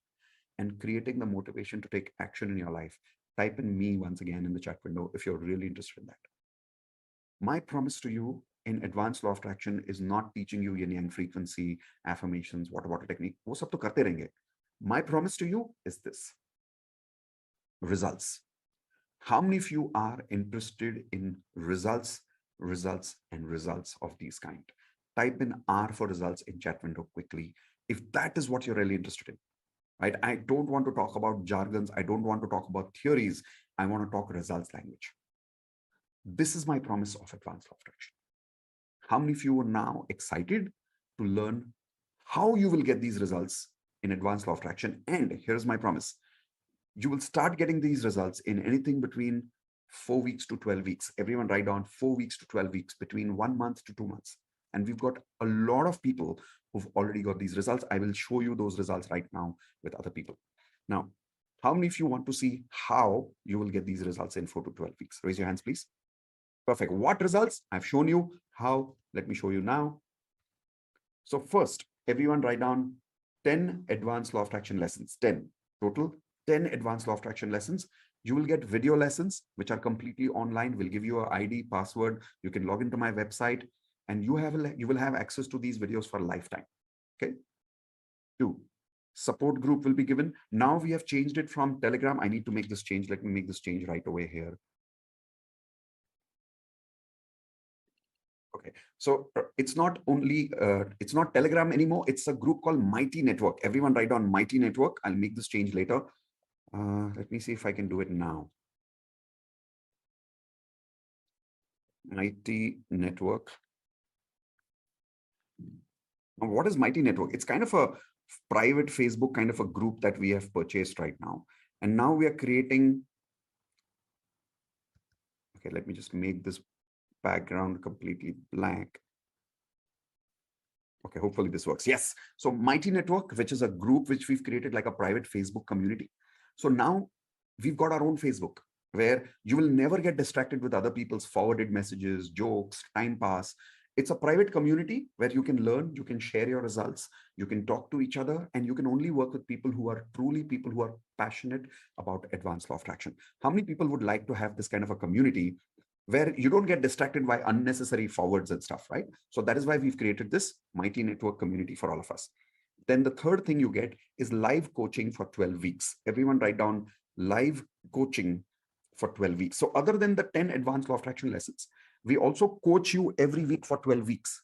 And creating the motivation to take action in your life. Type in me once again in the chat window if you're really interested in that. My promise to you in Advanced Law of Attraction is not teaching you yin yang frequency, affirmations, water technique. वो सब तो करते रहेंगे. My promise to you is this. Results. How many of you are interested in results and results of these kind? Type in R for results in chat window quickly if that is what you're really interested in. Right? I don't want to talk about jargons. I don't want to talk about theories. I want to talk results language. This is my promise of Advanced Law of Attraction. How many of you are now excited to learn how you will get these results in Advanced Law of Attraction? And here's my promise. You will start getting these results in anything between 4 weeks to 12 weeks. Everyone write down 4 weeks to 12 weeks, between 1 month to 2 months. And we've got a lot of people who've already got these results. I will show you those results right now with other people. Now, how many of you want to see how you will get these results in 4 to 12 weeks? Raise your hands, please. Perfect. What results? I've shown you how. Let me show you now. So first, everyone write down 10 Advanced Law of Attraction lessons, 10 total. 10 Advanced Law of Attraction lessons. You will get video lessons, which are completely online. We'll give you an ID, password. You can log into my website and you will have access to these videos for a lifetime. Okay. 2, support group will be given. Now we have changed it from Telegram. I need to make this change. Let me make this change right away here. Okay, so it's not only, it's not Telegram anymore. It's a group called Mighty Network. Everyone write down Mighty Network. I'll make this change later. Let me see if I can do it now. Mighty Network. Now, what is Mighty Network? It's kind of a private Facebook kind of a group that we have purchased right now. And now we are creating. Okay, let me just make this background completely blank. Okay, hopefully this works. Yes. So Mighty Network, which is a group which we've created like a private Facebook community. So now we've got our own Facebook where you will never get distracted with other people's forwarded messages, jokes, time pass. It's a private community where you can learn, you can share your results, you can talk to each other, and you can only work with people who are truly people who are passionate about Advanced Law of Attraction. How many people would like to have this kind of a community where you don't get distracted by unnecessary forwards and stuff, right? So that is why we've created this Mighty Network community for all of us. Then the third thing you get is live coaching for 12 weeks. Everyone write down live coaching for 12 weeks. So other than the 10 Advanced Law of Attraction lessons, we also coach you every week for 12 weeks.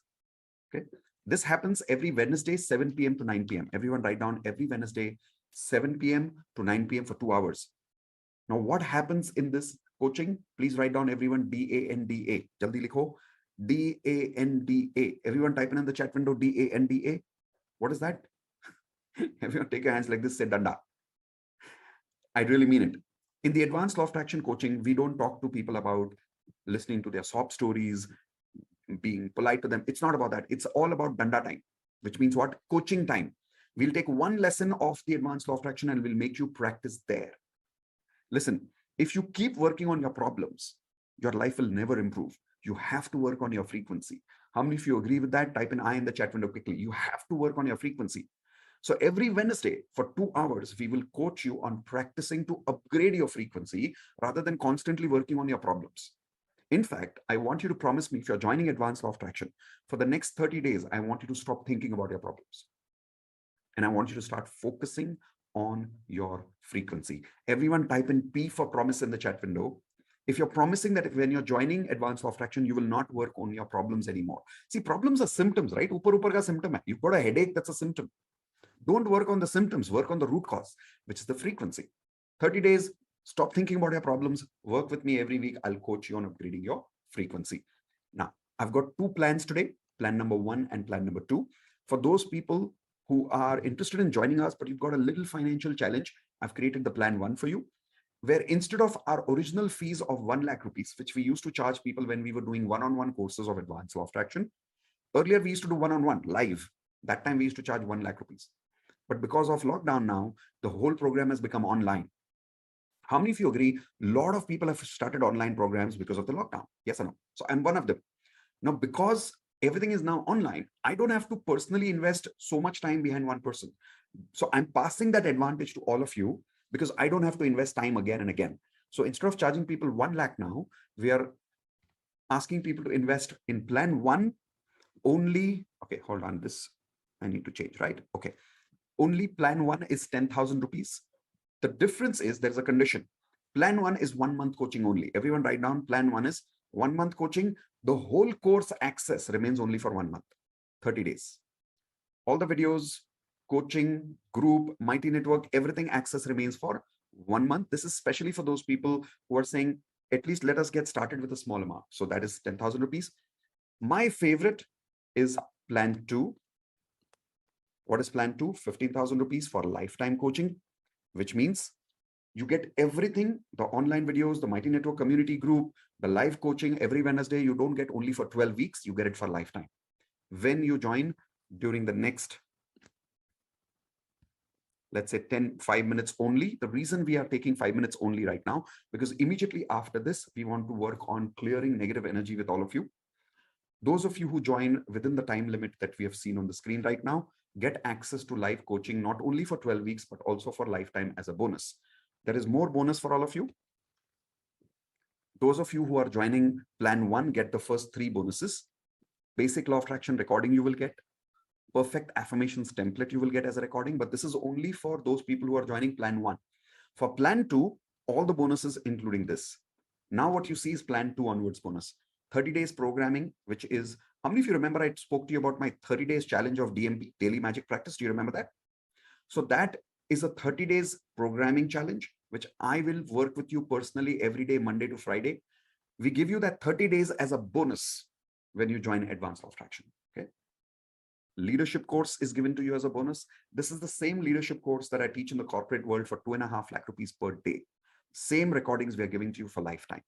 Okay. This happens every Wednesday, 7 p.m. to 9 p.m. Everyone write down every Wednesday, 7 p.m. to 9 p.m. for 2 hours. Now, what happens in this coaching? Please write down everyone DANDA. Jaldi likho. DANDA. Everyone type in the chat window DANDA. What is that? Everyone take your hands like this, say danda. I really mean it. In the Advanced Law of Attraction coaching, we don't talk to people about listening to their sob stories, being polite to them. It's not about that. It's all about danda time, which means what? Coaching time. We'll take one lesson of the Advanced Law of Attraction and we'll make you practice there. Listen, if you keep working on your problems, your life will never improve. You have to work on your frequency. How many of you agree with that? Type in I in the chat window quickly. You have to work on your frequency. So every Wednesday for 2 hours, we will coach you on practicing to upgrade your frequency rather than constantly working on your problems. In fact, I want you to promise me, if you're joining Advanced Law of Attraction, for the next 30 days, I want you to stop thinking about your problems. And I want you to start focusing on your frequency. Everyone type in P for promise in the chat window. If you're promising that when you're joining Advanced Law of Attraction, you will not work on your problems anymore. See, problems are symptoms, right? Upar upar ka symptom hai. You've got a headache, that's a symptom. Don't work on the symptoms, work on the root cause, which is the frequency. 30 days, stop thinking about your problems. Work with me every week. I'll coach you on upgrading your frequency. Now, I've got two plans today, plan number 1 and plan number 2. For those people who are interested in joining us, but you've got a little financial challenge, I've created the plan 1 for you, where instead of our original fees of 1 lakh rupees, which we used to charge people when we were doing one-on-one courses of Advanced Law of Attraction, earlier we used to do one-on-one live. That time we used to charge 1 lakh rupees. But because of lockdown now, the whole program has become online. How many of you agree? A lot of people have started online programs because of the lockdown. Yes or no? So I'm one of them. Now, because everything is now online, I don't have to personally invest so much time behind one person. So I'm passing that advantage to all of you because I don't have to invest time again and again. So instead of charging people 1 lakh now, we are asking people to invest in plan 1 only. Okay, hold on. This I need to change, right? Okay. Only plan 1 is 10,000 rupees. The difference is there's a condition. Plan 1 is 1 month coaching only. Everyone write down, plan 1 is 1 month coaching. The whole course access remains only for 1 month, 30 days. All the videos, coaching, group, Mighty Network, everything access remains for 1 month. This is especially for those people who are saying, at least let us get started with a small amount. So that is 10,000 rupees. My favorite is plan 2. What is plan 2? 15,000 rupees for lifetime coaching, which means you get everything, the online videos, the Mighty Network community group, the live coaching every Wednesday. You don't get only for 12 weeks, you get it for lifetime. When you join during the next, let's say 5 minutes only. The reason we are taking 5 minutes only right now, because immediately after this, we want to work on clearing negative energy with all of you. Those of you who join within the time limit that we have seen on the screen right now, get access to live coaching, not only for 12 weeks, but also for lifetime as a bonus. There is more bonus for all of you. Those of you who are joining plan 1, get the first 3 bonuses. Basic law of attraction recording you will get. Perfect affirmations template you will get as a recording, but this is only for those people who are joining plan 1. For plan 2, all the bonuses including this. Now what you see is plan 2 onwards bonus. 30 days programming, which is, how many of you remember I spoke to you about my 30 days challenge of DMP, Daily Magic Practice? Do you remember that? So that is a 30 days programming challenge, which I will work with you personally every day, Monday to Friday. We give you that 30 days as a bonus when you join Advanced Law of Attraction. Okay. Leadership course is given to you as a bonus. This is the same leadership course that I teach in the corporate world for 2.5 lakh rupees per day. Same recordings we are giving to you for lifetime.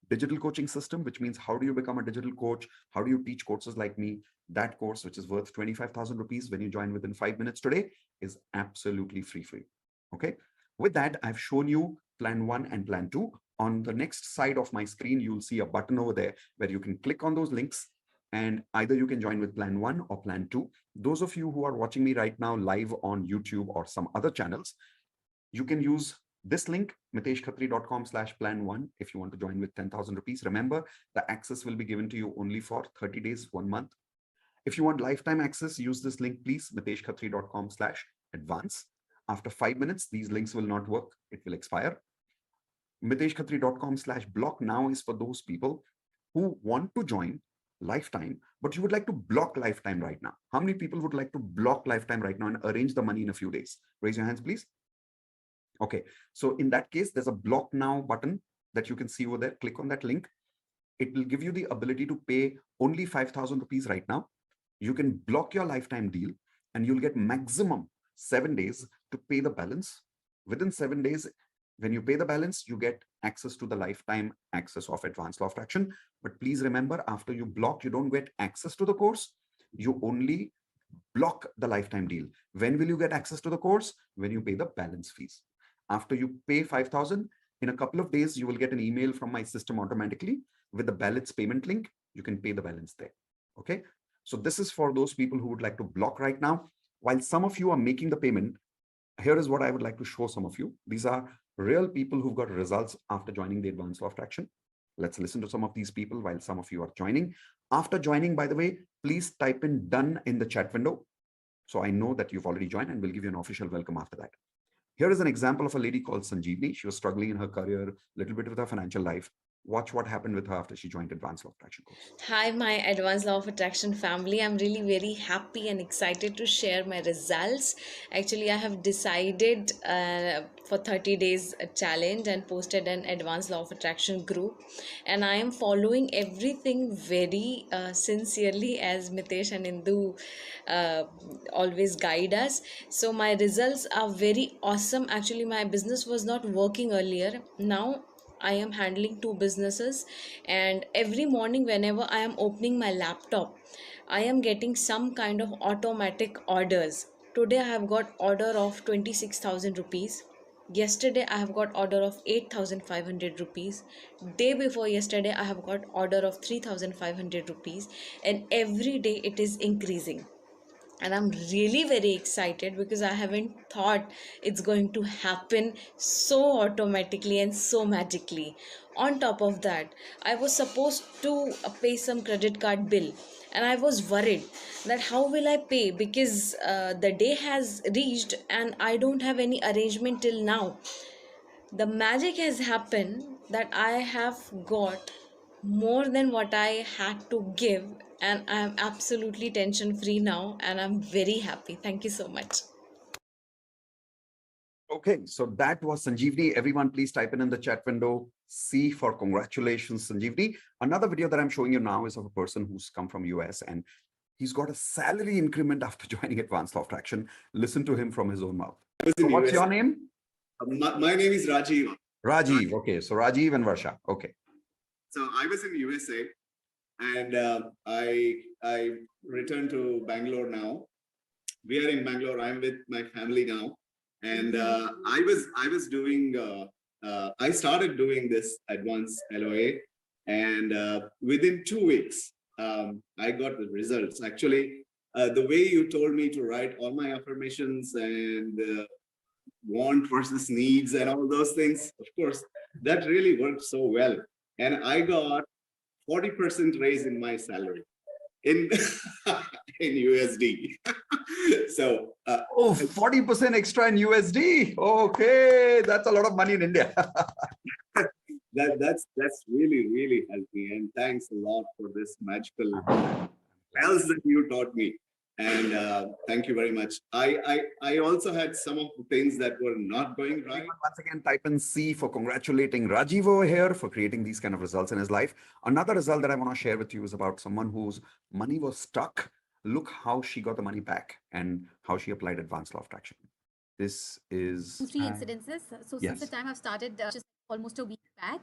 Digital coaching system, which means how do you become a digital coach? How do you teach courses like me? That course, which is worth 25,000 rupees when you join within 5 minutes today, is absolutely free for you. Okay. With that, I've shown you plan 1 and plan 2. On the next side of my screen, you'll see a button over there where you can click on those links and either you can join with plan 1 or plan 2. Those of you who are watching me right now live on YouTube or some other channels, you can use this link, miteshkhatri.com/plan1, if you want to join with 10,000 rupees. Remember, the access will be given to you only for 30 days, 1 month. If you want lifetime access, use this link, please, miteshkhatri.com/advance. After 5 minutes, these links will not work. It will expire. miteshkhatri.com/block now is for those people who want to join lifetime, but you would like to block lifetime right now. How many people would like to block lifetime right now and arrange the money in a few days? Raise your hands, please. Okay, so in that case, there's a block now button that you can see over there. Click on that link. It will give you the ability to pay only 5,000 rupees right now. You can block your lifetime deal and you'll get maximum 7 days to pay the balance. Within 7 days, when you pay the balance, you get access to the lifetime access of Advanced Law of Attraction. But please remember, after you block, you don't get access to the course. You only block the lifetime deal. When will you get access to the course? When you pay the balance fees. After you pay 5,000, in a couple of days, you will get an email from my system automatically with the balance payment link. You can pay the balance there. Okay. So this is for those people who would like to block right now. while some of you are making the payment, here is what I would like to show some of you. These are real people who've got results after joining the Advanced Law of Attraction. Let's listen to some of these people while some of you are joining. After joining, by the way, please type in done in the chat window, so I know that you've already joined, and we'll give you an official welcome after that. Here is an example of a lady called Sanjeevni. She was struggling in her career, a little bit with her financial life. Watch what happened with her after she joined Advanced Law of Attraction course. Hi, my Advanced Law of Attraction family. I'm really very happy and excited to share my results. Actually, I have decided for 30 days challenge and posted an Advanced Law of Attraction group. And I am following everything very sincerely as Mitesh and Indu always guide us. So my results are very awesome. Actually, my business was not working earlier. Now I am handling two businesses, and every morning, whenever I am opening my laptop, I am getting some kind of automatic orders. Today, I have got order of 26,000 rupees. Yesterday, I have got order of 8,500 rupees. Day before yesterday, I have got order of 3,500 rupees, and every day it is increasing. And I'm really very excited because I haven't thought it's going to happen so automatically and so magically. On top of that, I was supposed to pay some credit card bill, and I was worried that how will I pay, because the day has reached and I don't have any arrangement till now. The magic has happened that I have got more than what I had to give, and I'm absolutely tension free now, and I'm very happy. Thank you so much. Okay, so that was Sanjeevni. Everyone, please type in the chat window C for congratulations, Sanjeevni. Another video that I'm showing you now is of a person who's come from US, and he's got a salary increment after joining Advanced Law of Attraction. Listen to him from his own mouth. So what's your name? My name is Rajiv. Rajiv. Okay, so Rajiv and Varsha. Okay. So I was in USA, and I returned to Bangalore now. We are in Bangalore. I'm with my family now, and I was doing. I started doing this advanced LOA, and within 2 weeks, I got the results. Actually, the way you told me to write all my affirmations and want versus needs and all those things, of course, that really worked so well. And I got 40% raise in my salary in in USD. So 40% extra in USD. Okay, that's a lot of money in India. that's really helped me, and thanks a lot for this magical spells that you taught me. And thank you very much. I also had some of the things that were not going right. Once again, type in C for congratulating Rajiv over here for creating these kind of results in his life. Another result that I want to share with you is about someone whose money was stuck. Look how she got the money back and how she applied Advanced Law of Attraction. This is three incidences. So since the time I've started, just almost a week back,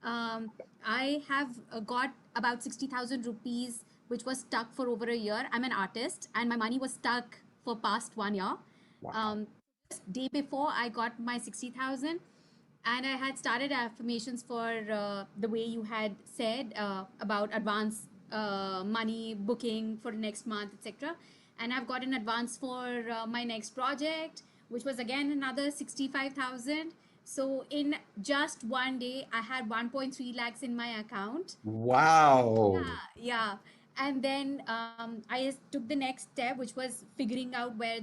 I have got about 60,000 rupees, which was stuck for over a year. I'm an artist, and my money was stuck for past 1 year. Wow. Just day before I got my 60,000, and I had started affirmations for the way you had said about advance money booking for next month, etc. And I've got an advance for my next project, which was again another 65,000. So in just 1 day, I had 1.3 lakhs in my account. Wow. Yeah. And then I took the next step, which was figuring out where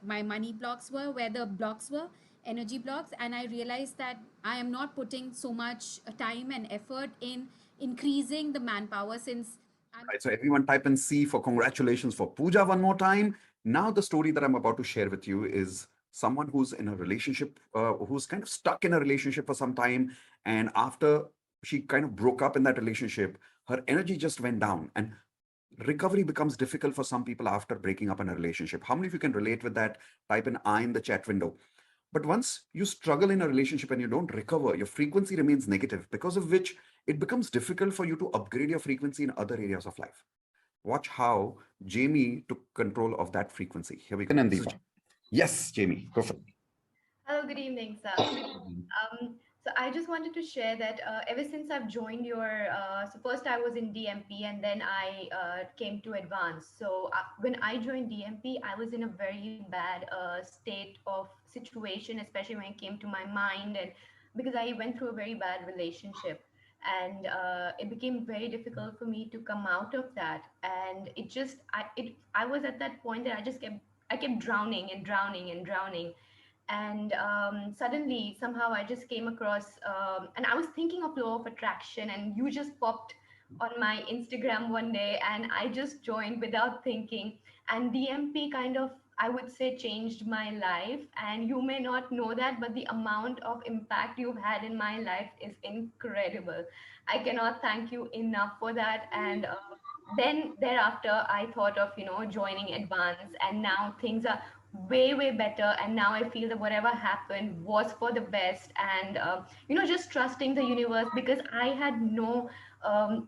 my money blocks were, where the blocks were, energy blocks. And I realized that I am not putting so much time and effort in increasing the manpower, since Right, so everyone type in C for congratulations for Pooja one more time. Now the story that I'm about to share with you is someone who's in a relationship, who's kind of stuck in a relationship for some time. And after she kind of broke up in that relationship, her energy just went down, and recovery becomes difficult for some people after breaking up in a relationship. How many of you can relate with that? Type in I in the chat window. But once you struggle in a relationship and you don't recover, your frequency remains negative, because of which it becomes difficult for you to upgrade your frequency in other areas of life. Watch how Jamie took control of that frequency. Here we go. Yes, Jamie, go for it. Hello, good evening, sir. So I just wanted to share that ever since I've joined so first I was in DMP and then I came to advanced. So when I joined DMP, I was in a very bad state of situation, especially when it came to my mind, and because I went through a very bad relationship, and it became very difficult for me to come out of that. And I was at that point that I kept drowning and drowning and drowning, and suddenly somehow I just came across and I was thinking of law of attraction, and you just popped on my Instagram one day, and I just joined without thinking. And DMP kind of, I would say, changed my life, and you may not know that, but the amount of impact you've had in my life is incredible. I cannot thank you enough for that. And then thereafter I thought of joining advance, and now things are way better, and now I feel that whatever happened was for the best. And just trusting the universe, because I had no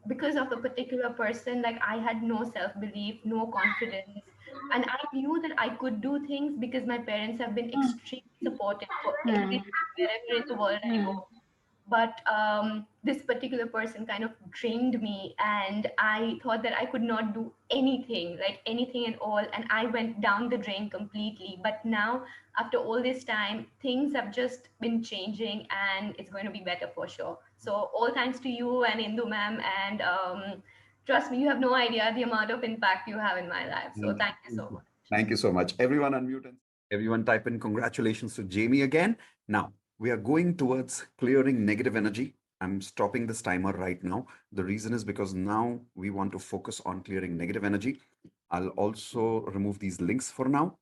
because of a particular person, like I had no self belief, no confidence, and I knew that I could do things because my parents have been extremely supportive for everything wherever in the world I go. But this particular person kind of drained me, and I thought that I could not do anything, like anything at all, and I went down the drain completely. But now, after all this time, things have just been changing, and it's going to be better for sure. So all thanks to you and Indu ma'am, and trust me, you have no idea the amount of impact you have in my life. So thank you so much. Thank you so much. Everyone unmute and everyone type in congratulations to Jamie again. Now, we are going towards clearing negative energy. I'm stopping this timer right now. The reason is because now we want to focus on clearing negative energy. I'll also remove these links for now.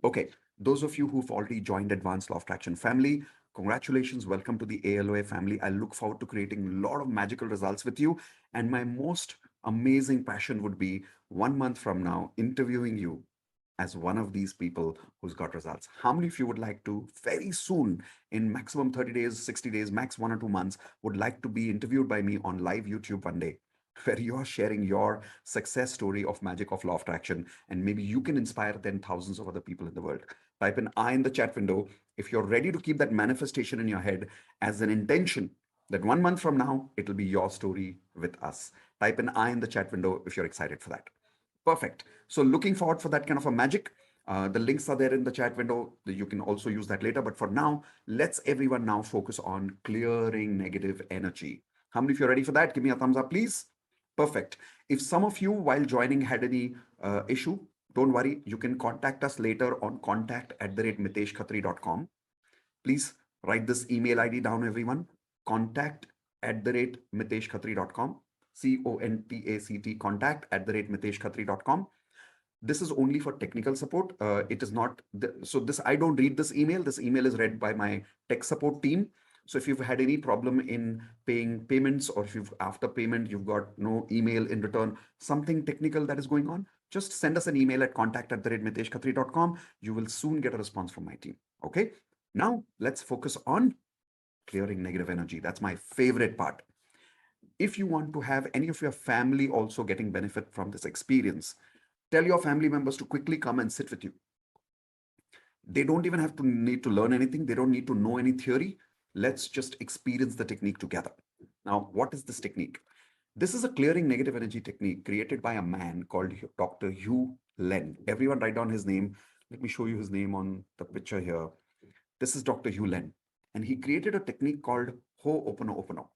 Okay, those of you who've already joined Advanced Law of Attraction family, congratulations. Welcome to the ALOA family. I look forward to creating a lot of magical results with you. And my most amazing passion would be 1 month from now interviewing you as one of these people who's got results. How many of you would like to very soon, in maximum 30 days, 60 days, max 1 or 2 months, would like to be interviewed by me on live YouTube one day, where you are sharing your success story of magic of law of attraction, and maybe you can inspire then thousands of other people in the world. Type an I in the chat window if you're ready to keep that manifestation in your head as an intention that 1 month from now, it'll be your story with us. Type an I in the chat window if you're excited for that. Perfect. So looking forward for that kind of a magic. The links are there in the chat window. You can also use that later. But for now, let's everyone now focus on clearing negative energy. How many of you are ready for that? Give me a thumbs up, please. Perfect. If some of you while joining had any issue, don't worry. You can contact us later on contact@miteshkhatri.com. Please write this email ID down, everyone. Contact@miteshkhatri.com. CONTACT, contact@miteshkhatri.com. This is only for technical support. It is not, so this, I don't read this email. This email is read by my tech support team. So if you've had any problem in paying payments, or if you've after payment, you've got no email in return, something technical that is going on, just send us an email at contact@miteshkhatri.com. You will soon get a response from my team. Okay. Now let's focus on clearing negative energy. That's my favorite part. If you want to have any of your family also getting benefit from this experience, tell your family members to quickly come and sit with you. They don't even have to need to learn anything. They don't need to know any theory. Let's just experience the technique together. Now, what is this technique? This is a clearing negative energy technique created by a man called Dr. Hugh Len. Everyone write down his name. Let me show you his name on the picture here. This is Dr. Hugh Len, and he created a technique called Ho'oponopono.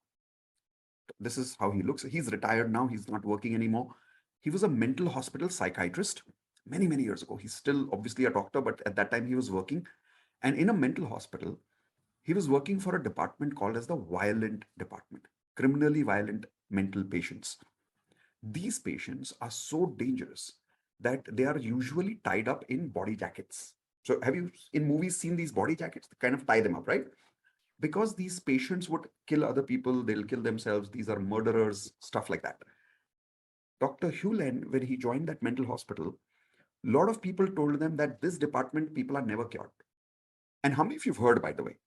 This is how he looks. He's retired now. He's not working anymore. He was a mental hospital psychiatrist many years ago. He's still obviously a doctor, but at that time he was working. And in a mental hospital, he was working for a department called as the violent department, criminally violent mental patients. These patients are so dangerous that they are usually tied up in body jackets. So have you in movies seen these body jackets? They kind of tie them up, right? Because these patients would kill other people, they'll kill themselves, these are murderers, stuff like that. Dr. Hewland, when he joined that mental hospital, a lot of people told them that this department, people are never cured. And how many of you have heard, by the way,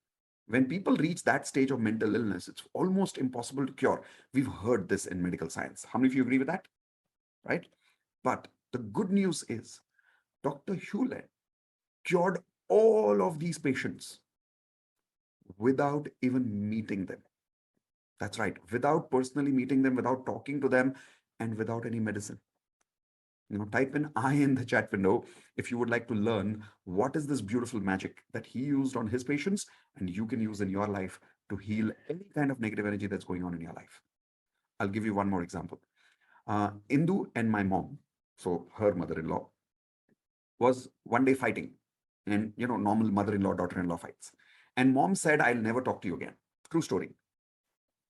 when people reach that stage of mental illness, it's almost impossible to cure. We've heard this in medical science. How many of you agree with that? Right? But the good news is Dr. Hewland cured all of these patients without even meeting them. That's right, without personally meeting them, without talking to them, and without any medicine. Type in I in the chat window if you would like to learn what is this beautiful magic that he used on his patients and you can use in your life to heal any kind of negative energy that's going on in your life. I'll give you one more example. Indu and my mom, so her mother-in-law, was one day fighting, and normal mother-in-law daughter-in-law fights, and mom said, I'll never talk to you again. True story.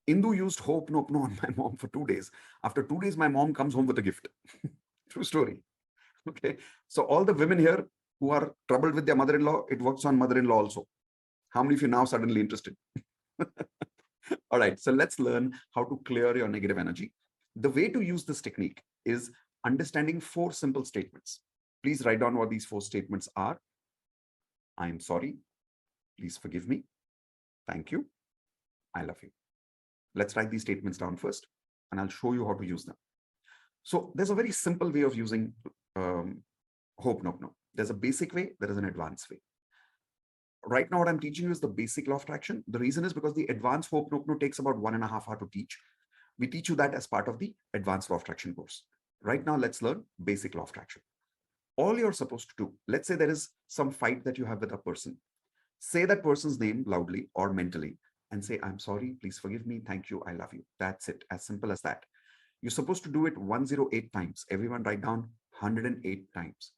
Indu used hope no on my mom for 2 days. After 2 days, my mom comes home with a gift. True story. Okay, so all the women here who are troubled with their mother-in-law, it works on mother-in-law also. How many of you now suddenly interested? All right, so let's learn how to clear your negative energy. The way to use this technique is understanding 4 simple statements. Please write down what these 4 statements are. I am sorry. Please forgive me. Thank you. I love you. Let's write these statements down first, and I'll show you how to use them. So there's a very simple way of using hope no. There's a basic way, there is an advanced way. Right now, what I'm teaching you is the basic law of attraction. The reason is because the advanced hope no takes about 1.5 hours to teach. We teach you that as part of the advanced law of attraction course. Right now, let's learn basic law of attraction. All you're supposed to do, let's say there is some fight that you have with a person. Say that person's name loudly or mentally and say, I'm sorry, please forgive me, thank you, I love you. That's it, as simple as that. You're supposed to do it 108 times. Everyone write down 108 times.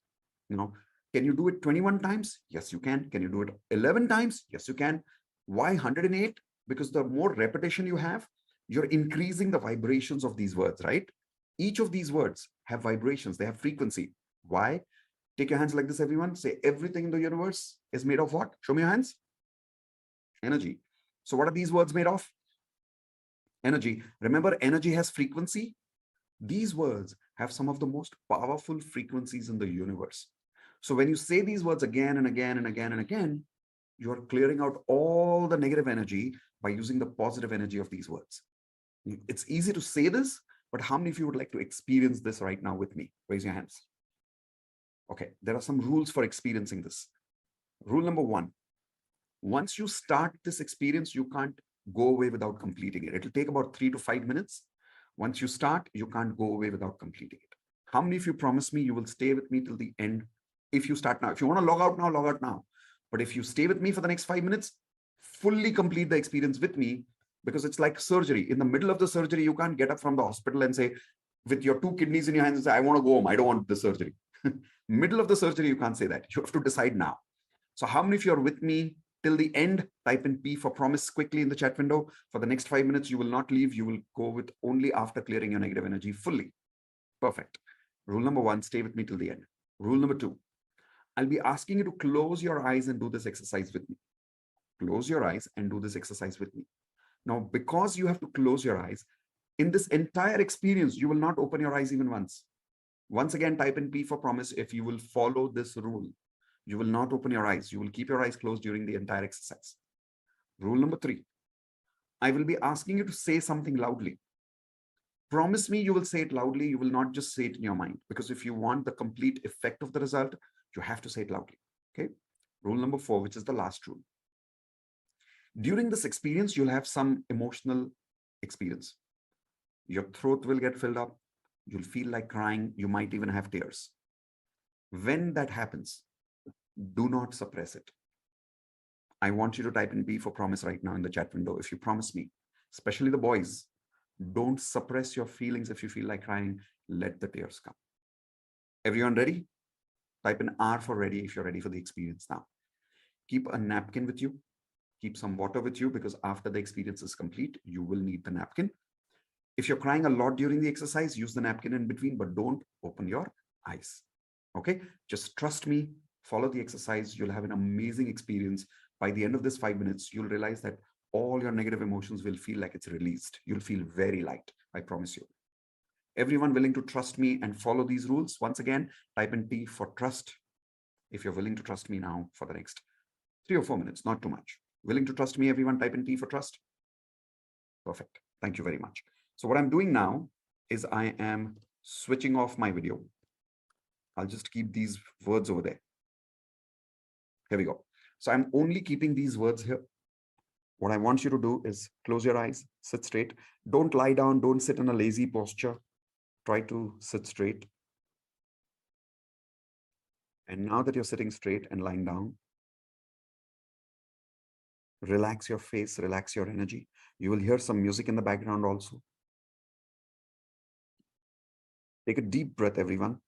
Can you do it 21 times? Yes, you can. Can you do it 11 times? Yes, you can. Why 108? Because the more repetition you have, you're increasing the vibrations of these words, right? Each of these words have vibrations. They have frequency. Why? Take your hands like this, everyone. Say, everything in the universe is made of what? Show me your hands. Energy. So what are these words made of? Energy. Remember, energy has frequency. These words have some of the most powerful frequencies in the universe. So when you say these words again and again and again and again, you are clearing out all the negative energy by using the positive energy of these words. It's easy to say this, but how many of you would like to experience this right now with me? Raise your hands. Okay, there are some rules for experiencing this. Rule number 1, once you start this experience, you can't go away without completing it. It'll take about 3 to 5 minutes. Once you start, you can't go away without completing it. How many of you promise me you will stay with me till the end? If you start now, if you want to log out now, log out now. But if you stay with me for the next 5 minutes, fully complete the experience with me, because it's like surgery. In the middle of the surgery, you can't get up from the hospital and say, with your 2 kidneys in your hands and say, I want to go home. I don't want the surgery. Middle of the surgery, you can't say that. You have to decide now. So how many of you are with me till the end? Type in P for promise quickly in the chat window. For the next 5 minutes, you will not leave. You will go with only after clearing your negative energy fully. Perfect. Rule number 1, stay with me till the end. Rule number 2, I'll be asking you to close your eyes and do this exercise with me. Close your eyes and do this exercise with me. Now, because you have to close your eyes, in this entire experience, you will not open your eyes even once. Once again, type in P for promise if you will follow this rule. You will not open your eyes. You will keep your eyes closed during the entire exercise. Rule number 3, I will be asking you to say something loudly. Promise me you will say it loudly. You will not just say it in your mind, because if you want the complete effect of the result, you have to say it loudly. Okay. Rule number 4, which is the last rule. During this experience, you'll have some emotional experience. Your throat will get filled up. You'll feel like crying. You might even have tears. When that happens, do not suppress it. I want you to type in B for promise right now in the chat window. If you promise me, especially the boys, don't suppress your feelings. If you feel like crying, let the tears come. Everyone ready? Type in R for ready if you're ready for the experience now. Keep a napkin with you. Keep some water with you, because after the experience is complete, you will need the napkin. If you're crying a lot during the exercise, use the napkin in between, but don't open your eyes. Okay, just trust me, follow the exercise. You'll have an amazing experience. By the end of this 5 minutes, you'll realize that all your negative emotions will feel like it's released. You'll feel very light, I promise you. Everyone willing to trust me and follow these rules? Once again, type in T for trust. If you're willing to trust me now for the next 3 or 4 minutes, not too much. Willing to trust me, everyone, type in T for trust. Perfect. Thank you very much. So what I'm doing now is I am switching off my video. I'll just keep these words over there. Here we go. So I'm only keeping these words here. What I want you to do is close your eyes, sit straight. Don't lie down, don't sit in a lazy posture. Try to sit straight. And now that you're sitting straight and lying down, relax your face, relax your energy. You will hear some music in the background also. Take a deep breath, everyone.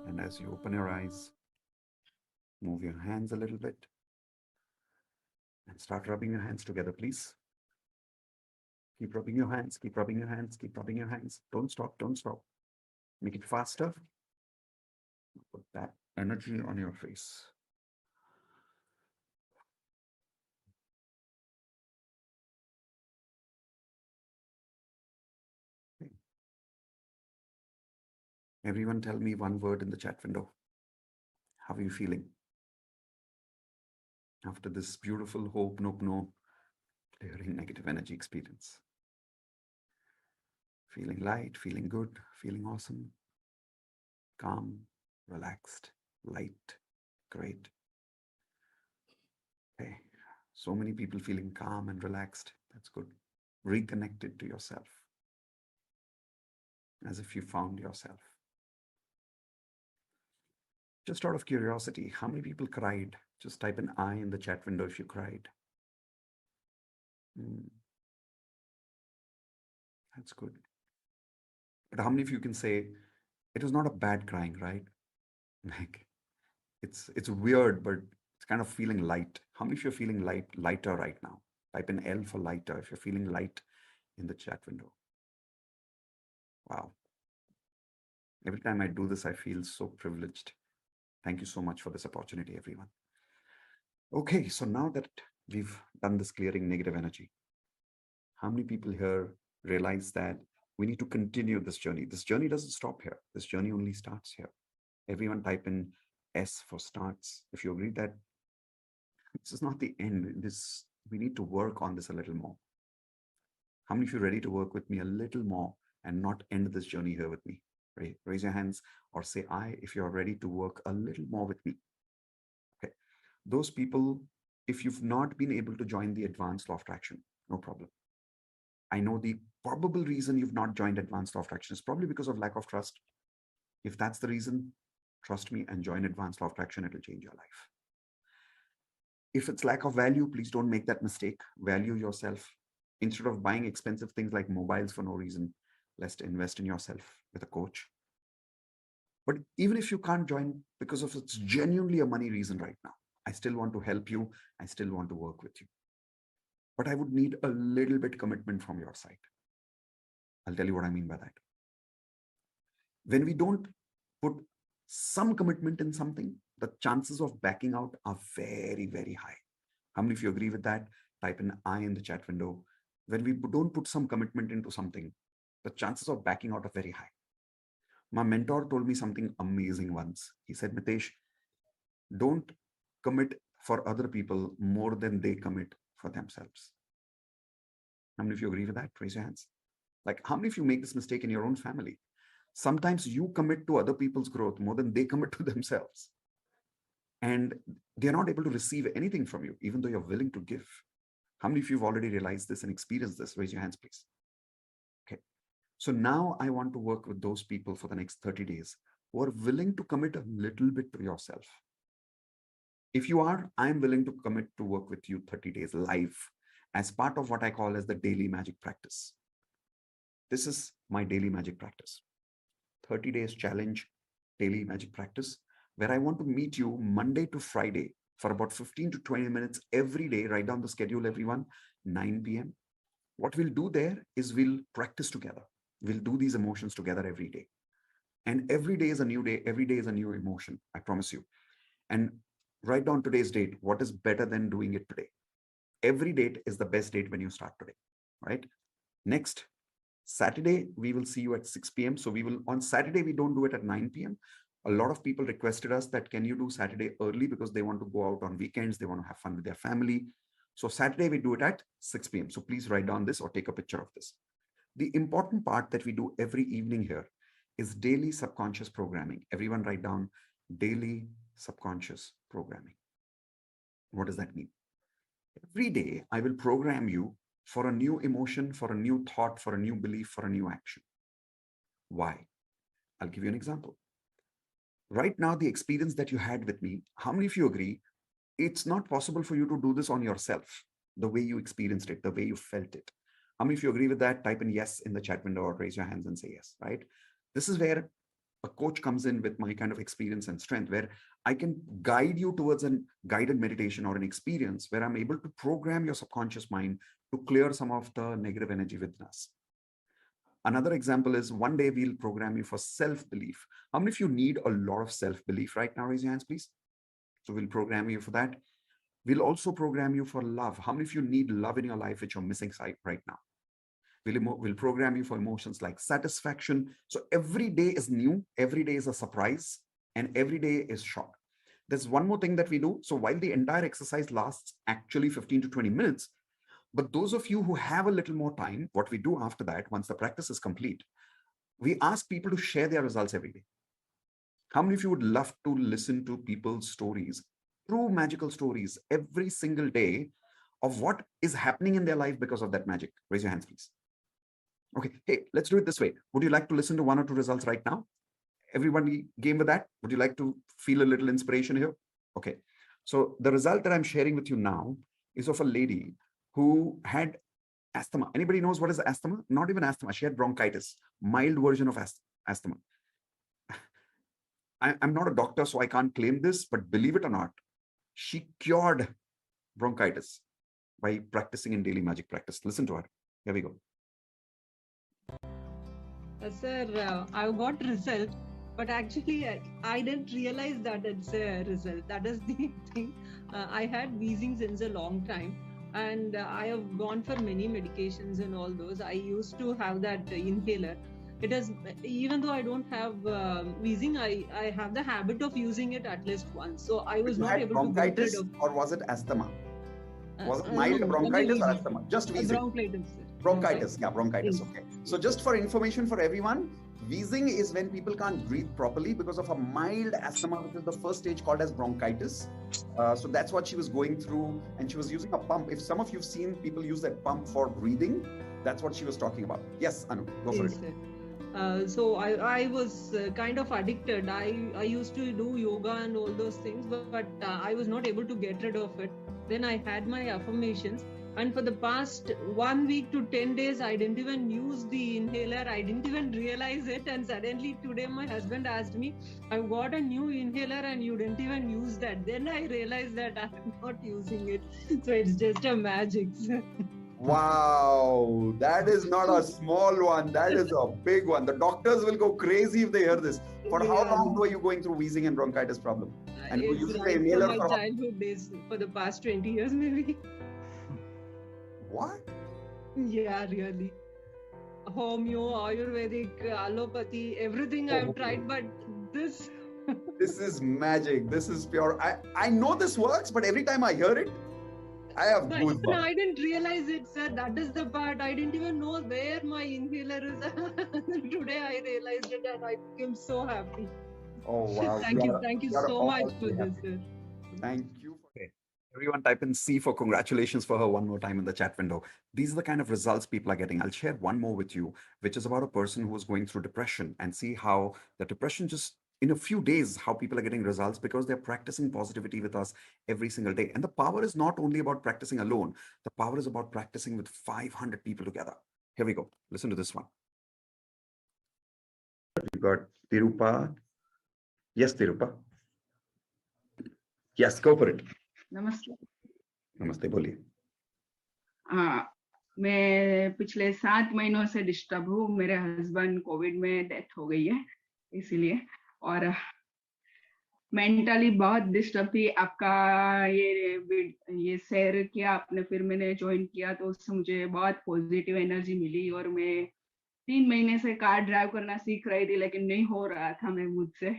And as you open your eyes, move your hands a little bit and start rubbing your hands together, please. Keep rubbing your hands, keep rubbing your hands, keep rubbing your hands. Don't stop, don't stop. Make it faster. Put that energy on your face. Okay. Everyone tell me one word in the chat window. How are you feeling? After this beautiful hope, no, clearing negative energy experience. Feeling light, feeling good, feeling awesome, calm, relaxed, light, great. Okay, so many people feeling calm and relaxed. That's good. Reconnected to yourself, as if you found yourself. Just out of curiosity, how many people cried? Just type an I in the chat window if you cried. That's good. But how many of you can say, it was not a bad crying, right? Like, it's weird, but it's kind of feeling light. How many of you are feeling lighter right now? Type in L for lighter if you're feeling light in the chat window. Wow. Every time I do this, I feel so privileged. Thank you so much for this opportunity, everyone. Okay, so now that we've done this clearing negative energy, how many people here realize that we need to continue this journey? This journey doesn't stop here. This journey only starts here. Everyone type in S for starts. If you agree that this is not the end, we need to work on this a little more. How many of you are ready to work with me a little more and not end this journey here with me? Raise your hands or say I if you're ready to work a little more with me. Okay. Those people, if you've not been able to join the advanced law of attraction, no problem. I know the probable reason you've not joined advanced law of attraction is probably because of lack of trust. If that's the reason, trust me and join advanced law of attraction. It'll change your life. If it's lack of value, please don't make that mistake. Value yourself. Instead of buying expensive things like mobiles for no reason, let's invest in yourself with a coach. But even if you can't join because of it's genuinely a money reason right now, I still want to help you. I still want to work with you. But I would need a little bit commitment from your side. I'll tell you what I mean by that. When we don't put some commitment in something, the chances of backing out are very, very high. How many of you agree with that? Type an I in the chat window. When we don't put some commitment into something, the chances of backing out are very high. My mentor told me something amazing once. He said, Mitesh, don't commit for other people more than they commit for themselves. How many of you agree with that? Raise your hands. Like, how many of you make this mistake in your own family? Sometimes you commit to other people's growth more than they commit to themselves. And they're not able to receive anything from you, even though you're willing to give. How many of you have already realized this and experienced this? Raise your hands, please. Okay. So now I want to work with those people for the next 30 days who are willing to commit a little bit to yourself. If you are, I'm willing to commit to work with you 30 days live as part of what I call as the daily magic practice. This is my daily magic practice. 30 days challenge, daily magic practice, where I want to meet you Monday to Friday for about 15 to 20 minutes every day. Write down the schedule, everyone, 9 p.m. What we'll do there is we'll practice together. We'll do these emotions together every day. And every day is a new day. Every day is a new emotion, I promise you. And write down today's date. What is better than doing it today? Every date is the best date when you start today, right? Next, Saturday, we will see you at 6 p.m. So we will, on Saturday, we don't do it at 9 p.m. A lot of people requested us that, can you do Saturday early because they want to go out on weekends. They want to have fun with their family. So Saturday, we do it at 6 p.m. So please write down this or take a picture of this. The important part that we do every evening here is daily subconscious programming. Everyone write down daily subconscious programming. What does that mean? Every day, I will program you for a new emotion, for a new thought, for a new belief, for a new action. Why? I'll give you an example. Right now, the experience that you had with me, how many of you agree it's not possible for you to do this on yourself, the way you experienced it, the way you felt it? How many of you agree with that? Type in yes in the chat window or raise your hands and say yes, right? This is where a coach comes in with my kind of experience and strength, where I can guide you towards a guided meditation or an experience where I'm able to program your subconscious mind to clear some of the negative energy within us. Another example is one day we'll program you for self-belief. How many of you need a lot of self-belief right now? Raise your hands, please. So we'll program you for that. We'll also program you for love. How many of you need love in your life, which you're missing right now? We'll program you for emotions like satisfaction. So every day is new, every day is a surprise, and every day is shock. There's one more thing that we do. So while the entire exercise lasts actually 15 to 20 minutes, but those of you who have a little more time, what we do after that, once the practice is complete, we ask people to share their results every day. How many of you would love to listen to people's stories, true magical stories, every single day of what is happening in their life because of that magic? Raise your hands, please. Okay, hey, let's do it this way. Would you like to listen to one or two results right now? Everybody game with that? Would you like to feel a little inspiration here? Okay, so the result that I'm sharing with you now is of a lady who had asthma. Anybody knows what is asthma? Not even asthma. She had bronchitis, mild version of asthma. I'm not a doctor, so I can't claim this, but believe it or not, she cured bronchitis by practicing in daily magic practice. Listen to her. Here we go. Sir, I got result, but actually I didn't realize that it's a result. That is the thing. I had wheezing since a long time, and I have gone for many medications and all those. I used to have that inhaler. It is, even though I don't have wheezing, I have the habit of using it at least once. So I was not able to get rid of. Or was it asthma? Was it mild bronchitis or asthma? Just wheezing. Bronchitis. Bronchitis, yeah, bronchitis. Okay. So just for information for everyone, wheezing is when people can't breathe properly because of a mild asthma, which is the first stage called as bronchitis. So that's what she was going through, and she was using a pump. If some of you've seen people use that pump for breathing, that's what she was talking about. Yes, Anu, go for it. So I was kind of addicted. I used to do yoga and all those things, but I was not able to get rid of it. Then I had my affirmations, and for the past 1 week to 10 days, I didn't even use the inhaler. I didn't even realize it, and suddenly today my husband asked me, "I've got a new inhaler and you didn't even use that." Then I realized that I'm not using it. So it's just a magic. Wow, that is not a small one. That is a big one. The doctors will go crazy if they hear this. For how long were you going through wheezing and bronchitis problem? And you were using the inhaler for my childhood days, for the past 20 years maybe. What? Yeah, really. Homeo, Ayurvedic, allopathy, everything I've tried, but this... This is magic. This is pure. I know this works, but every time I hear it, I have goosebumps. I didn't realize it, sir. That is the part. I didn't even know where my inhaler is. Today I realized it and I became so happy. Oh, wow. Thank you so much for this, sir. Thank you. Okay. Everyone type in C for congratulations for her one more time in the chat window. These are the kind of results people are getting. I'll share one more with you, which is about a person who was going through depression, and see how the depression just in a few days, how people are getting results because they're practicing positivity with us every single day. And the power is not only about practicing alone. The power is about practicing with 500 people together. Here we go. Listen to this one. You got Tirupa. Yes, Tirupa. Yes, go for it. नमस्ते। नमस्ते, बोलिए। मैं पिछले 7 महीनों से disturb हूँ। मेरे husband Covid में डेथ हो गई है, इसीलिए, और मेंटली बहुत डिस्टर्ब थी। आपका ये शेयर किया आपने, फिर मैंने ज्वाइन किया तो उससे मुझे बहुत पॉजिटिव एनर्जी मिली, और मैं 3 महीने से कार ड्राइव करना सीख रही थी, लेकिन नहीं हो रहा था मैं मुझसे।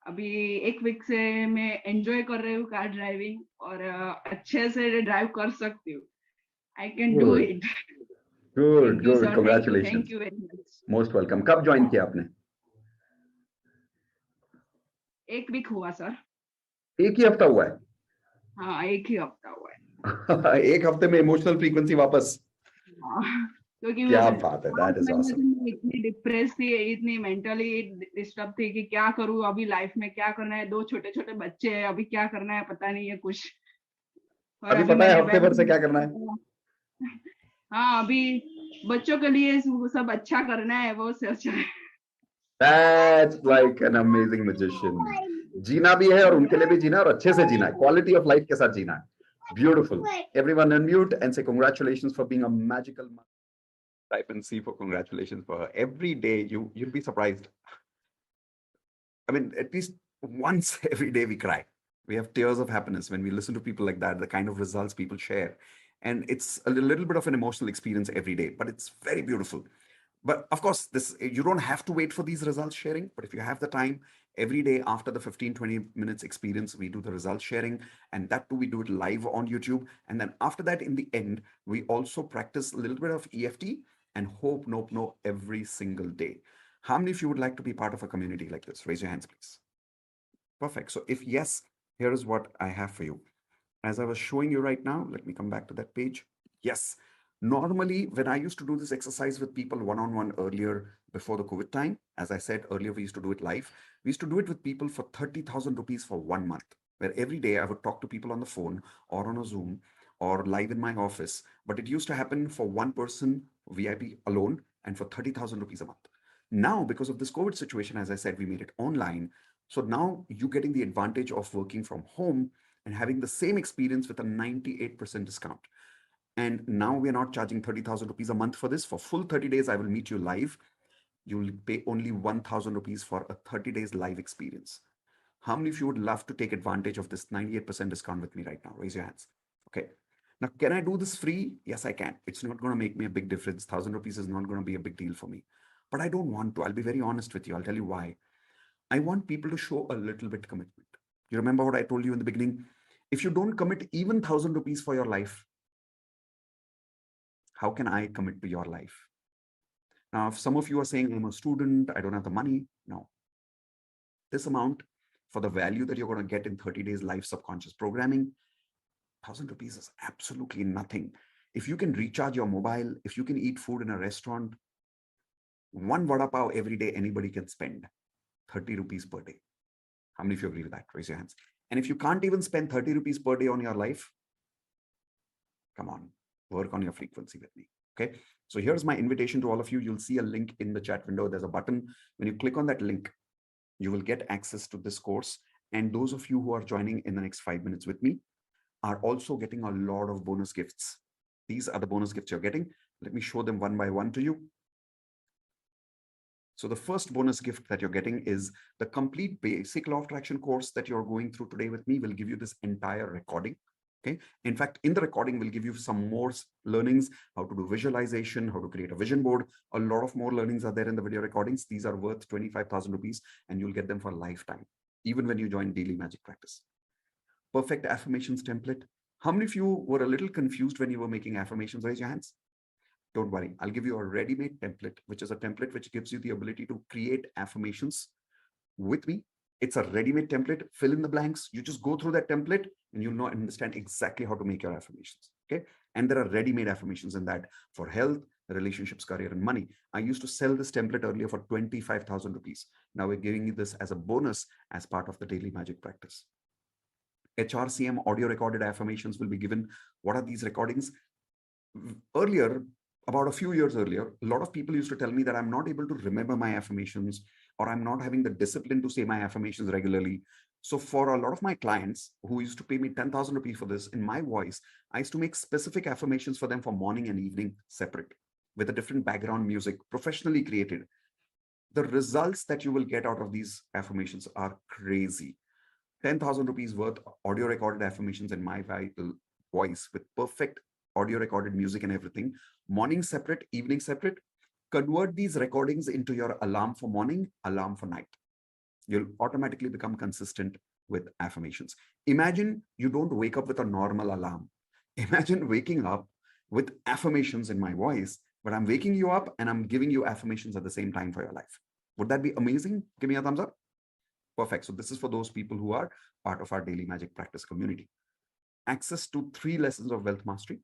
अभी 1 वीक से मैं एंजॉय कर रही हूँ कार ड्राइविंग, और अच्छे से ड्राइव कर सकती हूँ। I can do it. Good good, congratulations. Thank you very much. Most welcome. कब ज्वाइन किया आपने? 1 वीक हुआ सर। एक ही हफ्ता हुआ है? हाँ, 1 ही हफ्ता हुआ है। 1 हफ्ते में इमोशनल फ्रीक्वेंसी वापस? क्योंकि क्या बात है, दैट इज ऑसम। इतनी डिप्रेस थी, इतनी मेंटली डिस्टर्ब थी कि क्या करूँ अभी, लाइफ में क्या करना है, 2 छोटे छोटे बच्चे हैं, अभी क्या करना है पता नहीं है कुछ। अभी पता है हफ्ते भर से क्या करना है? हाँ, अभी बच्चों के लिए सब अच्छा करना है, वो सोच रहे हैं। That's like an amazing magician. जीना भी है और उनके लिए भी जीना है और अच्छे से जीना है. Quality of life के साथ जीना है. Beautiful. Everyone unmute and say congratulations for being a magical mother. Type and see for congratulations for her. Every day you'll be surprised. I mean, at least once every day we cry. We have tears of happiness when we listen to people like that, the kind of results people share. And it's a little bit of an emotional experience every day, but it's very beautiful. But of course, this you don't have to wait for these results sharing. But if you have the time, every day after the 15-20 minutes experience, we do the results sharing. And that too, we do it live on YouTube. And then after that, in the end, we also practice a little bit of EFT and hope, nope, no, every single day. How many of you would like to be part of a community like this? Raise your hands, please. Perfect. So if yes, here is what I have for you. As I was showing you right now, let me come back to that page. Yes. Normally, when I used to do this exercise with people one-on-one earlier before the COVID time, as I said earlier, we used to do it live. We used to do it with people for 30,000 rupees for 1 month, where every day I would talk to people on the phone or on a Zoom or live in my office. But it used to happen for one person, VIP alone, and for 30,000 rupees a month. Now, because of this COVID situation, as I said, we made it online. So now you're getting the advantage of working from home and having the same experience with a 98% discount. And now we're not charging 30,000 rupees a month for this. For full 30 days, I will meet you live. You'll pay only 1,000 rupees for a 30 days live experience. How many of you would love to take advantage of this 98% discount with me right now? Raise your hands. Okay. Now, can I do this free? Yes, I can. It's not going to make me a big difference. 1,000 rupees is not going to be a big deal for me. But I don't want to. I'll be very honest with you. I'll tell you why. I want people to show a little bit commitment. You remember what I told you in the beginning? If you don't commit even 1,000 rupees for your life, how can I commit to your life? Now, if some of you are saying, I'm a student, I don't have the money. No. This amount for the value that you're going to get in 30 days live subconscious programming, 1,000 rupees is absolutely nothing. If you can recharge your mobile, if you can eat food in a restaurant, one vada pav every day, anybody can spend 30 rupees per day. How many of you agree with that? Raise your hands. And if you can't even spend 30 rupees per day on your life, come on, work on your frequency with me. Okay. So here's my invitation to all of you. You'll see a link in the chat window. There's a button. When you click on that link, you will get access to this course. And those of you who are joining in the next 5 minutes with me are also getting a lot of bonus gifts. These are the bonus gifts you're getting. Let me show them one by one to you. So the first bonus gift that you're getting is the complete basic law of attraction course that you're going through today with me will give you this entire recording. Okay. In fact, in the recording, we'll give you some more learnings, how to do visualization, how to create a vision board. A lot of more learnings are there in the video recordings. These are worth 25,000 rupees and you'll get them for a lifetime, even when you join daily magic practice. Perfect affirmations template. How many of you were a little confused when you were making affirmations? Raise your hands. Don't worry. I'll give you a ready-made template, which is a template which gives you the ability to create affirmations with me. It's a ready-made template. Fill in the blanks. You just go through that template and you'll know and understand exactly how to make your affirmations. Okay. And there are ready-made affirmations in that for health, relationships, career, and money. I used to sell this template earlier for 25,000 rupees. Now we're giving you this as a bonus as part of the daily magic practice. HRCM audio recorded affirmations will be given. What are these recordings? Earlier, about a few years earlier, a lot of people used to tell me that I'm not able to remember my affirmations or I'm not having the discipline to say my affirmations regularly. So for a lot of my clients who used to pay me 10,000 rupees for this, in my voice, I used to make specific affirmations for them for morning and evening separate with a different background music, professionally created. The results that you will get out of these affirmations are crazy. 10,000 rupees worth audio recorded affirmations in my voice with perfect audio recorded music and everything. Morning separate, evening separate. Convert these recordings into your alarm for morning, alarm for night. You'll automatically become consistent with affirmations. Imagine you don't wake up with a normal alarm. Imagine waking up with affirmations in my voice, but I'm waking you up and I'm giving you affirmations at the same time for your life. Would that be amazing? Give me a thumbs up. Perfect. So this is for those people who are part of our daily magic practice community. Access to 3 lessons of wealth mastery.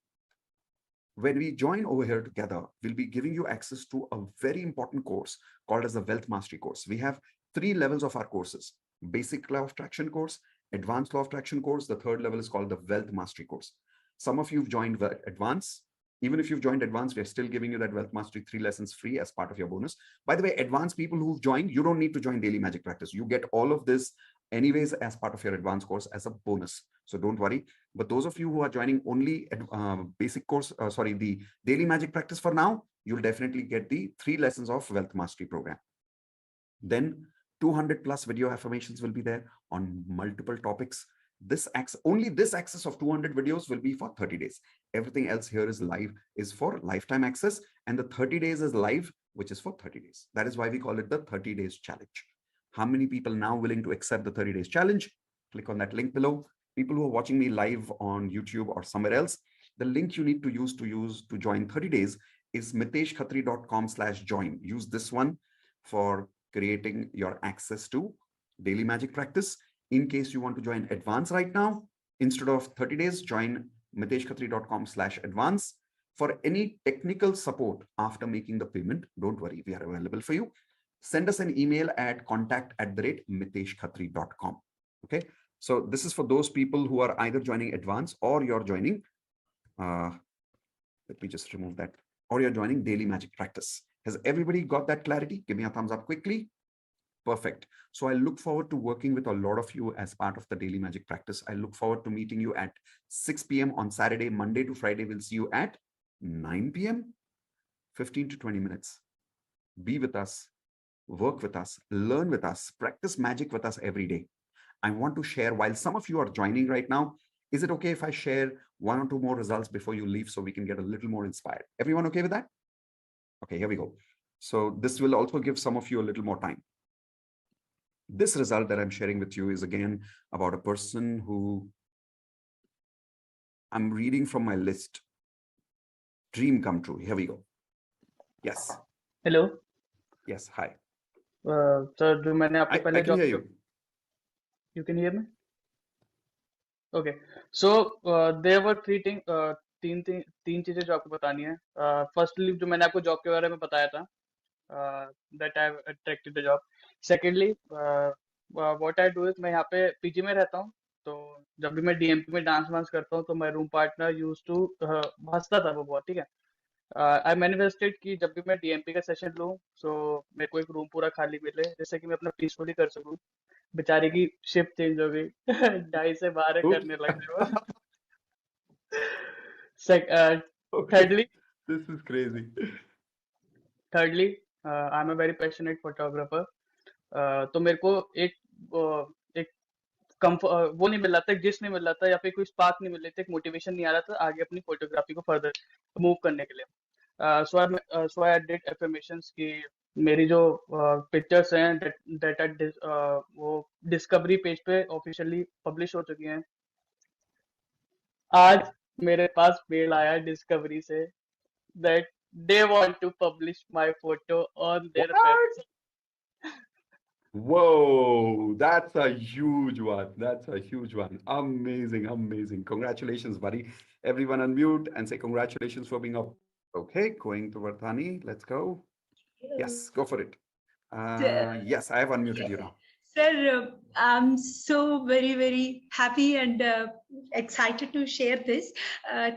When we join over here together, we'll be giving you access to a very important course called as the Wealth Mastery course. We have 3 levels of our courses: Basic Law of Attraction course, Advanced Law of Attraction course. The 3rd level is called the Wealth Mastery course. Some of you have joined Advanced, Even if you've joined advanced, we're still giving you that Wealth Mastery 3 lessons free as part of your bonus. By the way, advanced people who've joined, you don't need to join Daily Magic Practice. You get all of this anyways as part of your advanced course as a bonus. So don't worry. But those of you who are joining only basic course, the Daily Magic Practice for now, you'll definitely get the 3 lessons of Wealth Mastery program. Then 200 plus video affirmations will be there on multiple topics. This access of 200 videos will be for 30 days. Everything else here is live, is for lifetime access, and the 30 days is live, which is for 30 days. That is why we call it the 30 days challenge. How many people now willing to accept the 30 days challenge? Click on that link below. People who are watching me live on YouTube or somewhere else, the link you need to use to join 30 days is miteshkhatri.com/join. Use this one for creating your access to Daily Magic Practice. In case you want to join advance right now, instead of 30 days, join miteshkhatri.com/advance. For any technical support after making the payment, don't worry, we are available for you. Send us an email at contact@miteshkhatri.com. Okay, so this is for those people who are either joining advance or you're joining, let me just remove that, or you're joining Daily Magic Practice. Has everybody got that clarity? Give me a thumbs up quickly. Perfect. So I look forward to working with a lot of you as part of the Daily Magic Practice. I look forward to meeting you at 6 p.m. on Saturday. Monday to Friday, we'll see you at 9 p.m. 15 to 20 minutes. Be with us, work with us, learn with us, practice magic with us every day. I want to share, while some of you are joining right now, is it okay if I share 1 or 2 more results before you leave so we can get a little more inspired? Everyone okay with that? Okay, here we go. So this will also give some of you a little more time. This result that I'm sharing with you is again about a person who I'm reading from my list. Dream come true. Here we go. Yes. Hello. Yes. Hi. Sir, जो मैंने आपको पहले I can hear you. You can hear me? Okay. So there were three things. तीन चीजें जो आपको बतानी है. Firstly, जो मैंने आपको जॉब के बारे में बताया था, that I have attracted the job. Secondly, what I do is मैं यहाँ पे पीजी में रहता हूँ, तो जब भी मैं डीएमपी में डांस वांस करता हूँ तो my room partner used to हंसता था वो बहुत, ठीक है. आई मैनिफेस्टेड कि जब भी मैं डीएमपी का सेशन लूँ, सो मेरे को एक रूम पूरा खाली मिले जिससे कि मैं अपना पीसफुली कर सकूँ. बेचारे की शिफ्ट चेंज हो गई. 2:30 से 12 करने लग गए वो. Thirdly, this is crazy. Thirdly, I'm a very passionate photographer. तो मेरे को एक वो नहीं मिल रहा था, जिस नहीं मिल रहा था, या फिर कोई स्पार्क नहीं मिल रही थी, एक मोटिवेशन नहीं आ रहा था आगे अपनी फोटोग्राफी को फर्दर मूव करने के लिए. सो आई डिड एफर्मेशंस कि मेरी जो पिक्चर्स हैं वो डिस्कवरी पेज पे ऑफिशियली पब्लिश हो चुकी हैं. आज मेरे पास मेल आया डिस्कवरी से that they want to publish my photo on their website. Whoa, that's a huge one. That's a huge one. Amazing, amazing. Congratulations, buddy. Everyone unmute and say congratulations for being up. Okay, going to Vardhani. Let's go. Yes, go for it. Yes, I have unmuted you now. Sir, I'm so very, very happy and excited to share this.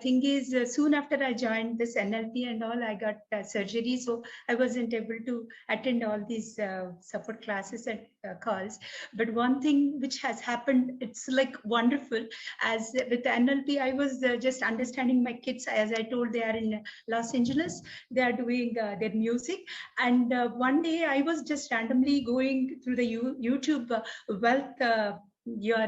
Thing is, soon after I joined this NLP and all, I got surgery, so I wasn't able to attend all these support classes and calls. But one thing which has happened, it's like wonderful. As with NLP, I was just understanding my kids. As I told, they are in Los Angeles. They are doing their music. And one day I was just randomly going through the YouTube wealth your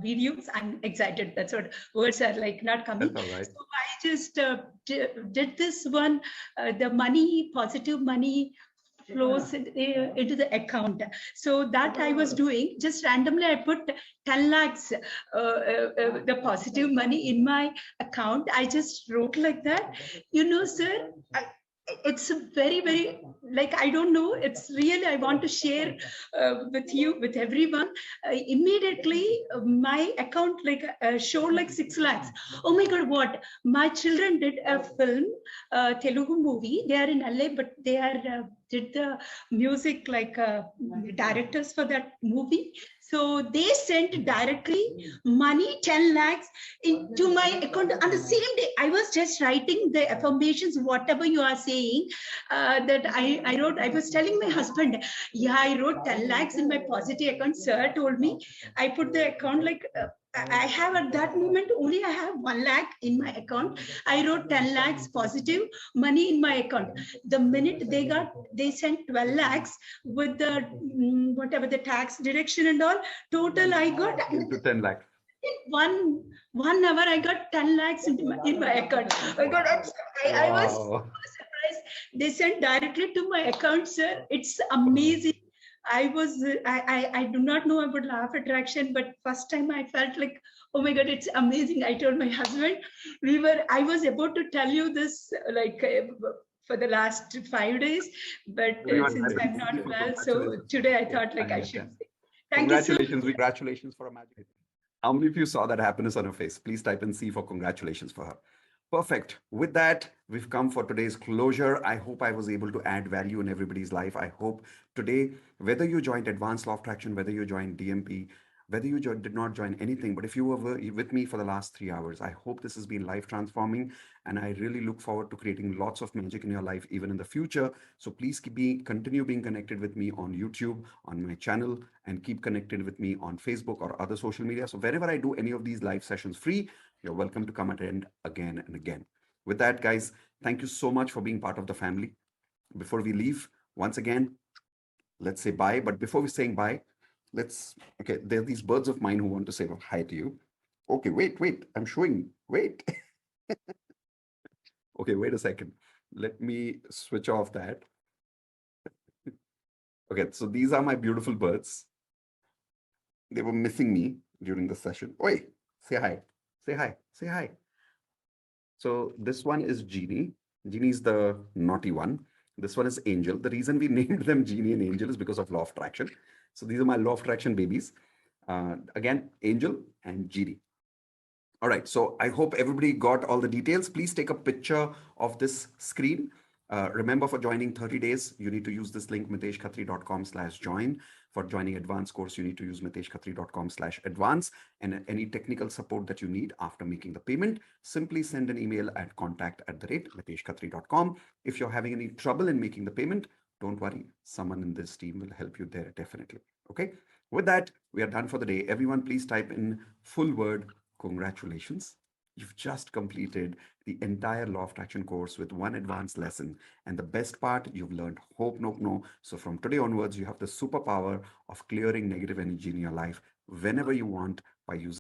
videos. I'm excited. That's what words are like not coming. That's all right. So I just did this one, the money, positive money flows into the account. So that I was doing, just randomly I put 10 lakhs, the positive money in my account. I just wrote like that. You know, sir, it's a very, very, like, I don't know, it's really, I want to share with you, with everyone. Immediately my account like showed like 6 lakhs. Oh my God, what? My children did a film, Telugu movie. They are in LA, but they are did the music like directors for that movie. So they sent directly money 10 lakhs into my account on the same day. I was just writing the affirmations, whatever you are saying, that I wrote. I was telling my husband, yeah, I wrote 10 lakhs in my positive account. Sir told me, I put the account like, I have at that moment only I have 1 lakh in my account. I wrote 10 lakhs positive money in my account. The minute they sent 12 lakhs with the whatever the tax deduction and all, total I got into 10 lakhs. in one hour I got 10 lakhs in my account. I was so surprised. They sent directly to my account, sir. It's amazing. I do not know about law of attraction, but first time I felt like, oh my God, it's amazing. I told my husband, I was about to tell you this like for the last 5 days, but since I'm not well, so today I thought like I should say. Thank you so much. Congratulations for a magic. How many of you saw that happiness on her face? Please type in C for congratulations for her. Perfect. With that, we've come for today's closure. I hope I was able to add value in everybody's life. I hope today, whether you joined Advanced Law of Attraction, whether you joined DMP, whether you did not join anything, but if you were with me for the last 3 hours, I hope this has been life transforming. And I really look forward to creating lots of magic in your life, even in the future. So please continue being connected with me on YouTube, on my channel, and keep connected with me on Facebook or other social media. So wherever I do any of these live sessions free, you're welcome to come attend again and again. With that, guys, thank you so much for being part of the family. Before we leave, once again, let's say bye. But before we saying bye, okay, there are these birds of mine who want to say hi to you. Okay, wait, I'm showing, wait. Okay, wait a second. Let me switch off that. Okay, so these are my beautiful birds. They were missing me during the session. Oi, say hi, say hi, say hi. So this one is Genie. Genie is the naughty one. This one is Angel. The reason we named them Genie and Angel is because of law of attraction. So these are my law of attraction babies. Again, Angel and Genie. All right, so I hope everybody got all the details. Please take a picture of this screen. Remember, for joining 30 days, you need to use this link, miteshkhatri.com/join. For joining advanced course, you need to use miteshkhatri.com/advance. And any technical support that you need after making the payment, simply send an email at contact@miteshkhatri.com. If you're having any trouble in making the payment, don't worry. Someone in this team will help you there definitely. Okay. With that, we are done for the day. Everyone, please type in full word, congratulations. You've just completed the entire Law of Attraction course with one advanced lesson. And the best part, you've learned hope, no. So from today onwards, you have the superpower of clearing negative energy in your life whenever you want by using